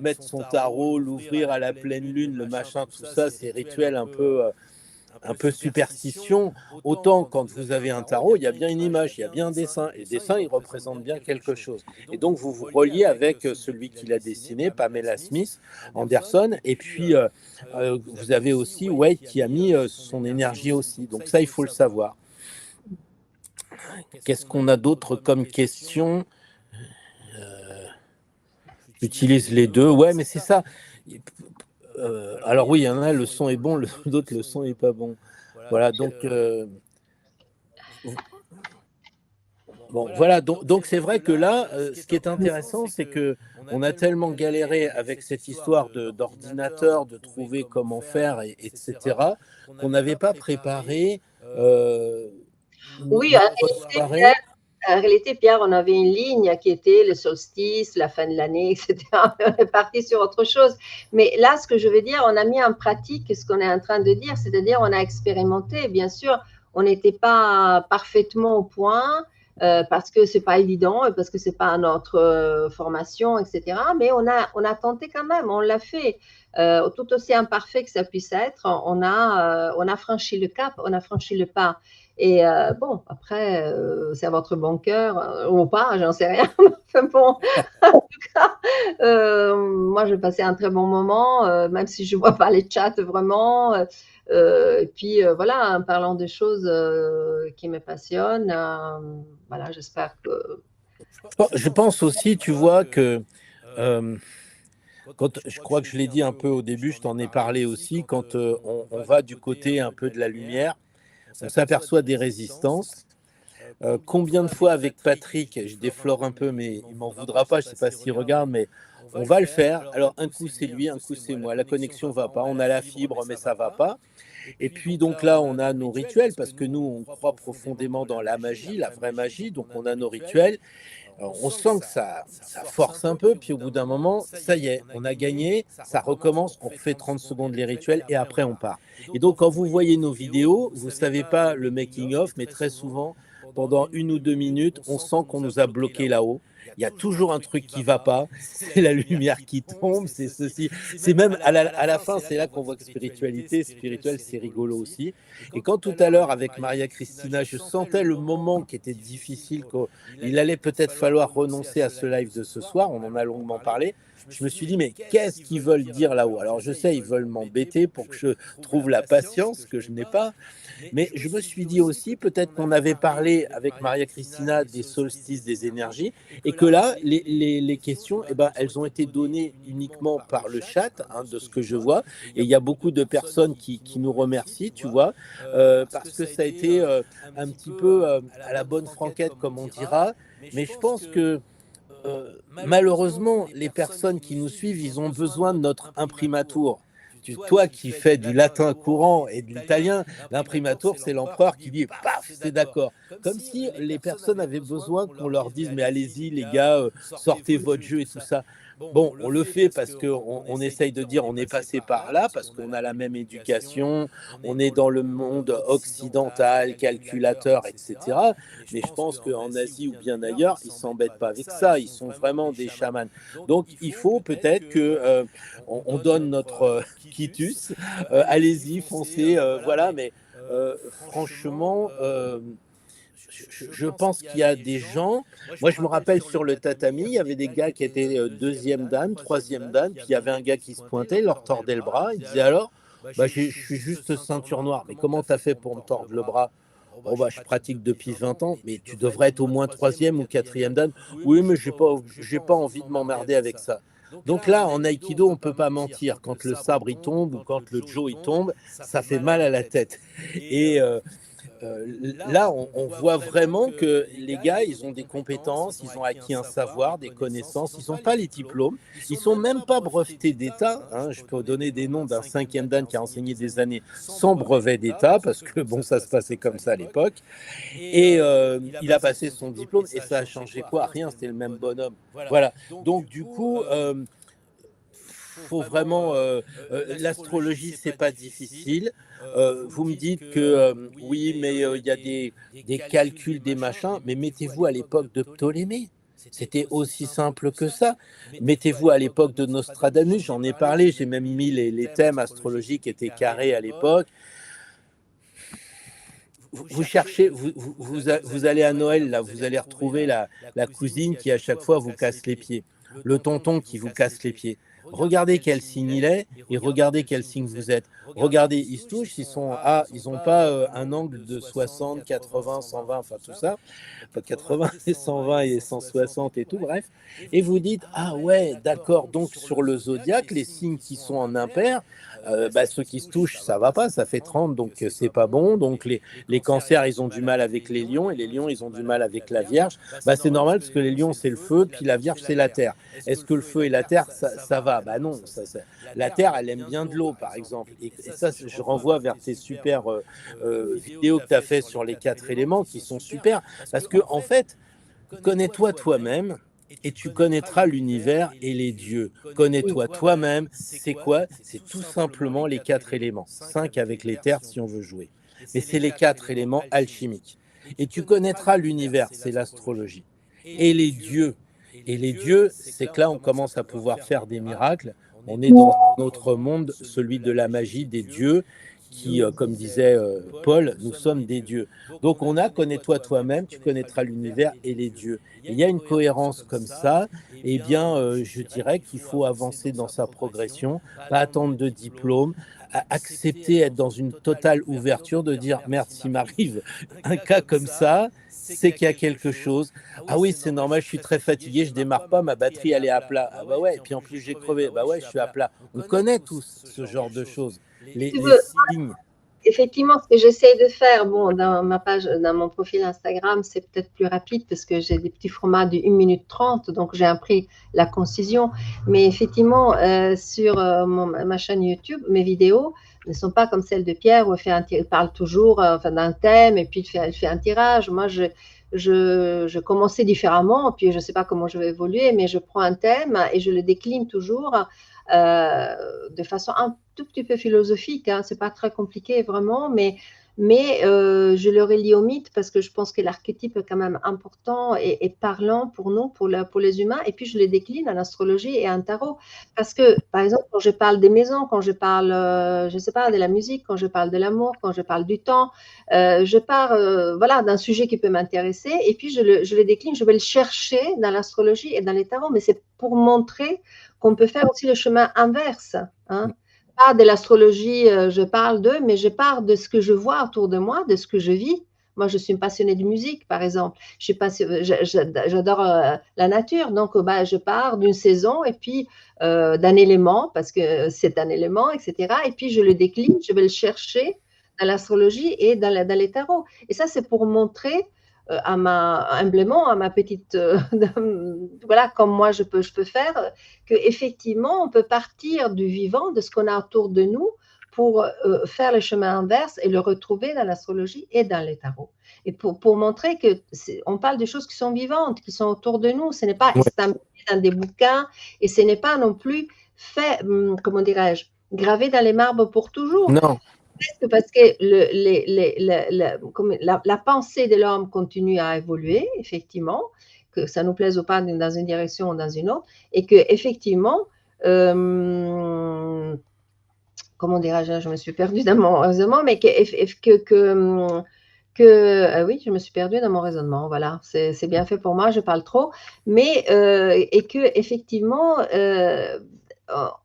S2: mettre son tarot, l'ouvrir à la pleine lune, le machin, tout ça, c'est rituel un peu superstition. Autant quand vous avez un tarot, il y a bien une image, il y a bien un dessin, et le dessin, il représente bien quelque chose. Et donc, vous vous reliez avec celui qui l'a dessiné, Pamela Smith Anderson, et puis vous avez aussi Waite qui a mis son énergie aussi. Donc ça, il faut le savoir. Qu'est-ce qu'on a d'autre comme question? J'utilise les deux. Ouais, mais c'est ça. Alors oui, il y en a, le son est bon, d'autres, le son n'est pas bon. Voilà, donc... Bon, voilà, donc c'est vrai que là, ce qui est intéressant, c'est qu'on a tellement galéré avec cette histoire d'ordinateur, de trouver comment faire, etc., qu'on n'avait pas préparé...
S1: Oui, en réalité, Pierre, on avait une ligne qui était le solstice, la fin de l'année, etc. On est parti sur autre chose. Mais là, ce que je veux dire, on a mis en pratique ce qu'on est en train de dire, c'est-à-dire on a expérimenté. Bien sûr, on n'était pas parfaitement au point parce que c'est pas évident et parce que c'est pas notre formation, etc. Mais on a tenté quand même, on l'a fait. Tout aussi imparfait que ça puisse être, on a franchi le cap, on a franchi le pas. Et bon, après, c'est à votre bon cœur ou pas, j'en sais rien. Enfin bon, en tout cas, moi, j'ai passé un très bon moment, même si je ne vois pas les chats vraiment. Et puis voilà, en parlant de choses qui me passionnent, voilà, j'espère que...
S2: Je pense aussi, tu vois, que... je crois que je l'ai dit un peu au début, je t'en ai parlé aussi, quand on va du côté un peu de la lumière, on s'aperçoit des résistances. Combien de fois avec Patrick, je déflore un peu, mais il m'en voudra pas, je ne sais pas s'il regarde, mais on va le faire. Alors un coup c'est lui, un coup c'est moi, la connexion ne va pas, on a la fibre, mais ça ne va pas. Et puis donc là, on a nos rituels, parce que nous, on croit profondément dans la magie, la vraie magie, donc on a nos rituels. Alors, on sent que ça force un peu, puis au bout d'un moment, ça y est, on a gagné, ça recommence, on refait 30 secondes les rituels, et après on part. Et donc quand vous voyez nos vidéos, vous ne savez pas le making-of, mais très souvent, pendant 1 ou 2 minutes, on sent qu'on nous a bloqué là-haut. Il y a toujours un truc qui ne va pas, c'est la lumière qui tombe, c'est ceci. C'est même à la fin, c'est là qu'on voit que spirituel, c'est rigolo aussi. Et quand tout à l'heure, avec Maria Christina, je sentais le moment qui était difficile, qu'il allait peut-être falloir renoncer à ce live de ce soir, on en a longuement parlé, je me suis dit, mais qu'est-ce qu'ils veulent dire là-haut? Alors je sais, ils veulent m'embêter pour que je trouve la patience que je n'ai pas, mais je me suis dit aussi, peut-être qu'on avait parlé avec Maria Christina des solstices, des énergies, et que là, les questions, elles ont été données uniquement par le chat, de ce que je vois, et il y a beaucoup de personnes qui nous remercient, tu vois, parce que ça a été un petit peu à la bonne franquette, comme on dira, mais je pense que malheureusement, les personnes qui nous suivent, ils ont besoin de notre imprimatur. Toi qui fais du latin courant et de l'italien, l'imprimatur, c'est l'empereur qui dit « paf, c'est d'accord ». Comme si les personnes avaient besoin qu'on leur dise « mais allez-y les gars, sortez votre jeu et tout ça ». Bon, on le fait parce qu'on essaye de dire on est passé par là, parce qu'on a la même éducation, on est dans le monde occidental, calculateur, etc. Mais je pense qu'en Asie ou bien ailleurs, ils ne s'embêtent pas avec ça, ils sont vraiment des chamans. Donc il faut peut-être que on donne notre quitus, allez-y, foncez, voilà, mais franchement, je pense qu'il y a des gens, moi je me rappelle sur le tatami, il y avait des gars qui étaient deuxième dan, troisième dan, puis il y avait un gars qui se pointait, il leur tordait le bras, il disait alors, bah, je suis juste ceinture noire, mais comment t'as fait pour me tordre le bras? Oh bah, je pratique depuis 20 ans, mais tu devrais être au moins troisième ou quatrième dan. Oui, mais j'ai pas envie de m'emmerder avec ça. Donc là, en aïkido, on ne peut pas mentir. Quand le sabre il tombe ou quand le jo il tombe, ça fait mal à la tête. Et là, on voit vraiment que les gars, ils ont des compétences, ils ont acquis un savoir, des connaissances, ils n'ont pas les diplômes, ils sont même pas brevetés d'État. Hein. Je peux donner des noms d'un cinquième dan qui a enseigné des années sans brevet d'État, parce que bon, ça se passait comme ça à l'époque. Et il a passé son diplôme et ça a changé quoi? Rien, c'était le même bonhomme. Voilà. Donc du coup, faut vraiment l'astrologie, c'est pas difficile. Vous me dites que oui, mais il y a des calculs, des machins, mais mettez-vous à l'époque de Ptolémée. C'était aussi simple que ça. Mettez-vous à l'époque de Nostradamus, j'en ai parlé, j'ai même mis les thèmes astrologiques étaient carrés à l'époque. Vous cherchez, vous allez à Noël, là, vous allez retrouver la cousine qui à chaque fois vous casse les pieds, le tonton qui vous casse les pieds. Regardez quel signe il est et regardez quel signe vous êtes. Regardez, ils se touchent, ils n'ont pas un angle de 60, 80, 120, enfin tout ça, pas 80 et 120 et 160 et tout, bref. Et vous dites, ah ouais, d'accord, donc sur le zodiaque, les signes qui sont en impair, bah, ceux qui se touchent, ça va pas, ça fait 30, donc c'est pas bon. Donc les cancers, ils ont du mal avec les lions, et les lions, ils ont du mal avec la Vierge. Bah, c'est normal, parce que les lions, c'est le feu, puis la Vierge, c'est la terre. Est-ce que le feu et la terre, ça va? Bah non, la terre, elle aime bien de l'eau, par exemple. Et ça, je renvoie vers tes super vidéos que tu as fait sur les 4 éléments, qui sont super, parce que en fait, connais-toi toi-même, et tu connaîtras l'univers et les dieux. Connais-toi toi-même, c'est quoi? C'est tout simplement les 4 éléments. 5 avec les terres si on veut jouer. Mais c'est les 4 éléments alchimiques. Et tu connaîtras l'univers, c'est l'astrologie. Et les dieux. Et les dieux, c'est que là, on commence à pouvoir faire des miracles. On est dans notre monde, celui de la magie des dieux, qui, comme disait Paul, nous sommes des dieux. Donc on a, connais-toi toi-même, tu connaîtras l'univers et les dieux. Et il y a une cohérence comme ça, eh bien, je dirais qu'il faut avancer dans sa progression, pas attendre de diplôme, accepter, être dans une totale ouverture, de dire, merde, s'il m'arrive un cas comme ça, c'est qu'il y a quelque chose. Ah oui, c'est normal, je suis très fatigué, je démarre pas, ma batterie elle est à plat. Ah bah ouais, et puis en plus j'ai crevé. Bah ouais, je suis à plat. On connaît tous ce genre de choses. Les signes.
S1: Effectivement, ce que j'essaye de faire, bon, dans ma page, dans mon profil Instagram, c'est peut-être plus rapide parce que j'ai des petits formats de 1 minute 30, donc j'ai appris la concision. Mais effectivement, sur ma chaîne YouTube, mes vidéos ne sont pas comme celles de Pierre où il parle toujours enfin, d'un thème et puis il fait un tirage. Moi, je commençais différemment, puis je ne sais pas comment je vais évoluer, mais je prends un thème et je le décline toujours de façon un tout petit peu philosophique, hein, c'est pas très compliqué vraiment, mais je le relie au mythe parce que je pense que l'archétype est quand même important et parlant pour nous, pour les humains, et puis je le décline en astrologie et en tarot, parce que par exemple quand je parle des maisons, quand je parle, je sais pas, de la musique, quand je parle de l'amour, quand je parle du temps, je pars voilà, d'un sujet qui peut m'intéresser, et puis je le décline, je vais le chercher dans l'astrologie et dans les tarots, mais c'est pour montrer qu'on peut faire aussi le chemin inverse, hein. Pas de l'astrologie, je parle d'eux, mais je parle de ce que je vois autour de moi, de ce que je vis. Moi, je suis une passionnée de musique, par exemple. J'adore la nature, donc bah, je pars d'une saison et puis d'un élément, parce que c'est un élément, etc. Et puis je le décline, je vais le chercher dans l'astrologie et dans les tarots. Et ça, c'est pour montrer humblement à ma petite, voilà, comme moi je peux faire, qu'effectivement, on peut partir du vivant, de ce qu'on a autour de nous, pour faire le chemin inverse et le retrouver dans l'astrologie et dans les tarots. Et pour montrer qu'on parle de choses qui sont vivantes, qui sont autour de nous, ce n'est pas estampillé dans des bouquins et ce n'est pas non plus fait, comment dirais-je, gravé dans les marbres pour toujours.
S2: Non.
S1: Parce que la pensée de l'homme continue à évoluer, effectivement, que ça nous plaise ou pas dans une direction ou dans une autre, et que effectivement, comment dirais-je, je me suis perdue dans mon raisonnement, mais oui, je me suis perdue dans mon raisonnement, voilà, c'est bien fait pour moi, je parle trop, mais et que effectivement,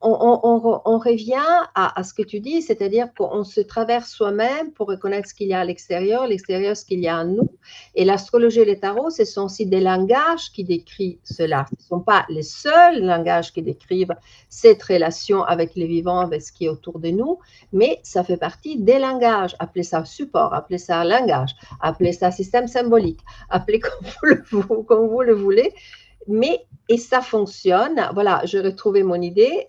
S1: on revient à ce que tu dis, c'est-à-dire qu'on se traverse soi-même pour reconnaître ce qu'il y a à l'extérieur, ce qu'il y a en nous. Et l'astrologie et les tarots, ce sont aussi des langages qui décrivent cela. Ce ne sont pas les seuls langages qui décrivent cette relation avec les vivants, avec ce qui est autour de nous, mais ça fait partie des langages. Appelez ça support, appelez ça langage, appelez ça système symbolique, appelez comme vous le voulez. Mais, et ça fonctionne, voilà, j'ai retrouvé mon idée,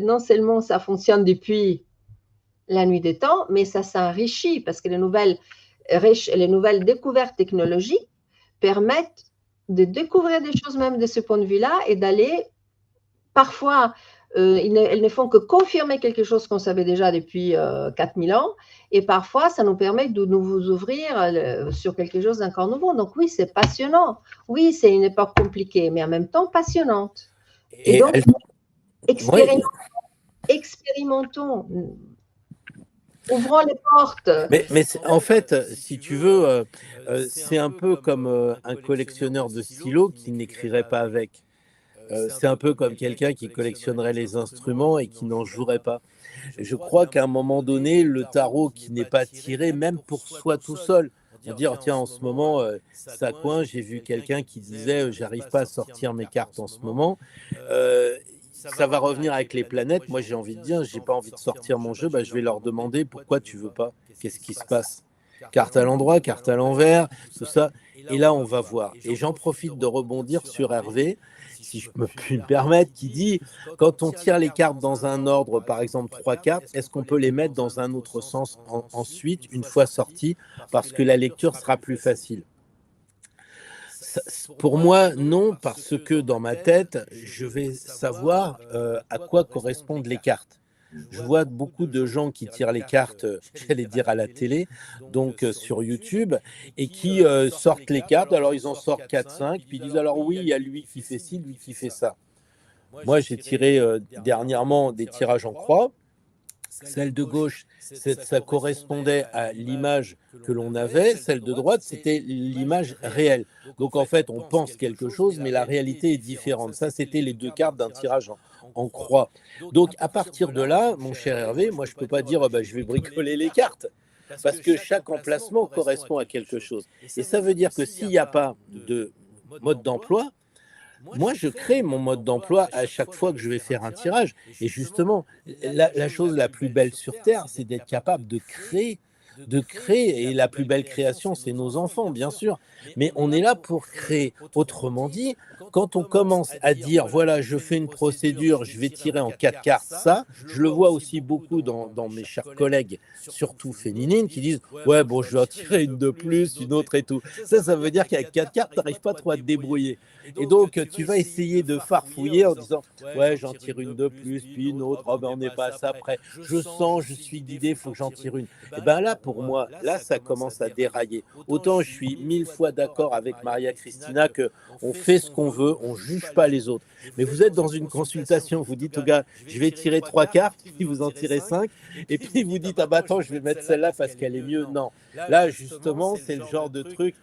S1: non seulement ça fonctionne depuis la nuit des temps, mais ça s'enrichit parce que les nouvelles découvertes technologiques permettent de découvrir des choses même de ce point de vue-là et d'aller, parfois, elles ne font que confirmer quelque chose qu'on savait déjà depuis 4000 ans, et parfois, ça nous permet de nous ouvrir sur quelque chose d'encore nouveau. Donc oui, c'est passionnant. Oui, c'est une époque compliquée, mais en même temps passionnante. Et donc, expérimentons. Ouvrons les portes.
S2: Mais en fait, si tu veux, c'est un peu comme un collectionneur de stylos qui n'écrirait pas avec. C'est un peu comme quelqu'un qui collectionnerait les instruments et qui n'en jouerait pas. Je crois qu'à un moment donné, le tarot qui n'est pas tiré, même pour soi tout seul, on dit, oh, tiens, en ce moment, ça coince, j'ai vu quelqu'un qui disait, j'arrive pas à sortir mes cartes en ce moment. Ça va revenir avec les planètes. Moi, j'ai envie de dire, j'ai pas envie de sortir mon jeu, bah, je vais leur demander pourquoi tu veux pas, qu'est-ce qui se passe. Carte à l'endroit, carte à l'envers, tout ça. Et là, on va voir. Et j'en profite de rebondir sur Hervé, si je me puis me permettre, qui dit, quand on tire les cartes dans un ordre, par exemple 3 cartes, est-ce qu'on peut les mettre dans un autre sens ensuite, une fois sorties, parce que la lecture sera plus facile? Pour moi, non, parce que dans ma tête, je vais savoir à quoi correspondent les cartes. Je vois beaucoup de gens qui tirent les cartes, j'allais dire à la télé, donc sur YouTube, et qui sortent les cartes. Alors, ils en sortent 4-5, puis ils disent, alors oui, il y a lui qui fait ci, lui qui fait ça. Moi, j'ai tiré dernièrement des tirages en croix. Celle de gauche, ça correspondait à l'image que l'on avait. Celle de droite, c'était l'image réelle. Donc, en fait, on pense quelque chose, mais la réalité est différente. Ça, c'était les 2 cartes d'un tirage en croix. Donc, à partir de là, mon cher Hervé, moi, je ne peux pas dire, oh, bah, je vais bricoler les cartes. Parce que chaque emplacement correspond à quelque chose. Et ça veut dire que s'il n'y a pas de mode d'emploi, moi, je crée mon mode d'emploi à chaque fois que je vais faire un tirage. Et justement, la chose la plus belle sur Terre, c'est d'être capable de créer. De créer. Et la plus belle création, c'est nos enfants, bien sûr. Mais on est là pour créer. Autrement dit, quand on commence à dire, voilà, je fais une procédure, je vais tirer en 4 cartes ça, je le vois aussi beaucoup dans mes chers collègues, surtout féminines, qui disent, ouais, bon, je vais en tirer une de plus, une autre et tout. Ça veut dire qu'avec 4 cartes, tu n'arrives pas trop à te débrouiller. Et donc, tu vas essayer de farfouiller en disant, ouais, j'en tire une de plus, puis une autre, oh ben on n'est pas à ça près. Je sens, je suis guidé, il faut que j'en tire une. Et bien là, pour moi, là, ça commence à dérailler. Autant je suis 1000 fois d'accord avec Maria Cristina qu'on fait ce qu'on veut, on ne juge pas les autres. Mais vous êtes dans une consultation, vous dites au gars, je vais tirer 3 cartes, puis vous en tirez 5, et puis vous dites, ah bah attends, je vais mettre celle-là parce qu'elle est mieux. Non, là, justement, c'est le genre de truc.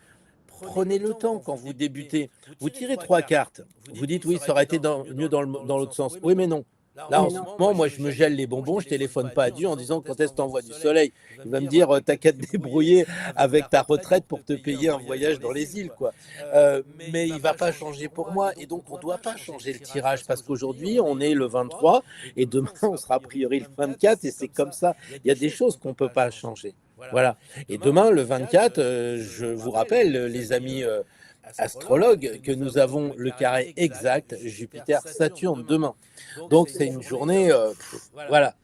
S2: Prenez le temps quand vous débutez. Vous tirez 3 cartes. Vous dites, oui, ça aurait été mieux dans l'autre sens. Oui, mais non. Là, en ce moment, moi, je me gèle les bonbons, je téléphone pas à Dieu en disant quand est-ce que t'envoies du soleil. Il va me dire, t'as qu'à te débrouiller avec ta retraite pour te payer un voyage dans les îles, quoi. Mais il va pas changer pour moi. Et donc, on doit pas changer le tirage parce qu'aujourd'hui, on est le 23 et demain, on sera a priori le 24 et c'est comme ça. Il y a des choses qu'on peut pas changer. Voilà. Et demain, le 24, je vous rappelle, les amis astrologues, que nous avons le carré exact Jupiter-Saturne demain. Donc, c'est une journée, voilà.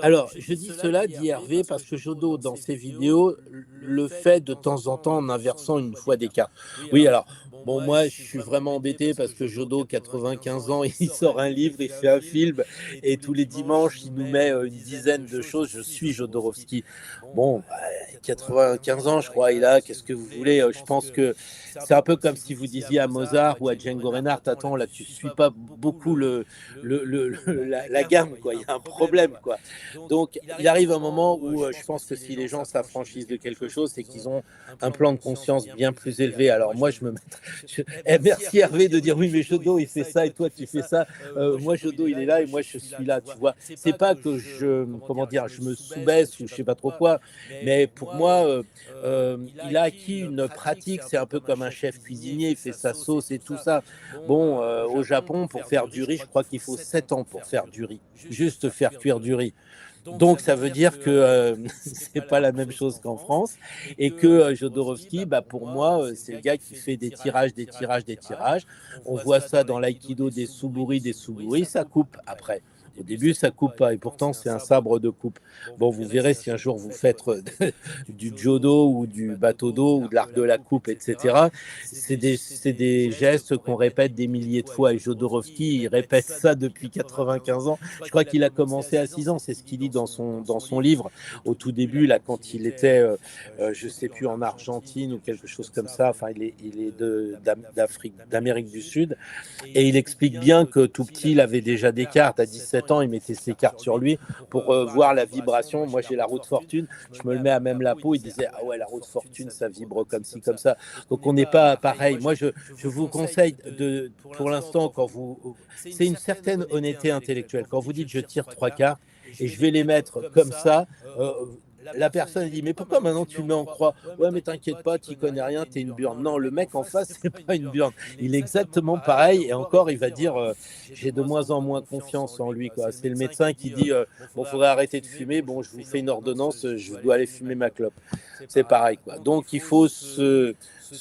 S2: Alors, je dis cela, dit Hervé, parce que Jodo, dans ses vidéos, le fait de temps en temps en inversant une fois des cartes. Oui, alors, Bon, moi, je suis vraiment embêté parce que Jodo, 95 ans, il sort un livre, il fait un film, et tous les dimanches, il nous met une dizaine de choses. Je suis Jodorowsky. Bon, 95 ans, je crois, il a, qu'est-ce que vous voulez? Je pense que c'est un peu comme si vous disiez à Mozart ou à Django Reinhardt, attends, là, tu suis pas beaucoup la gamme, quoi. Il y a un problème, quoi. Donc, il arrive un moment où je pense que si les gens s'affranchissent de quelque chose, c'est qu'ils ont un plan de conscience bien plus élevé. Alors, moi, je me mettrais. Merci Hervé de dire oui, mais Jodo, il fait ça et toi, tu fais ça. Moi, Jodo, il est là et moi, je suis là, tu vois. C'est pas que comment dire, je me sous-baisse ou je sais pas trop quoi, mais pour moi, il a acquis une pratique. C'est un peu comme un chef cuisinier, il fait sa sauce et tout ça. Bon, au Japon, pour faire du riz, je crois qu'il faut 7 ans pour faire du riz, juste faire cuire du riz. Donc, ça veut dire que c'est pas la même chose qu'en France et que Jodorowsky, bah, pour moi, c'est le gars qui fait des tirages, des tirages, des tirages. On voit ça dans l'aïkido des suburi, ça coupe après. Au début, ça coupe pas, et pourtant, c'est un sabre de coupe. Bon, vous verrez si un jour vous faites du jodo ou du bateau d'eau ou de l'arc de la coupe, etc. C'est des gestes qu'on répète des milliers de fois. Et Jodorowsky, il répète ça depuis 95 ans. Je crois qu'il a commencé à 6 ans, c'est ce qu'il dit dans son livre. Au tout début, là, quand il était, je ne sais plus, en Argentine ou quelque chose comme ça, enfin, il est d'Amérique du Sud. Et il explique bien que tout petit, il avait déjà des cartes. À 17 ans, il mettait ses cartes sur lui pour voir la vibration. Moi, j'ai la roue de fortune, je me le mets à même la peau. Il disait, ah ouais, la roue de fortune, ça vibre comme ci, comme ça. Donc, on n'est pas pareil. Moi, je vous conseille, pour l'instant, c'est une certaine honnêteté intellectuelle. Quand vous dites, je tire 3 cartes et je vais les mettre comme ça, la personne dit, mais pourquoi maintenant tu le mets en croix? Ouais, mais t'inquiète pas, tu connais rien, t'es une burne. Non, le mec en face, c'est pas une burne. Il est exactement pareil, et encore, il va dire, j'ai de moins en moins confiance en lui, quoi. C'est le médecin qui dit, bon, faudrait arrêter de fumer, bon, je vous fais une ordonnance, je dois aller fumer ma clope. C'est pareil, quoi. Donc, il faut se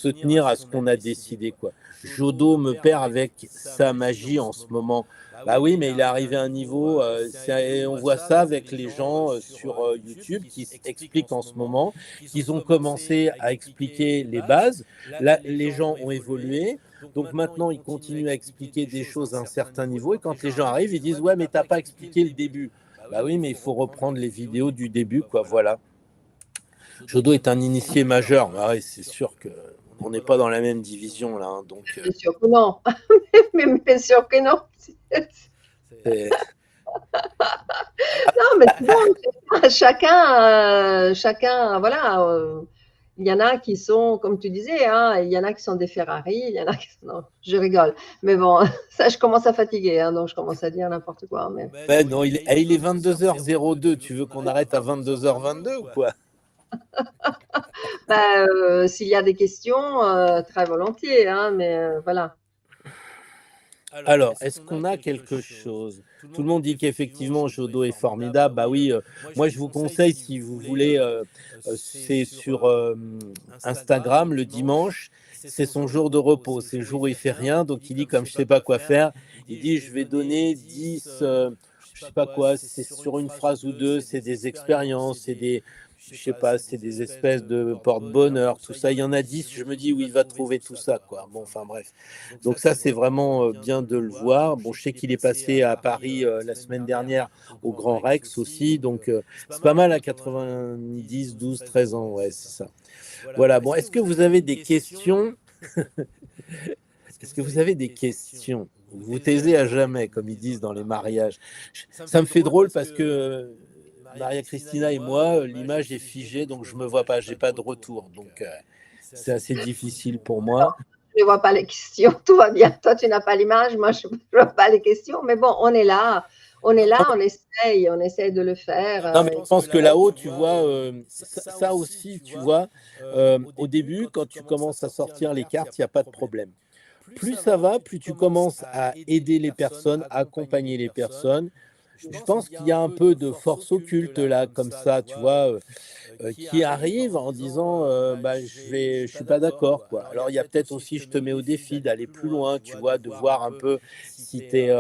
S2: tenir à ce qu'on a décidé, quoi. Jodo me perd avec sa magie en ce moment. Bah oui, mais il est arrivé à un niveau, on voit ça avec les gens sur YouTube qui expliquent en ce moment, qu'ils ont commencé à expliquer les bases. Là, les gens ont évolué, donc maintenant ils continuent à expliquer des choses à un certain niveau, et quand les gens arrivent, ils disent ouais, mais t'as pas expliqué le début. Bah oui, mais il faut reprendre les vidéos du début, quoi, voilà. Jodo est un initié majeur, bah ouais, c'est sûr que on n'est pas dans la même division là, hein, donc.
S1: Bien sûr que non, mais bien sûr que non. Non, mais c'est bon, chacun, voilà. Il y en a qui sont, comme tu disais, hein, il y en a qui sont des Ferrari, il y en a qui sont... Non, je rigole. Mais bon, ça, je commence à fatiguer, hein, donc je commence à dire n'importe quoi. Mais...
S2: Ben non, il est 22h02. Tu veux qu'on arrête à 22h22 ou quoi?
S1: S'il y a des questions, très volontiers, hein, mais voilà.
S2: Alors, est-ce qu'on a quelque chose? Tout le monde dit qu'effectivement, Jodo est formidable. Bah oui, moi je vous conseille, si vous voulez, c'est sur Instagram le dimanche, c'est son jour de repos, c'est le jour où il fait rien, donc il dit comme je sais pas quoi faire, il dit je vais donner 10, je sais pas quoi, c'est sur une phrase ou deux, c'est des expériences, c'est des, je sais pas, c'est des espèces de porte-bonheur, tout ça. Il y en a 10, je me dis où il va trouver tout ça, quoi. Bon, enfin bref. Donc ça, c'est vraiment bien de le voir. Bon, je sais qu'il est passé à Paris la semaine dernière au Grand Rex aussi, donc c'est pas mal à 90, 12, 13 ans, ouais, c'est ça. Voilà, bon, est-ce que vous avez des questions? Est-ce que vous avez des questions? Vous taisez à jamais, comme ils disent dans les mariages. Ça me fait drôle parce que Maria Christina et moi, l'image est figée, donc je me vois pas, j'ai pas de retour, donc c'est assez difficile pour moi.
S1: Je ne vois pas les questions, tout va bien. Toi, tu n'as pas l'image, moi, je ne vois pas les questions, mais bon, on est là, on essaye de le faire.
S2: Non, mais je pense que là-haut, tu vois, ça aussi, tu vois, au début, quand tu commences à sortir les cartes, il n'y a pas de problème. Plus ça va, plus tu commences à aider les personnes, à accompagner les personnes. Je pense qu'il y a un peu de force occulte là, comme ça, tu vois, qui arrive en disant bah, je suis pas d'accord, quoi. Alors il y a peut-être aussi, je te mets au défi d'aller plus loin, tu vois, de voir un peu si tu es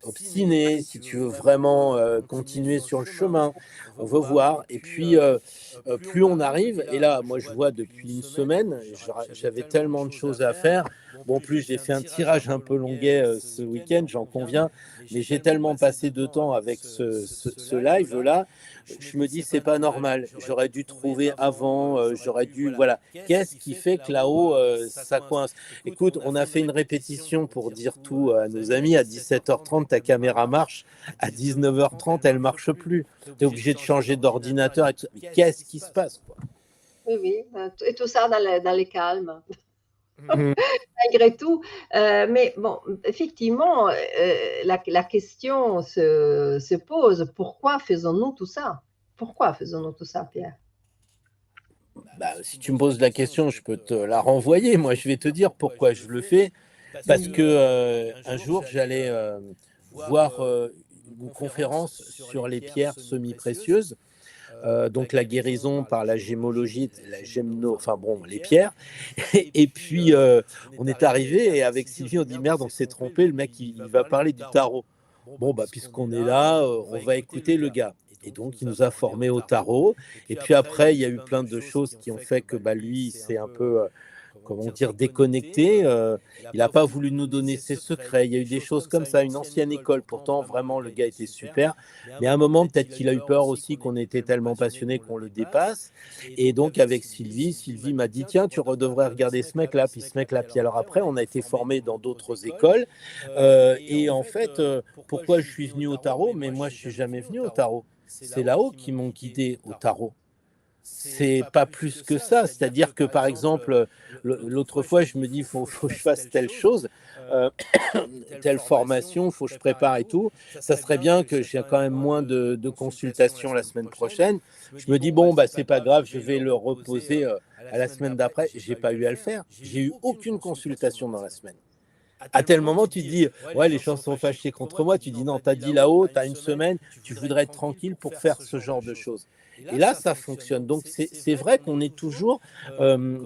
S2: obstiné, si tu veux vraiment continuer sur le chemin. On veut voir. Et puis plus on arrive, et là, moi je vois depuis une semaine, j'avais tellement de choses à faire. Bon, en plus, j'ai fait un tirage un peu longuet ce week-end, j'en conviens, mais j'ai tellement passé de temps avec ce live-là, je me dis, c'est pas normal. J'aurais dû trouver avant, j'aurais dû, voilà. Qu'est-ce qui fait que là-haut, ça coince? Écoute, on a fait une répétition pour dire tout à nos amis. À 17h30, ta caméra marche. À 19h30, elle marche plus. Tu es obligé de changer d'ordinateur. Qu'est-ce qui se passe, quoi?
S1: Oui, oui, et tout ça dans les calmes.
S2: Mmh.
S1: Malgré tout, mais bon, effectivement, la question se pose: «Pourquoi faisons-nous tout ça?» Pourquoi faisons-nous tout ça, Pierre?
S2: Bah, si tu me poses la question, je peux te la renvoyer. Moi, je vais te dire pourquoi je le fais. Parce que, un jour, j'allais, voir, une conférence sur les pierres semi-précieuses, donc la guérison par la gémologie, enfin bon, les pierres. Et puis, on est arrivé et avec Sylvie, on dit: «Merde, on s'est trompé, le mec, il va parler du tarot». Bon, bah, puisqu'on est là, on va écouter le gars. Et donc, il nous a formés au tarot. Et puis après, il y a eu plein de choses qui ont fait que bah, lui, c'est un peu, comment dire, déconnecté. Il n'a pas voulu nous donner ses secrets. Il y a eu des choses comme ça, une ancienne école. Pourtant, vraiment, le gars était super. Mais à un moment, peut-être qu'il a eu peur aussi qu'on était tellement passionné qu'on le dépasse. Et donc, avec Sylvie, Sylvie m'a dit, tiens, tu devrais regarder ce mec-là, puis ce mec-là. Puis alors après, on a été formés dans d'autres écoles. Et en fait, pourquoi je suis venu au tarot? Mais moi, je suis jamais venu au tarot. C'est là-haut qui m'ont guidé au tarot. C'est pas plus que ça. C'est-à-dire que, par exemple, l'autre fois, je me dis, faut que je fasse telle chose, euh, telle formation, faut que je prépare et tout. Ça serait bien que j'ai quand même moins de consultations la semaine prochaine. Je me dis, bon, bah, c'est pas grave, je vais le reposer à la semaine d'après. J'ai pas eu à le faire. J'ai eu aucune consultation dans la semaine. À tel moment, tu te dis, ouais, les gens sont fâchés contre moi. Tu dis, non, t'as dit là-haut, t'as une semaine, tu voudrais être tranquille pour faire ce genre de choses. Et là, ça fonctionne. Donc, c'est vrai qu'on est toujours,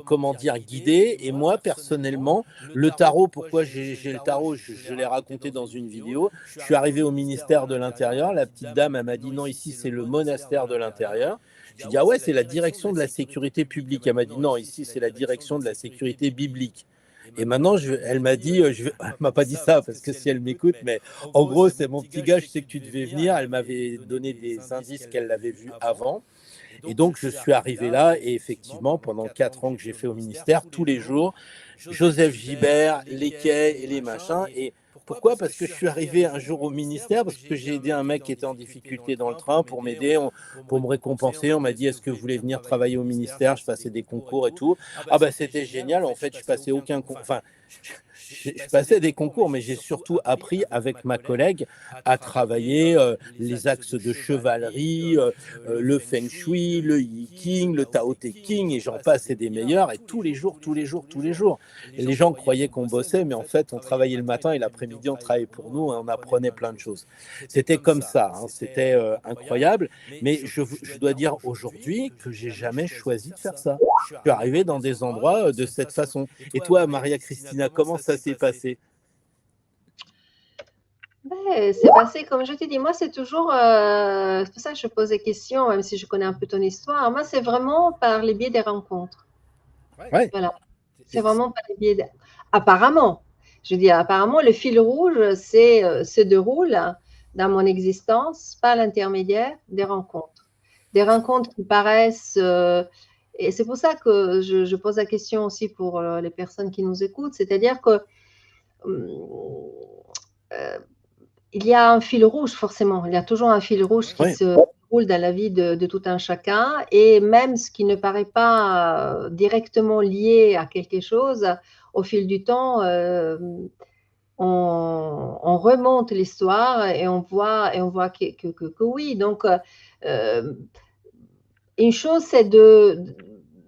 S2: comment dire, guidé. Et moi, personnellement, le tarot, pourquoi j'ai le tarot, je l'ai raconté dans une vidéo. Je suis arrivé au ministère de l'Intérieur. La petite dame, elle m'a dit, non, ici, c'est le monastère de l'Intérieur. Je dis, ah ouais, c'est la direction de la sécurité publique. Elle m'a dit, non, ici, c'est la direction de la sécurité biblique. Et maintenant, elle m'a dit, elle m'a pas dit ça parce que si elle m'écoute, mais en gros, c'est mon petit gars, je sais que tu devais venir. Elle m'avait donné des indices qu'elle l'avait vu avant. Et donc, je suis arrivé là et effectivement, pendant 4 ans que j'ai fait au ministère, tous les jours, Joseph Gibert, les quais et les machins. Et pourquoi? Parce que je suis arrivé un jour au ministère, parce que j'ai aidé un mec qui était en difficulté dans le train pour m'aider, pour me récompenser. On m'a dit, est-ce que vous voulez venir travailler au ministère? Je passais des concours et tout. Ah bah c'était génial. En fait, je passais aucun concours. Enfin, je passais des concours, mais j'ai surtout appris avec ma collègue à travailler les axes de chevalerie, le feng shui, le yi king, le tao te king, et j'en passe, et des meilleurs, et tous les jours, tous les jours, tous les jours. Et les gens croyaient qu'on bossait, mais en fait, on travaillait le matin et l'après-midi, on travaillait pour nous et on apprenait plein de choses. C'était comme ça, hein, c'était incroyable. Mais je dois dire aujourd'hui que j'ai jamais choisi de faire ça. Je suis arrivé dans des endroits de cette façon. Et toi, Maria Christina, comment ça s'est passé?
S1: Ben, c'est passé, comme je t'ai dit, moi, c'est toujours, c'est pour ça que je pose des questions, même si je connais un peu ton histoire. Moi, c'est vraiment par les biais des rencontres.
S2: Ouais.
S1: Voilà. C'est vraiment par les biais. Apparemment, je dis apparemment, le fil rouge se déroule dans mon existence par l'intermédiaire des rencontres. Des rencontres qui paraissent. Et c'est pour ça que je pose la question aussi pour les personnes qui nous écoutent, c'est-à-dire que euh, il y a un fil rouge, forcément. Il y a toujours un fil rouge qui se déroule dans la vie de tout un chacun. Et même ce qui ne paraît pas directement lié à quelque chose, au fil du temps, on remonte l'histoire et on voit que oui. Donc, une chose, c'est de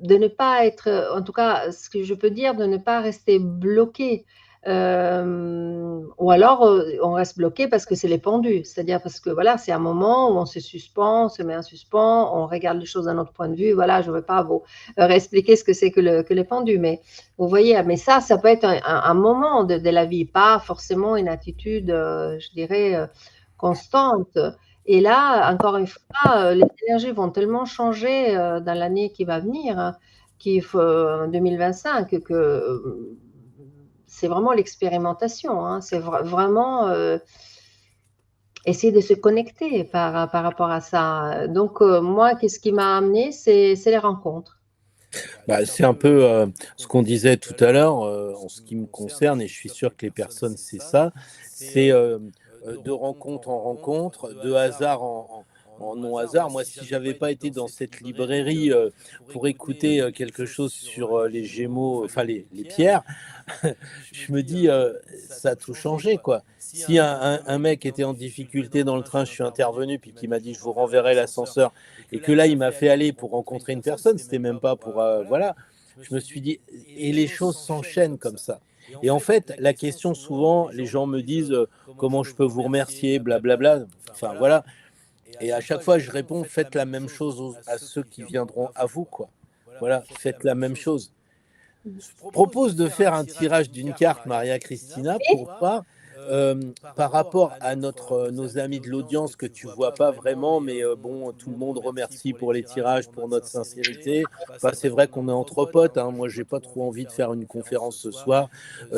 S1: ne pas être, en tout cas, ce que je peux dire, de ne pas rester bloqué. Ou alors, on reste bloqué parce que c'est les pendus. C'est-à-dire parce que voilà, c'est un moment où on se suspend, on se met en suspens, on regarde les choses d'un autre point de vue. Voilà, je ne veux pas vous réexpliquer ce que c'est que les pendus, mais vous voyez, mais ça peut être un moment de la vie, pas forcément une attitude, je dirais, constante. Et là, encore une fois, les énergies vont tellement changer dans l'année qui va venir, hein, 2025, que c'est vraiment l'expérimentation, hein. C'est vraiment essayer de se connecter par rapport à ça. Donc, moi, qu'est-ce qui m'a amené, c'est les rencontres.
S2: Bah, c'est un peu ce qu'on disait tout à l'heure en ce qui me concerne, et je suis sûr que les personnes, c'est ça. C'est de rencontre en rencontre, de hasard en non-hasard. Moi, si j'avais pas été dans cette librairie pour écouter quelque chose sur les Gémeaux, enfin les pierres, je me dis, ça a tout changé, quoi. Si un mec était en difficulté dans le train, je suis intervenu, puis qui m'a dit, je vous renverrai l'ascenseur, et que là, il m'a fait aller pour rencontrer une personne, c'était même pas pour... voilà. Je me suis dit, et les choses s'enchaînent comme ça. Et en fait, la question, souvent, les gens me disent, comment je peux vous remercier, blablabla. Enfin, voilà. Et à chaque fois, je réponds, faites la même chose à ceux qui viendront à vous, quoi. Voilà, faites la même chose. Je propose de faire un tirage d'une carte, Maria Cristina, pour voir par rapport à nos amis de l'audience que tu vois pas vraiment, mais bon, tout le monde remercie pour les tirages, pour notre sincérité. Enfin, c'est vrai qu'on est entre potes, hein. Moi, j'ai pas trop envie de faire une conférence ce soir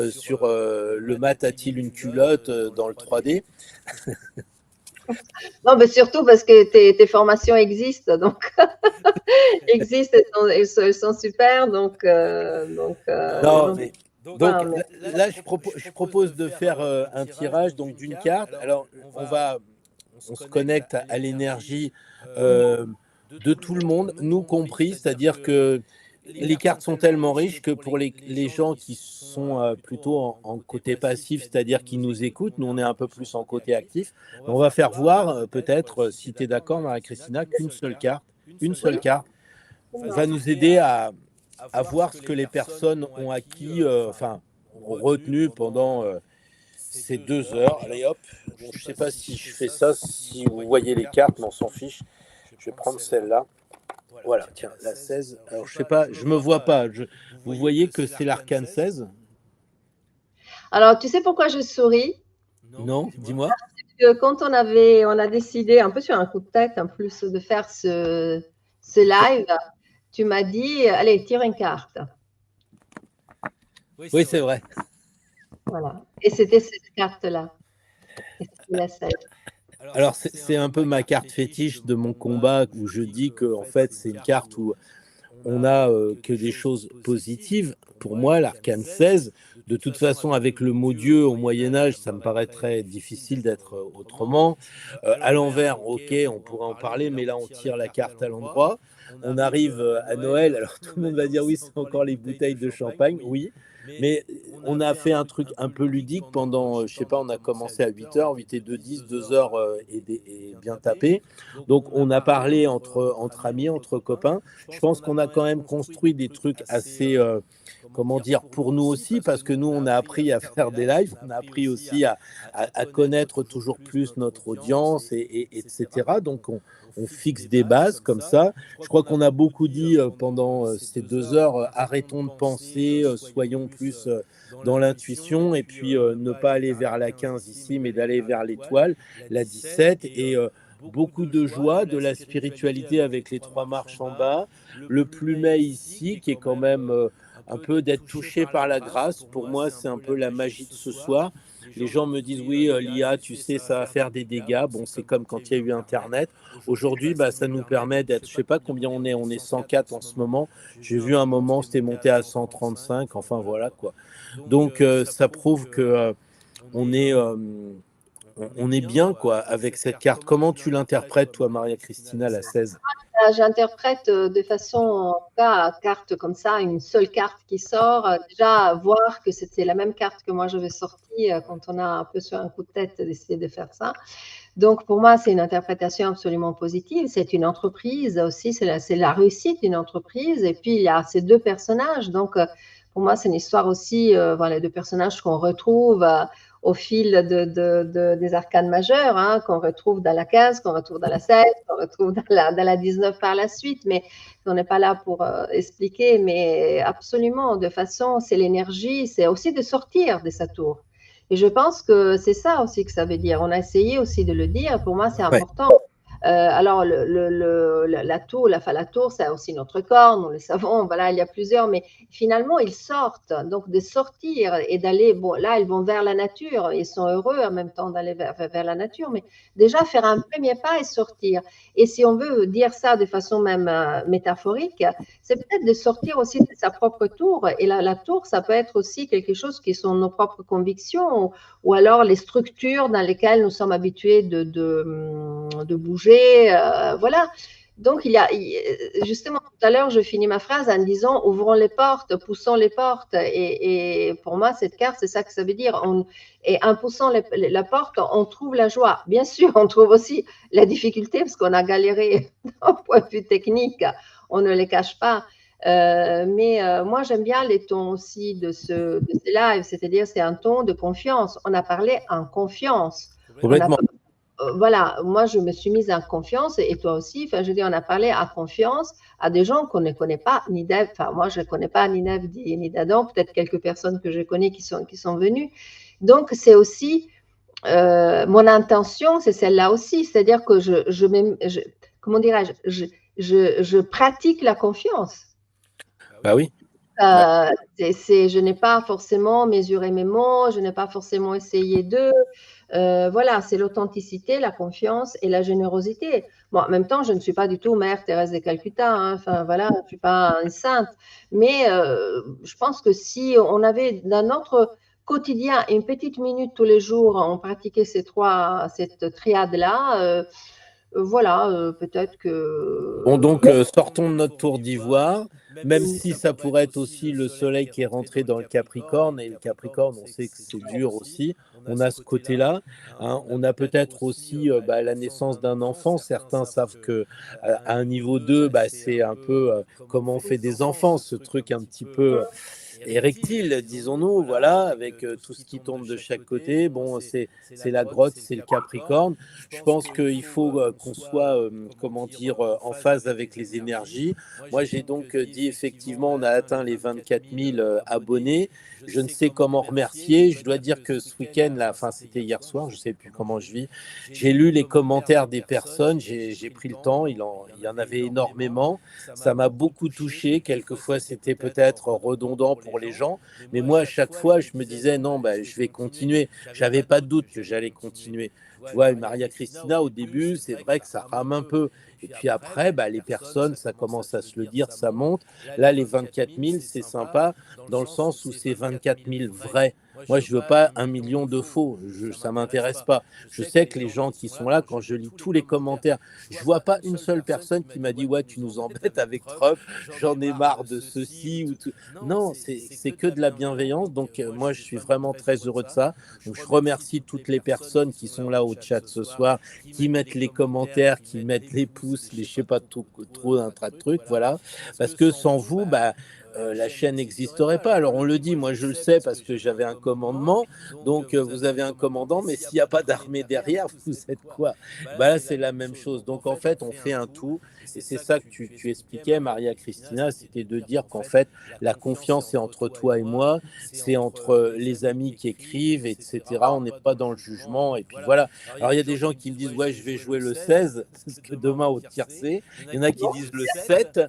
S2: sur le mat a-t-il une culotte dans le 3D.
S1: Non, mais surtout parce que tes formations existent, donc existent, elles sont super, donc,
S2: Non, mais donc là, je propose de faire un tirage donc d'une carte. Alors, on se connecte à l'énergie de tout le monde, nous compris, c'est-à-dire que les cartes sont tellement riches que pour les gens qui sont plutôt en côté passif, c'est-à-dire qui nous écoutent, nous on est un peu plus en côté actif, on va faire voir peut-être, si tu es d'accord Marie-Christina, une seule carte va nous aider à voir ce que les personnes ont acquis, enfin ont retenu pendant ces 2 heures. Allez hop, bon, je ne sais pas si je fais ça, si vous voyez les cartes, mais on s'en fiche. Je vais prendre celle-là. Voilà, tiens, la 16. Alors, je sais pas, je me vois pas. Vous voyez que c'est l'arcane 16?
S1: Alors, tu sais pourquoi je souris?
S2: Non, dis-moi.
S1: Parce que quand on a décidé, un peu sur un coup de tête, en plus de faire ce live, tu m'as dit, allez, tire une carte.
S2: Oui, c'est vrai.
S1: Voilà. Et c'était cette carte-là. Et c'était la 16.
S2: Alors, c'est un peu ma carte fétiche de mon combat où je dis que en fait, c'est une carte où on a que des choses positives. Pour moi, l'arcane 16, de toute façon, avec le mot Dieu au Moyen-Âge, ça me paraît très difficile d'être autrement. À l'envers, ok, on pourrait en parler, mais là, on tire la carte à l'endroit. On arrive à Noël, alors tout le monde va dire oui, c'est encore les bouteilles de champagne, oui. Mais on a fait un truc un peu ludique pendant, je sais pas, on a commencé à 8h, 8 et 2, 10, 2 heures et bien tapé. Donc on a parlé entre amis, entre copains. Je pense qu'on a quand même construit des trucs assez, comment dire, pour nous aussi, parce que nous, on a appris à faire des lives, on a appris aussi à connaître toujours plus notre audience, etc. Donc on fixe des bases comme ça. Je crois qu'on a beaucoup dit pendant ces 2 heures, arrêtons de penser, soyons plus dans l'intuition, et puis ne pas aller vers la 15 ici, mais d'aller vers l'étoile, la 17, et beaucoup de joie, de la spiritualité avec les 3 marches en bas, le plumet ici, qui est quand même un peu d'être touché par la grâce. Pour moi, c'est un peu la magie de ce soir. Les gens me disent, oui, l'IA, tu sais, ça va faire des dégâts. Bon, c'est comme quand il y a eu Internet. Aujourd'hui, bah, ça nous permet d'être, je sais pas combien on est 104 en ce moment. J'ai vu un moment, c'était monté à 135. Enfin, voilà, quoi. Donc, ça prouve que on est bien, quoi, avec cette carte. Comment tu l'interprètes, toi, Maria Cristina, la 16?
S1: J'interprète de façon, en tout cas, carte comme ça, une seule carte qui sort. Déjà, voir que c'était la même carte que moi j'avais sortie quand on a un peu sur un coup de tête décidé de faire ça. Donc, pour moi, c'est une interprétation absolument positive. C'est une entreprise aussi, c'est la réussite d'une entreprise. Et puis, il y a ces 2 personnages. Donc, pour moi, c'est une histoire aussi, voilà, de personnages qu'on retrouve au fil des arcanes majeures, hein, qu'on retrouve dans la 15, qu'on retrouve dans la 16, qu'on retrouve dans la 19 par la suite, mais on n'est pas là pour expliquer, mais absolument, de façon, c'est l'énergie, c'est aussi de sortir de sa tour. Et je pense que c'est ça aussi que ça veut dire. On a essayé aussi de le dire, pour moi c'est important. Alors, la tour, la tour, c'est aussi notre corps, nous le savons, voilà, il y a plusieurs, mais finalement, ils sortent. Donc, de sortir et d'aller, bon, là, ils vont vers la nature, ils sont heureux en même temps d'aller vers la nature, mais déjà faire un premier pas et sortir. Et si on veut dire ça de façon même métaphorique, c'est peut-être de sortir aussi de sa propre tour. Et la tour, ça peut être aussi quelque chose qui sont nos propres convictions ou alors les structures dans lesquelles nous sommes habitués de bouger. Voilà. Donc, justement, tout à l'heure, je finis ma phrase en disant ouvrons les portes, poussons les portes. Et pour moi, cette carte, c'est ça que ça veut dire. Et en poussant la porte, on trouve la joie. Bien sûr, on trouve aussi la difficulté parce qu'on a galéré d'un point de vue technique. On ne les cache pas. Moi, j'aime bien les tons aussi de ces lives, c'est-à-dire c'est un ton de confiance. On a parlé en confiance.
S2: Complètement.
S1: Voilà, moi, je me suis mise en confiance et toi aussi. Enfin, je veux dire, on a parlé en confiance à des gens qu'on ne connaît pas, ni d'Ève. Enfin, moi, je ne connais pas ni d'Ève ni d'Adam. Peut-être quelques personnes que je connais qui sont venues. Donc, c'est aussi mon intention, c'est celle-là aussi. C'est-à-dire que comment dirais-je, je pratique la confiance.
S2: Bah oui.
S1: Je n'ai pas forcément mesuré mes mots, je n'ai pas forcément essayé d'eux. Voilà, c'est l'authenticité, la confiance et la générosité. Bon, en même temps, je ne suis pas du tout Mère Thérèse de Calcutta. Hein. Enfin, voilà, je ne suis pas une sainte. Mais je pense que si on avait dans notre quotidien une petite minute tous les jours, on pratiquait cette triade-là, voilà, peut-être que…
S2: Bon, donc, sortons de notre tour d'ivoire, même si ça pourrait être aussi le soleil qui est rentré dans le Capricorne, et le Capricorne, on sait que c'est dur aussi, on a ce côté-là, hein. On a peut-être aussi la naissance d'un enfant, certains savent que à un niveau 2, c'est un peu comment on fait des enfants, ce truc un petit peu… érectile, disons-nous, voilà, avec tout ce qui tombe de chaque côté. Bon, c'est la grotte, c'est le Capricorne. Je pense qu'il faut qu'on soit, comment dire, en phase avec les énergies. Moi, j'ai donc dit, effectivement, on a atteint les 24 000 abonnés. Je ne sais comment remercier. Je dois dire que ce week-end, là, enfin, c'était hier soir, je ne sais plus comment je vis, j'ai lu les commentaires des personnes, j'ai pris le temps, il y en avait énormément. Ça m'a beaucoup touché. Quelquefois, c'était peut-être redondant pour les gens, mais moi, à chaque fois, je me disais, non, je vais continuer. J'avais pas de doute que j'allais continuer. Tu vois, Maria Cristina, au début, c'est vrai que ça rame un peu. Et puis après, les personnes, ça commence à se le dire, ça monte. Là, les 24 000, c'est sympa, dans le sens où c'est 24 000 vrais. Moi, je veux pas 1 million de faux. Ça m'intéresse pas. Je sais que les gens qui sont là, quand je lis tous les commentaires, je vois pas une seule personne qui m'a dit ouais, tu nous embêtes avec Trump, j'en ai marre de ceci ou tout. Non, c'est que de la bienveillance. Donc moi, je suis vraiment très heureux de ça. Donc je remercie toutes les personnes qui sont là au chat ce soir, qui mettent les commentaires, qui mettent les pouces, les je sais pas trop un tas de trucs, voilà. Parce que sans vous, la chaîne n'existerait pas. Alors on le dit, moi je le sais parce que j'avais un commandement, donc vous avez un commandant, mais s'il n'y a pas d'armée derrière, vous êtes quoi? Là c'est la même chose. Donc en fait on fait un tout, et c'est ça que tu expliquais, Maria Cristina, c'était de dire qu'en fait la confiance est entre toi et moi, c'est entre les amis qui écrivent, etc. On n'est pas dans le jugement, et puis voilà. Alors il y a des gens qui me disent ouais, je vais jouer le 16 parce que demain au tiercé, il y en a qui disent le 7.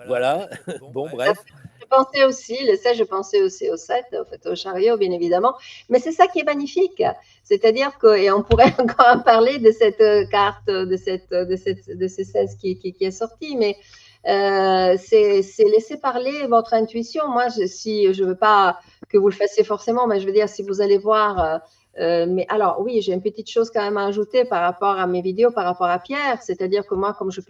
S2: Voilà, bon, bref.
S1: Je pensais aussi, je pensais aussi au 7, au fait, au chariot, bien évidemment. Mais c'est ça qui est magnifique. C'est-à-dire que, et on pourrait encore en parler de cette carte, de ce 16 qui est sorti, mais c'est laisser parler votre intuition. Moi, si je ne veux pas que vous le fassiez forcément, mais je veux dire, si vous allez voir… mais alors, oui, j'ai une petite chose quand même à ajouter par rapport à mes vidéos, par rapport à Pierre. C'est-à-dire que moi, comme je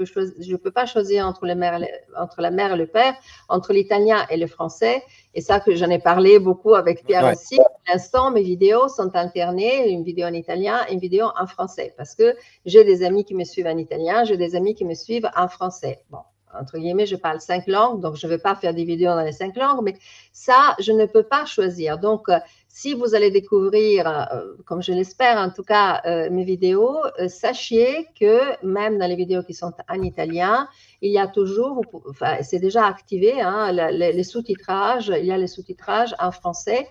S1: peux pas choisir entre la mère et le père, entre l'italien et le français. Et ça, que j'en ai parlé beaucoup avec Pierre aussi. Pour l'instant, mes vidéos sont alternées, une vidéo en italien et une vidéo en français. Parce que j'ai des amis qui me suivent en italien, j'ai des amis qui me suivent en français. Bon, entre guillemets, je parle 5 langues, donc je ne vais pas faire des vidéos dans les 5 langues, mais ça, je ne peux pas choisir. Donc, si vous allez découvrir, comme je l'espère en tout cas, mes vidéos, sachez que même dans les vidéos qui sont en italien, il y a toujours, enfin, c'est déjà activé, hein, les sous-titrages, il y a les sous-titrages en français.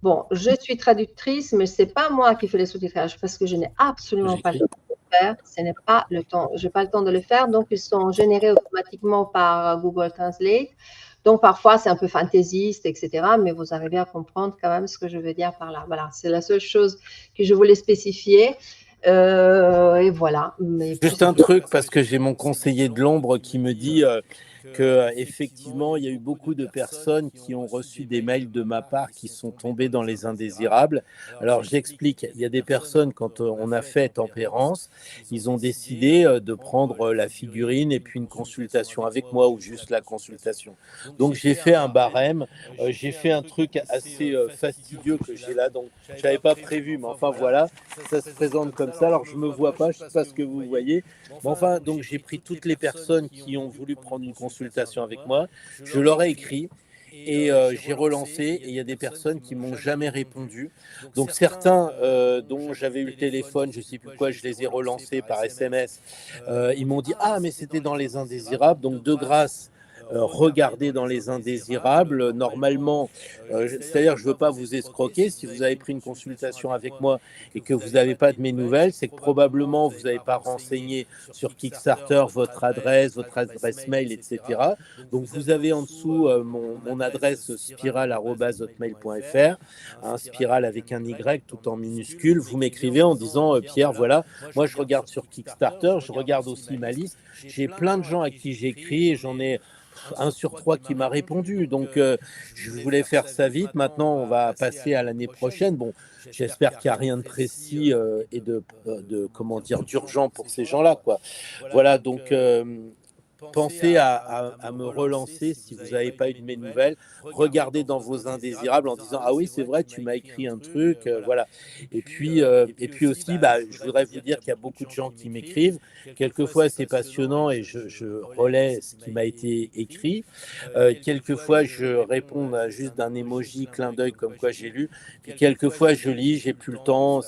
S1: Bon, je suis traductrice, mais ce n'est pas moi qui fais les sous-titrages parce que je n'ai absolument pas le temps de faire. Ce n'est pas le temps. Je n'ai pas le temps de le faire. Donc, ils sont générés automatiquement par Google Translate. Donc, parfois, c'est un peu fantaisiste, etc. Mais vous arrivez à comprendre quand même ce que je veux dire par là. Voilà, c'est la seule chose que je voulais spécifier. Et voilà. Mais
S2: juste un truc, parce que j'ai mon conseiller de l'ombre qui me dit que effectivement, il y a eu beaucoup de personnes qui ont reçu des mails de ma part qui sont tombés dans les indésirables. Alors, j'explique. Il y a des personnes, quand on a fait Tempérance, ils ont décidé de prendre la figurine et puis une consultation avec moi ou juste la consultation. Donc, j'ai fait un barème. J'ai fait un truc assez fastidieux que j'ai là. Donc, je n'avais pas prévu, mais enfin, voilà. Ça se présente comme ça. Alors, je ne me vois pas. Je ne sais pas ce que vous voyez. Mais enfin, donc, j'ai pris toutes les personnes qui ont voulu prendre une consultation avec moi, je leur ai écrit et j'ai relancé et il y a des personnes qui m'ont jamais répondu. Donc certains dont j'avais eu le téléphone, je sais plus quoi, je les ai relancés par SMS. Ils m'ont dit ah mais c'était dans les indésirables, donc de grâce. Regardez dans les indésirables. Normalement, c'est-à-dire que je ne veux pas vous escroquer. Si vous avez pris une consultation avec moi et que vous n'avez pas de mes nouvelles, c'est que probablement vous n'avez pas renseigné sur Kickstarter votre adresse mail, etc. Donc vous avez en dessous mon adresse spiral@hotmail.fr, spiral avec un Y tout en minuscule. Vous m'écrivez en disant Pierre, voilà, moi je regarde sur Kickstarter, je regarde aussi ma liste. J'ai plein de gens à qui j'écris et j'en ai 1 sur 3 qui m'a répondu. Donc, je voulais faire ça vite. Maintenant, on va passer à l'année prochaine. Bon, j'espère qu'il n'y a rien de précis et comment dire, d'urgent pour ces gens-là, quoi. Voilà, donc pensez à me relancer si vous n'avez pas eu de mes nouvelles. Regardez dans vos indésirables en disant ah oui c'est vrai tu m'as écrit un truc voilà. Et puis aussi je voudrais vous dire qu'il y a beaucoup de gens qui m'écrivent. Quelquefois c'est passionnant et je relais ce qui m'a été écrit. Quelquefois je réponds juste d'un emoji clin d'œil comme quoi j'ai lu. Puis quelquefois je lis, j'ai plus le temps.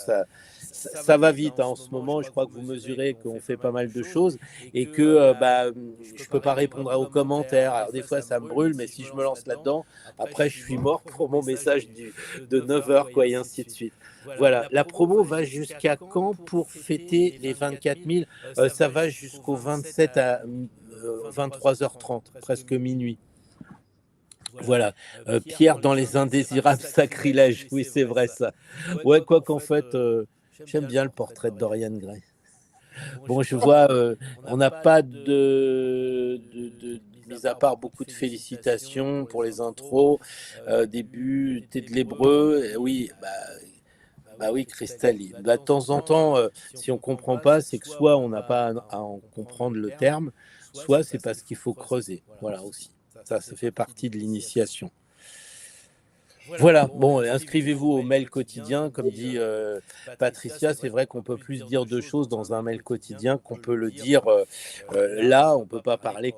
S2: Ça va vite en ce moment. Je crois que vous mesurez qu'on fait pas mal de choses et que je ne peux pas répondre aux commentaires. Alors des fois ça me brûle, mais si je me lance là-dedans, après je suis mort pour mon message de 9h, quoi, et ainsi de suite. Voilà, la promo va jusqu'à quand pour fêter les 24 000 ça va jusqu'au 27 à 23h30, presque minuit. Voilà, Pierre dans les indésirables sacrilèges, oui c'est vrai ça. Ouais, quoi qu'en fait, j'aime bien le portrait de Dorian Gray. Bon, je vois, on n'a pas mis à part beaucoup de félicitations pour les intros, début, t'es de l'hébreu, oui, bah oui, Christelle, de temps en temps, si on ne comprend pas, c'est que soit on n'a pas à en comprendre le terme, soit c'est parce qu'il faut creuser, voilà aussi. Ça fait partie de l'initiation. Voilà, bon, inscrivez-vous au mail quotidien, comme dit Patricia, c'est vrai qu'on peut plus dire de choses dans un mail quotidien qu'on peut le dire là, on ne peut pas parler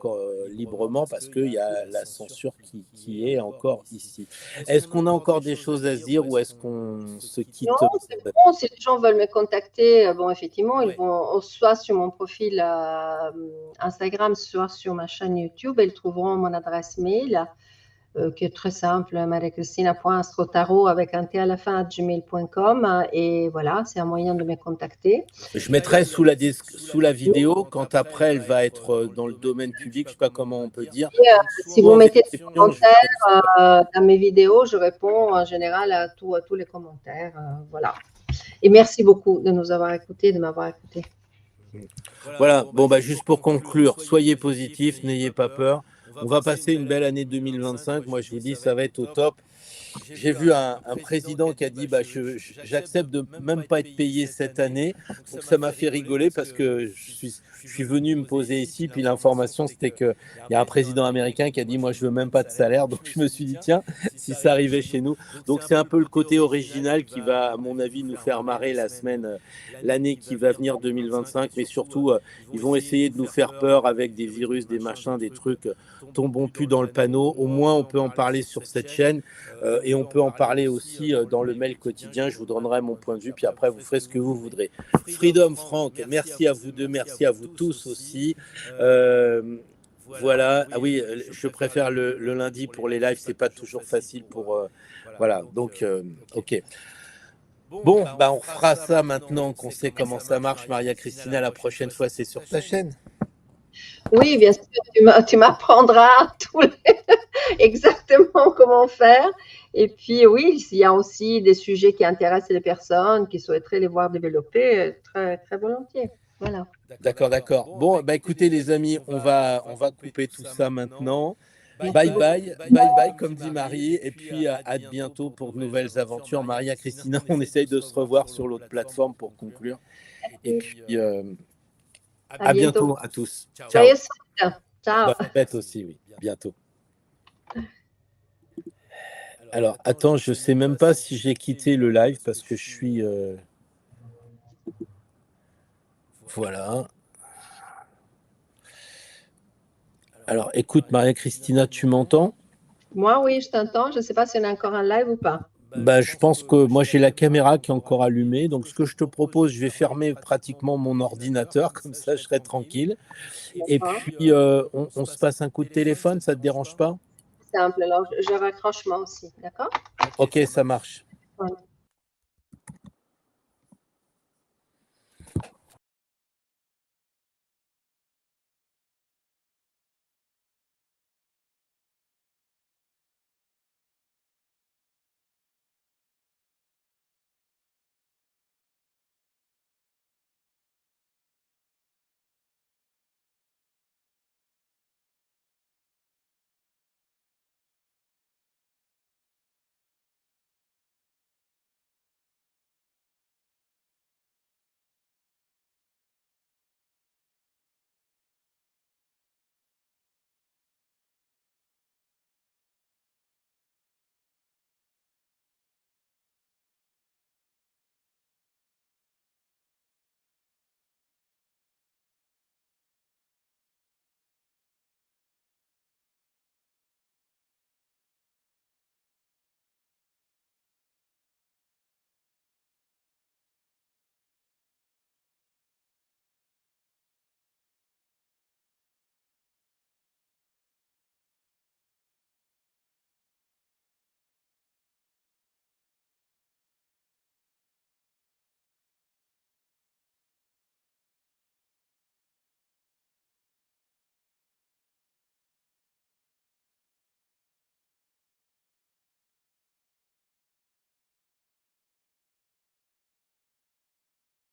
S2: librement parce qu'il y a la censure qui est encore ici. Est-ce qu'on a encore des choses à se dire ou est-ce qu'on se quitte?
S1: Non, c'est bon, si les gens veulent me contacter, bon, effectivement, ils vont soit sur mon profil Instagram, soit sur ma chaîne YouTube, et ils trouveront mon adresse mail. Qui est très simple, mariacristina.astrotaro avec un T à la fin @gmail.com et voilà, c'est un moyen de me contacter.
S2: Je mettrai sous la vidéo quand après elle va être dans le domaine public, je ne sais pas comment on peut dire.
S1: Si vous mettez des commentaires dans mes vidéos, je réponds en général à tous les commentaires. Voilà. Et merci beaucoup de nous avoir écoutés, de m'avoir écouté.
S2: Voilà, bon, juste pour conclure, soyez positifs, n'ayez pas peur. On va passer une belle année 2025. Moi, je vous dis, ça va être au top. J'ai vu un président qui a dit j'accepte de même pas être payé cette année. Donc ça m'a fait rigoler parce que je suis venu me poser ici. Puis l'information, c'était qu'il y a un président américain qui a dit moi, je veux même pas de salaire. Donc je me suis dit tiens, si ça arrivait chez nous. Donc c'est un peu le côté original qui va, à mon avis, nous faire marrer l'année qui va venir 2025. Mais surtout, ils vont essayer de nous faire peur avec des virus, des machins, des trucs. Tombons plus dans le panneau. Au moins, on peut en parler sur cette chaîne. Et on peut en parler aussi dans le mail quotidien. Je vous donnerai mon point de vue, puis après, vous ferez ce que vous voudrez. Freedom Franck, merci à vous deux, merci à vous tous aussi. Voilà, ah oui, je préfère le lundi pour les lives, c'est pas toujours facile pour... voilà, donc, ok. Bon, bah on fera ça maintenant qu'on sait comment ça marche, Maria Cristina. La prochaine fois, c'est sur ta chaîne.
S1: Oui, bien sûr, tu m'apprendras exactement comment faire. Et puis, oui, s'il y a aussi des sujets qui intéressent les personnes, qui souhaiteraient les voir développer, très, très volontiers. Voilà.
S2: D'accord, d'accord. Bon, bah écoutez les amis, on va couper tout ça maintenant. Bye bye, bye bye, comme dit Marie, et puis à bientôt pour de nouvelles aventures. Maria Cristina, on essaye de se revoir sur l'autre plateforme pour conclure. Et puis à bientôt à tous. Ciao.
S1: Ciao.
S2: Bonne fête aussi, oui. Bientôt. Alors, attends, je sais même pas si j'ai quitté le live parce que je suis... Voilà. Alors, écoute, Maria Cristina, tu m'entends?
S1: Moi, oui, je t'entends. Je ne sais pas s'il y en a encore un live ou pas.
S2: Bah, je pense que moi, j'ai la caméra qui est encore allumée. Donc, ce que je te propose, je vais fermer pratiquement mon ordinateur. Comme ça, je serai tranquille. Et puis, on se passe un coup de téléphone. Ça ne te dérange pas?
S1: Simple. Alors, je raccroche moi aussi. D'accord?
S2: Ok, ça marche.
S1: Ouais.